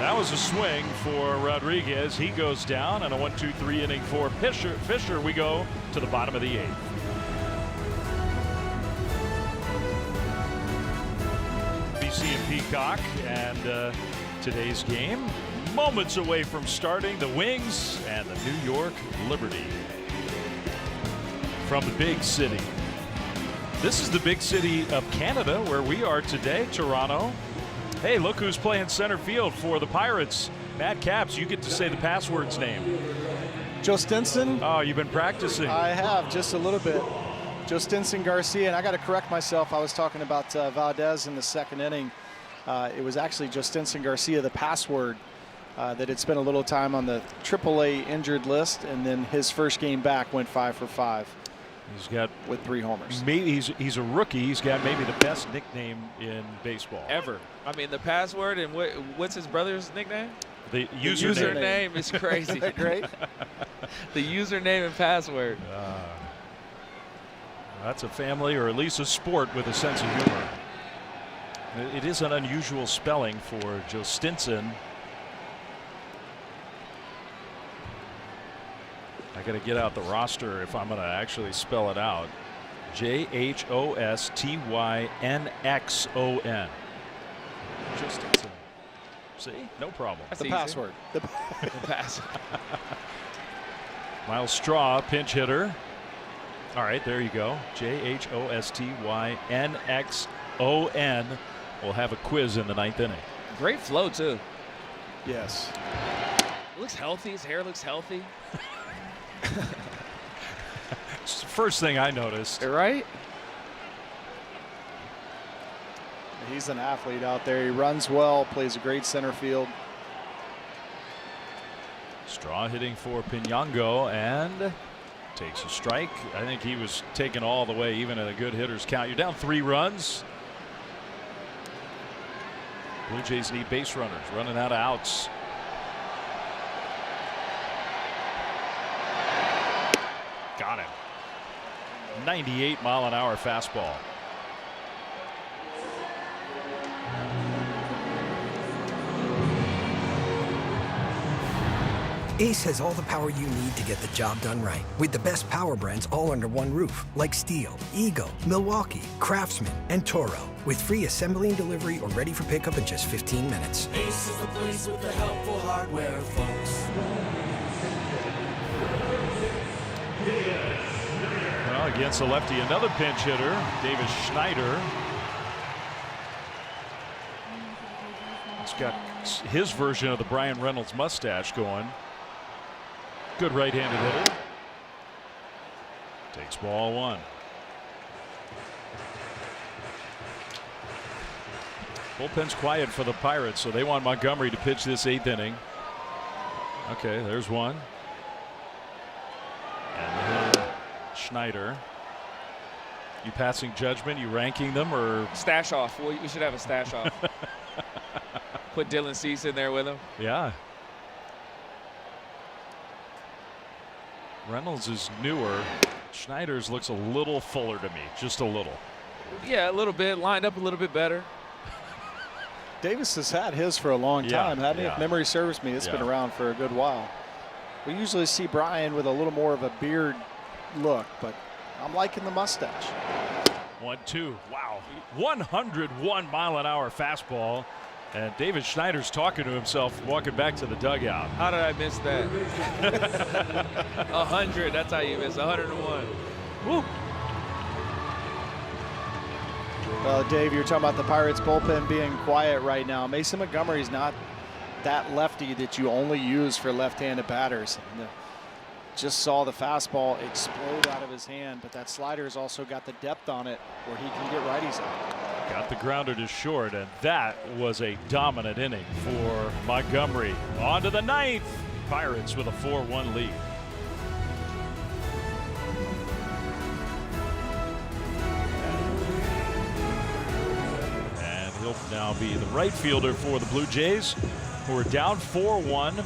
That was a swing for Rodriguez. He goes down, and a 1-2-3 inning for Fisher. We go to the bottom of the 8th. BC and Peacock, and today's game moments away from starting. The Wings and the New York Liberty from the big city. This is the big city of Canada where we are today, Toronto. Hey, look who's playing center field for the Pirates. Matt Capps, you get to say the password's name. Joe Stinson. Oh, you've been practicing. I have, just a little bit. Joe Stinson Garcia, and I got to correct myself. I was talking about Valdez in the second inning. It was actually Joe Stinson Garcia, the password, that had spent a little time on the AAA injured list, and then his first game back went 5 for 5. He's got with 3 homers. Maybe he's a rookie. He's got maybe the best nickname in baseball ever. I mean, the password, and what's his brother's nickname? The username is crazy. Isn't that great? The username and password. That's a family, or at least a sport, with a sense of humor. It is an unusual spelling for Joe Stinson. I got to get out the roster if I'm going to actually spell it out. JHOSTYNXON. Joe Stinson. See? No problem. That's the password. The pass. Miles Straw, pinch hitter. All right, there you go. JHOSTYNXON. We'll have a quiz in the 9th inning. Great flow, too. Yes. Looks healthy. His hair looks healthy. It's the first thing I noticed. Right? He's an athlete out there. He runs well, plays a great center field. Straw hitting for Pinango and takes a strike. I think he was taken all the way, even at a good hitter's count. You're down 3 runs. Blue Jays need base runners, running out of outs. Got him. 98-mile-an-hour fastball. Ace has all the power you need to get the job done right, with the best power brands all under one roof, like Steel, Eagle, Milwaukee, Craftsman, and Toro, with free assembly and delivery or ready for pickup in just 15 minutes. Ace is the place with the helpful hardware, folks. Well, against the lefty, another pinch hitter, Davis Schneider. He's got his version of the Brian Reynolds mustache going. Good right-handed hitter. Takes ball 1. Bullpen's quiet for the Pirates, so they want Montgomery to pitch this 8th inning. Okay, there's one. And Schneider. You passing judgment? You ranking them, or stash off? We should have a stash off. Put Dylan Cease in there with him. Yeah. Reynolds is newer. Schneider's looks a little fuller to me, just a little. Yeah, a little bit. Lined up a little bit better. Davis has had his for a long time, hasn't he? If memory serves me, it's been around for a good while. We usually see Brian with a little more of a beard look, but I'm liking the mustache. 1-2. Wow. 101-mile-an-hour fastball. And David Schneider's talking to himself walking back to the dugout. How did I miss that? 100. That's how you miss 101. Woo. Well, Dave, you're talking about the Pirates bullpen being quiet right now. Mason Montgomery's not that lefty that you only use for left-handed batters. Just saw the fastball explode out of his hand, but that slider's also got the depth on it where he can get righties out. Got the grounder to short, and that was a dominant inning for Montgomery. On to the ninth. Pirates with a 4-1 lead. And he'll now be the right fielder for the Blue Jays, who are down 4-1.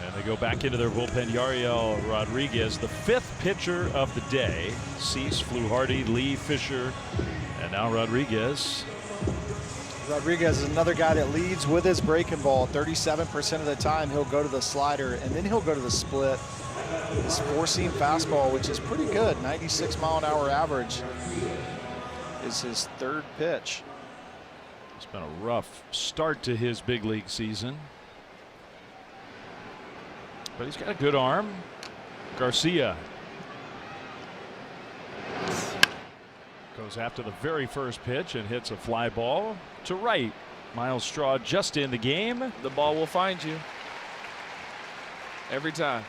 And they go back into their bullpen. Yariel Rodriguez, the 5th pitcher of the day. Cease, Fluharty, Lee, Fisher, and now Rodriguez. Rodriguez is another guy that leads with his breaking ball. 37% of the time he'll go to the slider, and then he'll go to the split. His 4-seam fastball, which is pretty good, 96-mile-an-hour average, is his 3rd pitch. It's been a rough start to his big league season, but he's got a good arm. Garcia goes after the very first pitch and hits a fly ball to right. Miles Straw just in the game. The ball will find you every time.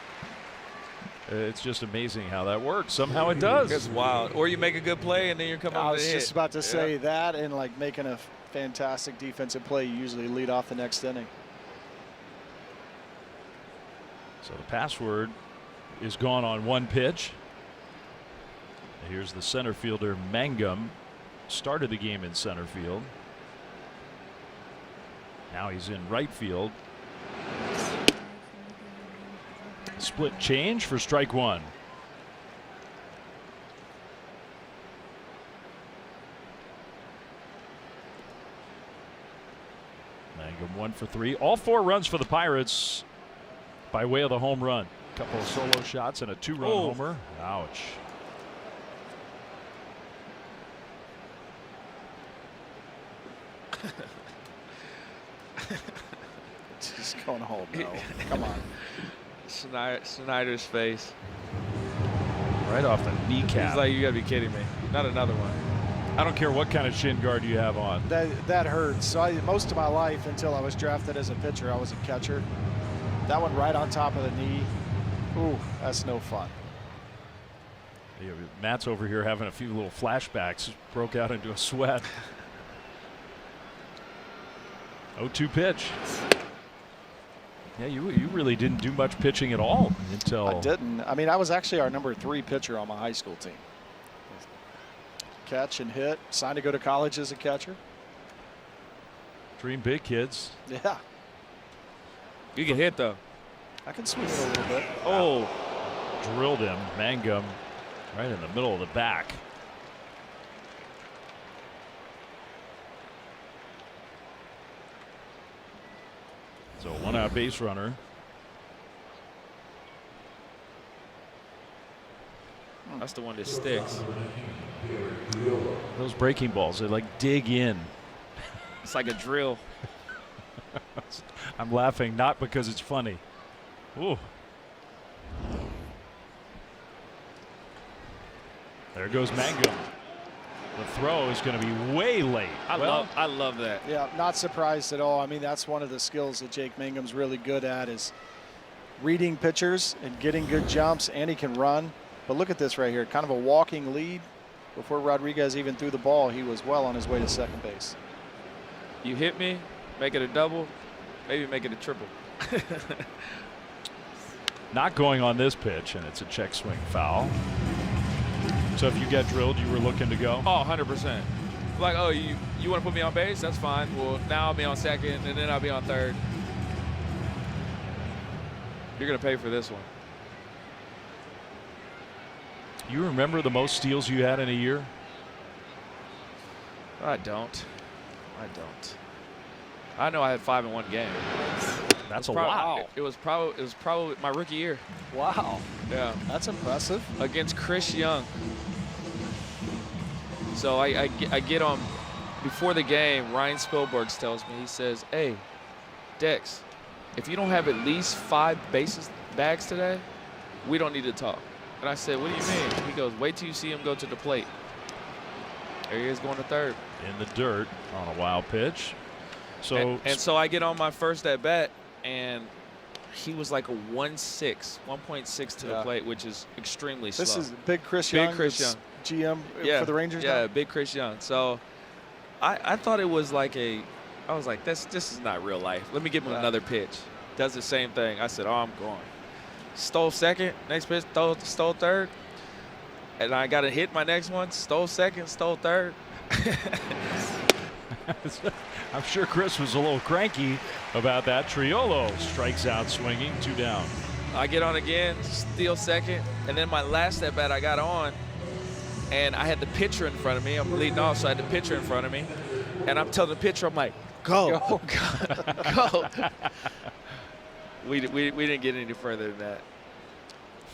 It's just amazing how that works. Somehow it does. It's wild. Or you make a good play and then you're coming up with a hit. I was just about to say that, and like making a fantastic defensive play, you usually lead off the next inning. So the password is gone on one pitch. Here's the center fielder Mangum. Started the game in center field. Now he's in right field. Split change for strike one. Mangum 1 for 3. All 4 runs for the Pirates by way of the home run. A couple of solo shots and a 2-run homer. Ouch. Just going home, no. Come on. Snyder's face. Right off the kneecap. He's like, you gotta be kidding me. Not another one. I don't care what kind of shin guard you have on. That hurts. So most of my life until I was drafted as a pitcher, I was a catcher. That one right on top of the knee. Ooh, that's no fun. Yeah, Matt's over here having a few little flashbacks. Broke out into a sweat. 0-2 pitch. Yeah, you really didn't do much pitching at all until. I didn't. I mean, I was actually our number 3 pitcher on my high school team. Catch and hit. Signed to go to college as a catcher. Dream big, kids. Yeah. You can hit though. I can swing it a little bit. Oh, drilled him. Mangum right in the middle of the back. So 1-out base runner. That's the one that sticks. Those breaking balls, they like dig in. It's like a drill. I'm laughing not because it's funny. Ooh. There goes Mangum. The throw is going to be way late. I love that. Yeah, not surprised at all. I mean, that's one of the skills that Jake Mangum's really good at, is reading pitchers and getting good jumps, and he can run. But look at this right here, kind of a walking lead. Before Rodriguez even threw the ball, he was well on his way to second base. You hit me, make it a double, maybe make it a triple. Not going on this pitch, and it's a check swing foul. So if you get drilled, you were looking to go? Oh, 100%. Like, oh, you want to put me on base? That's fine. Well, now I'll be on second, and then I'll be on third. You're going to pay for this one. You remember the most steals you had in a year? I don't. I know I had 5 in one game. That's a lot. It was probably my rookie year. Wow. Yeah. That's impressive. Against Chris Young. So I get on before the game. Ryan Spielberg tells me, he says, "Hey, Dex, if you don't have at least 5 bags today, we don't need to talk." And I said, "What do you mean?" He goes, "Wait till you see him go to the plate." There he is going to third. In the dirt on a wild pitch. So and so I get on my first at bat, and he was like a 1.6 to the plate, which is extremely slow. This is Big Chris Young. Big Chris Young. GM for the Rangers. Yeah, now? Big Chris Young. So I thought it was like I was like, this is not real life. Let me give him another pitch. Does the same thing. I said, "Oh, I'm going." Stole second. Next pitch, stole third. And I got a hit my next one. Stole second, stole third. I'm sure Chris was a little cranky about that. Triolo strikes out swinging, 2 down. I get on again, steal second, and then my last at bat I got on, and I had the pitcher in front of me. I'm leading off, so I had the pitcher in front of me, and I'm telling the pitcher, I'm like, "Go, go." We didn't get any further than that.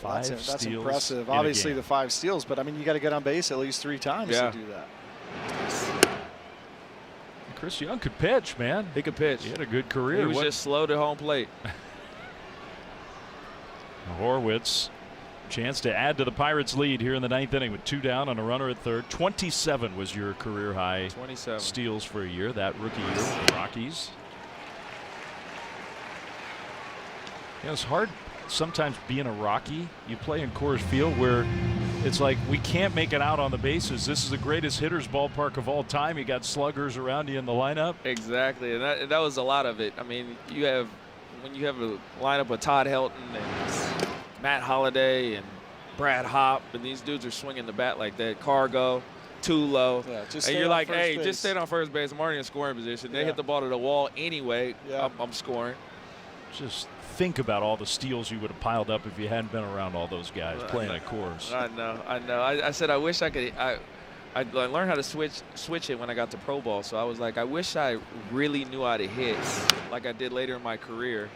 That's impressive. Obviously the 5 steals, but I mean you got to get on base at least 3 times to do that. Chris Young could pitch, man. He could pitch. He had a good career. He was just slow to home plate. Horwitz, chance to add to the Pirates' lead here in the 9th inning with 2 down on a runner at third. 27 was your career high 27 steals for a year, that rookie year with the Rockies. You know, it's hard sometimes being a Rocky. You play in Coors Field where it's like we can't make it out on the bases. This is the greatest hitter's ballpark of all time. You got sluggers around you in the lineup. Exactly, and that was a lot of it. I mean, when you have a lineup with Todd Helton and Matt Holliday and Brad Hopp, and these dudes are swinging the bat like that. Cargo, Tulo, and you're like, "Hey, just stay on first base. I'm already in scoring position." They hit the ball to the wall anyway. I'm scoring. Just think about all the steals you would have piled up if you hadn't been around all those guys playing at Coors. I know. I said I wish I could. I learned how to switch it when I got to pro ball. So I was like, I wish I really knew how to hit like I did later in my career.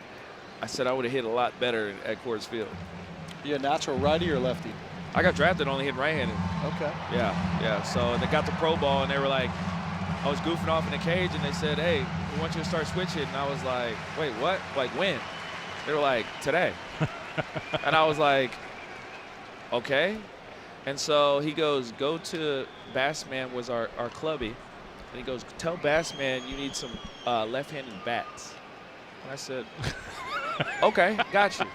I said I would have hit a lot better at Coors Field. You a natural righty or lefty? I got drafted only hitting right-handed. Okay. Yeah. So they got to pro ball and they were like, I was goofing off in the cage and they said, "Hey, we want you to start switching." And I was like, "Wait, what? Like when?" They were like, "Today." And I was like, "Okay." And so he goes, "Go to Bassman," was our clubby. And he goes, "Tell Bassman you need some left-handed bats." And I said, "Okay, got you."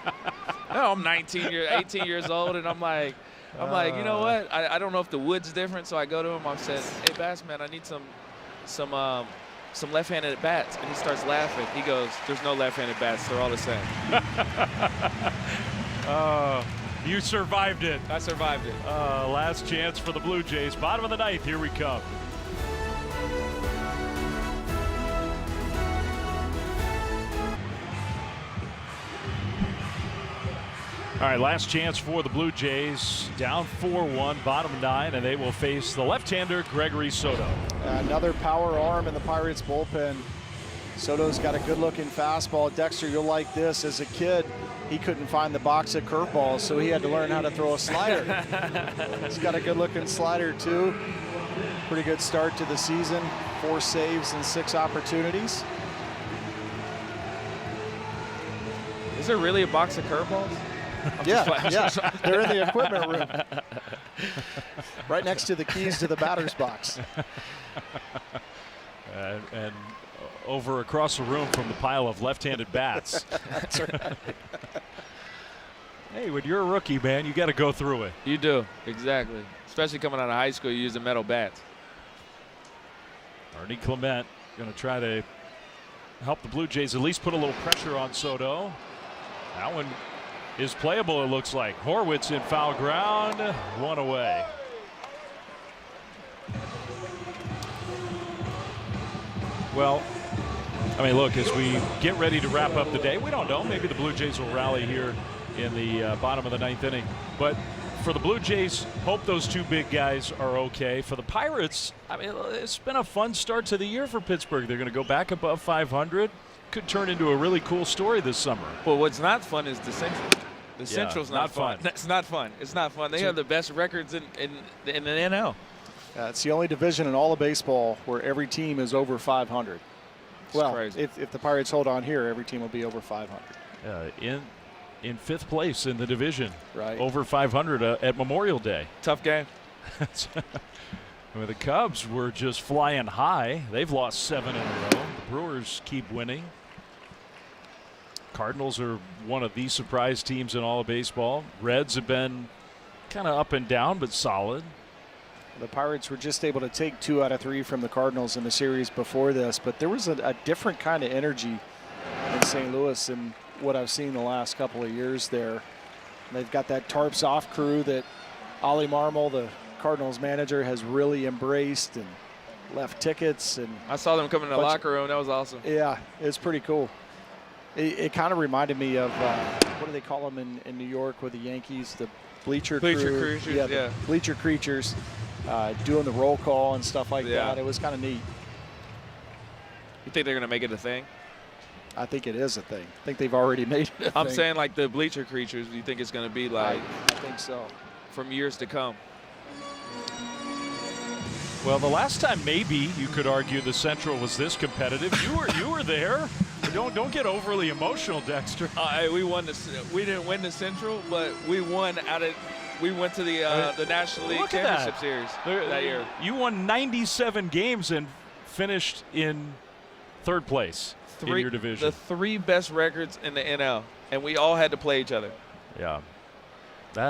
No, I'm 18 years old, and I'm like, you know what? I don't know if the wood's different, so I go to him. I said, "Hey, Bassman, I need some left-handed bats," and he starts laughing. He goes, "There's no left-handed bats. They're all the same." You survived it. I survived it. Last chance for the Blue Jays. Bottom of the 9th. Here we come. All right, last chance for the Blue Jays. Down 4-1, bottom 9, and they will face the left-hander Gregory Soto. Another power arm in the Pirates bullpen. Soto's got a good-looking fastball. Dexter, you'll like this. As a kid, he couldn't find the box of curveballs, so he had to learn how to throw a slider. He's got a good-looking slider, too. Pretty good start to the season. 4 saves and 6 opportunities. Is there really a box of curveballs? Yeah. They're in the equipment room. Right next to the keys to the batter's box. And over across the room from the pile of left-handed bats. That's right. Hey, when you're a rookie, man, you got to go through it. You do, exactly. Especially coming out of high school, you use the metal bats. Ernie Clement going to try to help the Blue Jays at least put a little pressure on Soto. That one is playable, it looks like. Horwitz in foul ground, 1 away. Well, I mean, look, as we get ready to wrap up the day, we don't know. Maybe the Blue Jays will rally here in the bottom of the 9th inning. But for the Blue Jays, hope those 2 big guys are okay. For the Pirates, I mean, it's been a fun start to the year for Pittsburgh. They're going to go back above 500. could turn into a really cool story this summer. Well, what's not fun is the Central. The Central's not fun. It's not fun. It's not fun. They have the best records in the NL. It's the only division in all of baseball where every team is over 500. Well, crazy. If the Pirates hold on here, every team will be over 500. In fifth place in the division, right? Over 500 at Memorial Day. Tough game. I mean, the Cubs were just flying high. They've lost 7 in a row. The Brewers keep winning. Cardinals are one of the surprise teams in all of baseball. Reds have been kind of up and down, but solid. The Pirates were just able to take 2 out of 3 from the Cardinals in the series before this, but there was a different kind of energy in St. Louis than what I've seen the last couple of years there. They've got that tarps off crew that Ollie Marmol, the Cardinals manager, has really embraced and left tickets. And I saw them come in the locker room. That was awesome. Yeah, it's pretty cool. It kind of reminded me of what do they call them in New York with the Yankees? The bleacher creatures. Yeah, bleacher creatures doing the roll call and stuff like that. It was kind of neat. You think they're going to make it a thing? I think it is a thing. I think they've already made it a I'm thing. saying like the bleacher creatures. Do you think it's going to be like? I think so. From years to come. Well, the last time maybe you could argue the Central was this competitive. You were there. Don't get overly emotional, Dexter. We won we didn't win the Central, but we won we went to the National League Championship Series that year. You won 97 games and finished in 3rd place in your division. The 3 best records in the NL, and we all had to play each other. Yeah.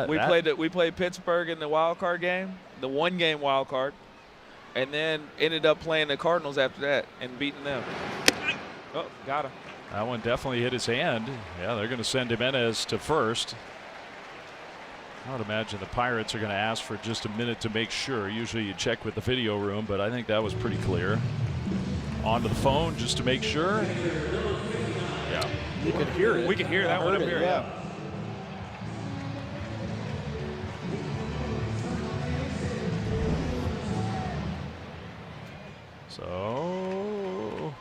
We played Pittsburgh in the wild card game, the 1-game wild card, and then ended up playing the Cardinals after that and beating them. Oh, got him. That one definitely hit his hand. Yeah, they're going to send Jimenez to first. I would imagine the Pirates are going to ask for just a minute to make sure. Usually you check with the video room, but I think that was pretty clear. Onto the phone just to make sure. Yeah. You could hear it. We could hear that one up here. Yeah. So,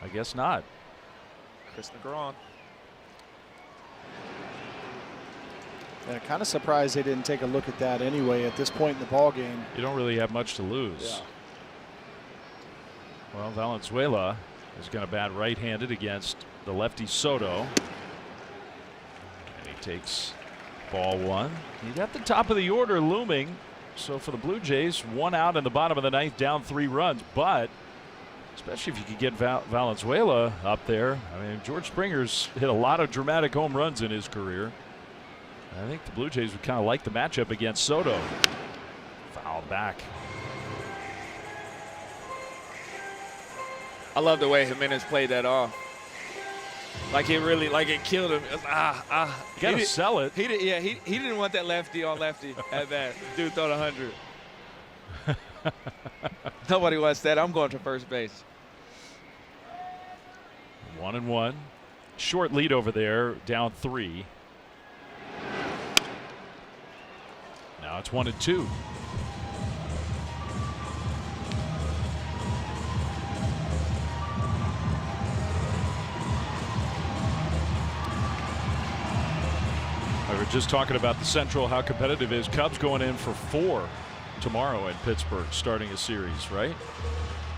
I guess not. Chris Negron. Yeah, kind of surprised they didn't take a look at that anyway at this point in the ball game. You don't really have much to lose. Yeah. Well, Valenzuela is going to bat right-handed against the lefty Soto. And he takes ball 1. You got the top of the order looming. So for the Blue Jays, 1 out in the bottom of the 9th, down 3 runs. But especially if you could get Valenzuela up there. I mean, George Springer's hit a lot of dramatic home runs in his career. I think the Blue Jays would kind of like the matchup against Soto. Foul back. I love the way Jimenez played that off. Like it killed him. It was, You got to sell it. He didn't want that lefty on lefty at bat. Dude throw 100. Nobody wants that. I'm going to first base. 1-1. Short lead over there, down 3. Now it's 1-2. We were just talking about the Central, how competitive it is. Cubs going in for 4 tomorrow in Pittsburgh, starting a series, right?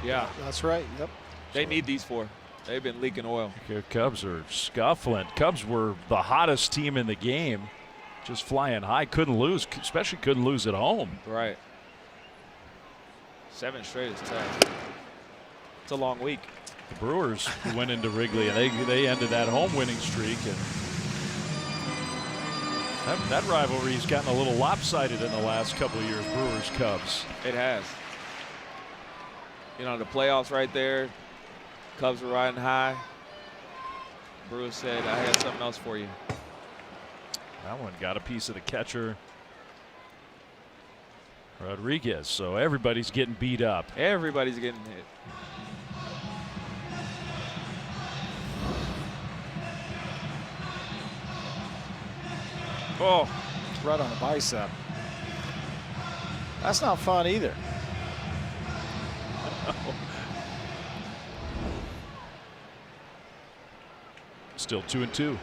Yeah. That's right. Yep. They need these 4. They've been leaking oil. Cubs are scuffling. Cubs were the hottest team in the game. Just flying high. Couldn't lose, especially couldn't lose at home. Right. 7 straight is tough. It's a long week. The Brewers went into Wrigley, and they ended that home winning streak. And that rivalry's gotten a little lopsided in the last couple of years, Brewers-Cubs. It has. You know, the playoffs right there. Cubs were riding high. Brewers said, I had something else for you. That one got a piece of the catcher, Rodriguez. So everybody's getting beat up. Everybody's getting hit. Oh, right on the bicep. That's not fun either. Still 2-2.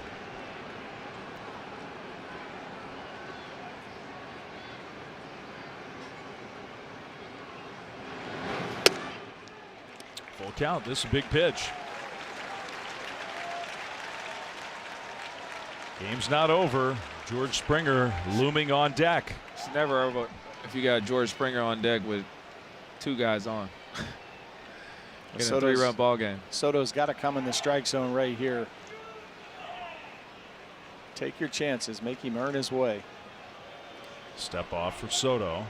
Full count. This is a big pitch. Game's not over. George Springer looming on deck. It's never over if you got George Springer on deck with 2 guys on. In a 3-run ball game. Soto's got to come in the strike zone right here. Take your chances. Make him earn his way. Step off for Soto.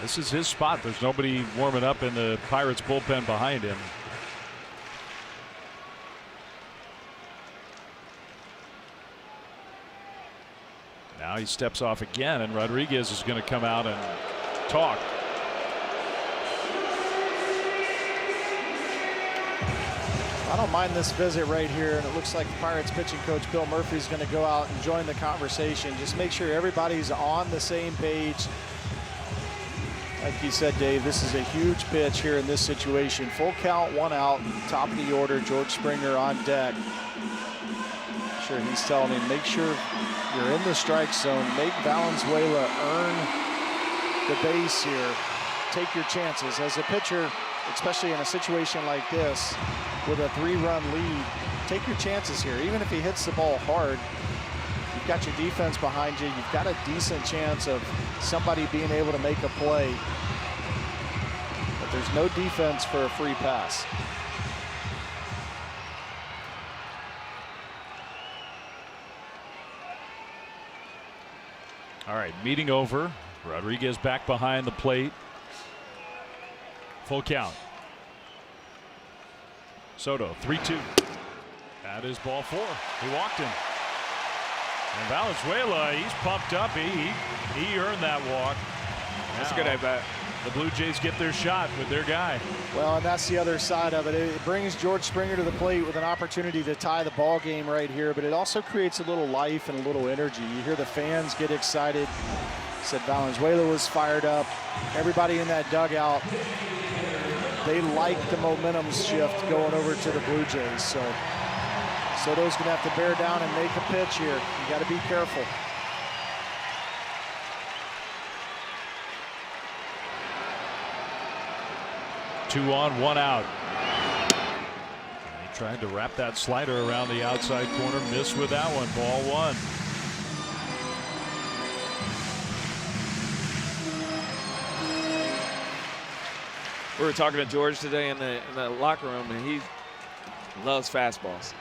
This is his spot. There's nobody warming up in the Pirates bullpen behind him. Now he steps off again, and Rodriguez is going to come out and talk. I don't mind this visit right here, and it looks like the Pirates pitching coach Bill Murphy is going to go out and join the conversation. Just make sure everybody's on the same page. Like you said, Dave, this is a huge pitch here in this situation. Full count, 1 out, top of the order. George Springer on deck. Sure, he's telling him, make sure you're in the strike zone. Make Valenzuela earn the base here. Take your chances. As a pitcher, especially in a situation like this, with a 3-run lead, take your chances here. Even if he hits the ball hard, you've got your defense behind you. You've got a decent chance of somebody being able to make a play. But there's no defense for a free pass. All right, meeting over. Rodriguez back behind the plate. Full count. Soto, 3-2. That is ball 4. He walked him. And Valenzuela, he's pumped up. He earned that walk. That's a good at-bat. The Blue Jays get their shot with their guy. Well, and that's the other side of it. It brings George Springer to the plate with an opportunity to tie the ball game right here, but it also creates a little life and a little energy. You hear the fans get excited. Said Valenzuela was fired up. Everybody in that dugout, they like the momentum shift going over to the Blue Jays. So Soto's going to have to bear down and make a pitch here. You got to be careful. Two on, 1 out. He tried to wrap that slider around the outside corner. Missed with that one. Ball 1. We were talking to George today in the locker room, and he loves fastballs.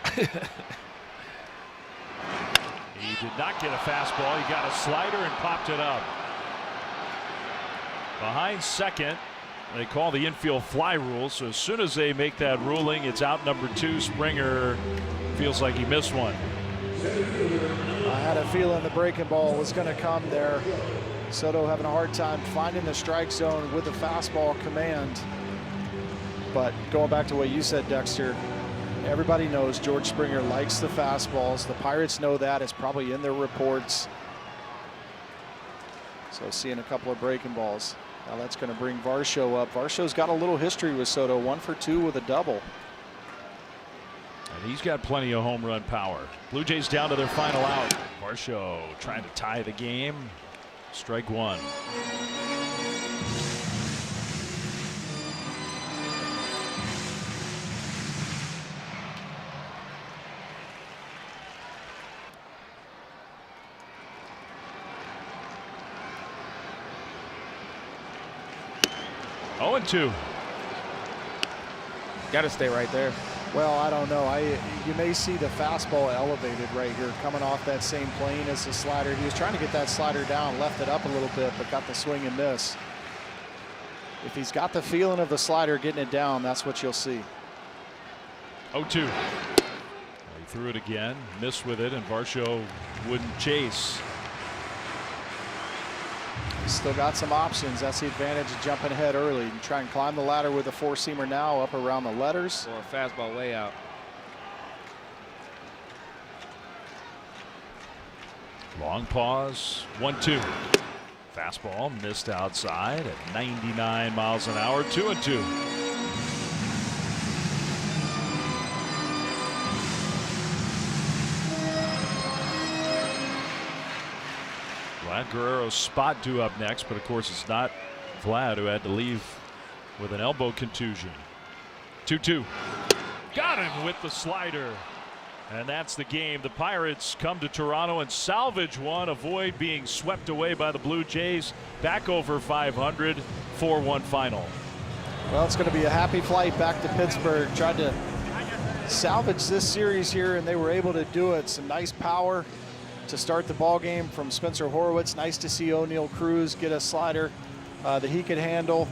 He did not get a fastball. He got a slider and popped it up. Behind second. They call the infield fly rule, so as soon as they make that ruling, it's out number 2. Springer feels like he missed one. I had a feeling the breaking ball was going to come there. Soto having a hard time finding the strike zone with the fastball command. But going back to what you said, Dexter, everybody knows George Springer likes the fastballs. The Pirates know that. It's probably in their reports. So seeing a couple of breaking balls. Now that's going to bring Varsho up. Varsho's got a little history with Soto, 1 for 2 with a double. And he's got plenty of home run power. Blue Jays down to their final out. Varsho trying to tie the game. Strike 1. Oh, and 2. Got to stay right there. Well, I don't know. You may see the fastball elevated right here, coming off that same plane as the slider. He was trying to get that slider down, left it up a little bit, but got the swing and miss. If he's got the feeling of the slider getting it down, that's what you'll see. 0-2. He threw it again, missed with it, and Varsho wouldn't chase. Still got some options. That's the advantage of jumping ahead early. You try and climb the ladder with a 4-seamer now up around the letters. Or a fastball way out. Long pause. 1-2. Fastball missed outside at 99 miles an hour. 2-2. Vlad Guerrero's spot due up next, but of course it's not Vlad, who had to leave with an elbow contusion. 2-2. Got him with the slider. And that's the game. The Pirates come to Toronto and salvage one, avoid being swept away by the Blue Jays. Back over 500, 4-1 final. Well, it's going to be a happy flight back to Pittsburgh. Tried to salvage this series here, and they were able to do it. Some nice power to start the ball game from Spencer Horwitz. Nice to see O'Neal Cruz get a slider that he could handle.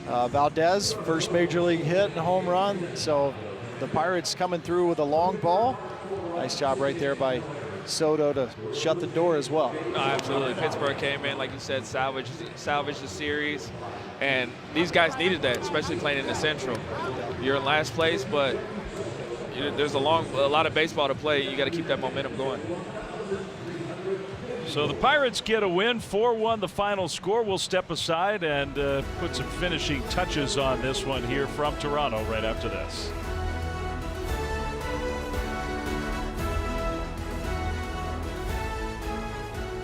Valdez, first major league hit and home run. So the Pirates coming through with a long ball. Nice job right there by Soto to shut the door as well. No, absolutely. Pittsburgh came in, like you said, salvaged the series. And these guys needed that, especially playing in the Central. You're in last place, but there's a lot of baseball to play. You got to keep that momentum going. So the Pirates get a win, 4-1 the final score. We'll step aside and put some finishing touches on this one here from Toronto right after this.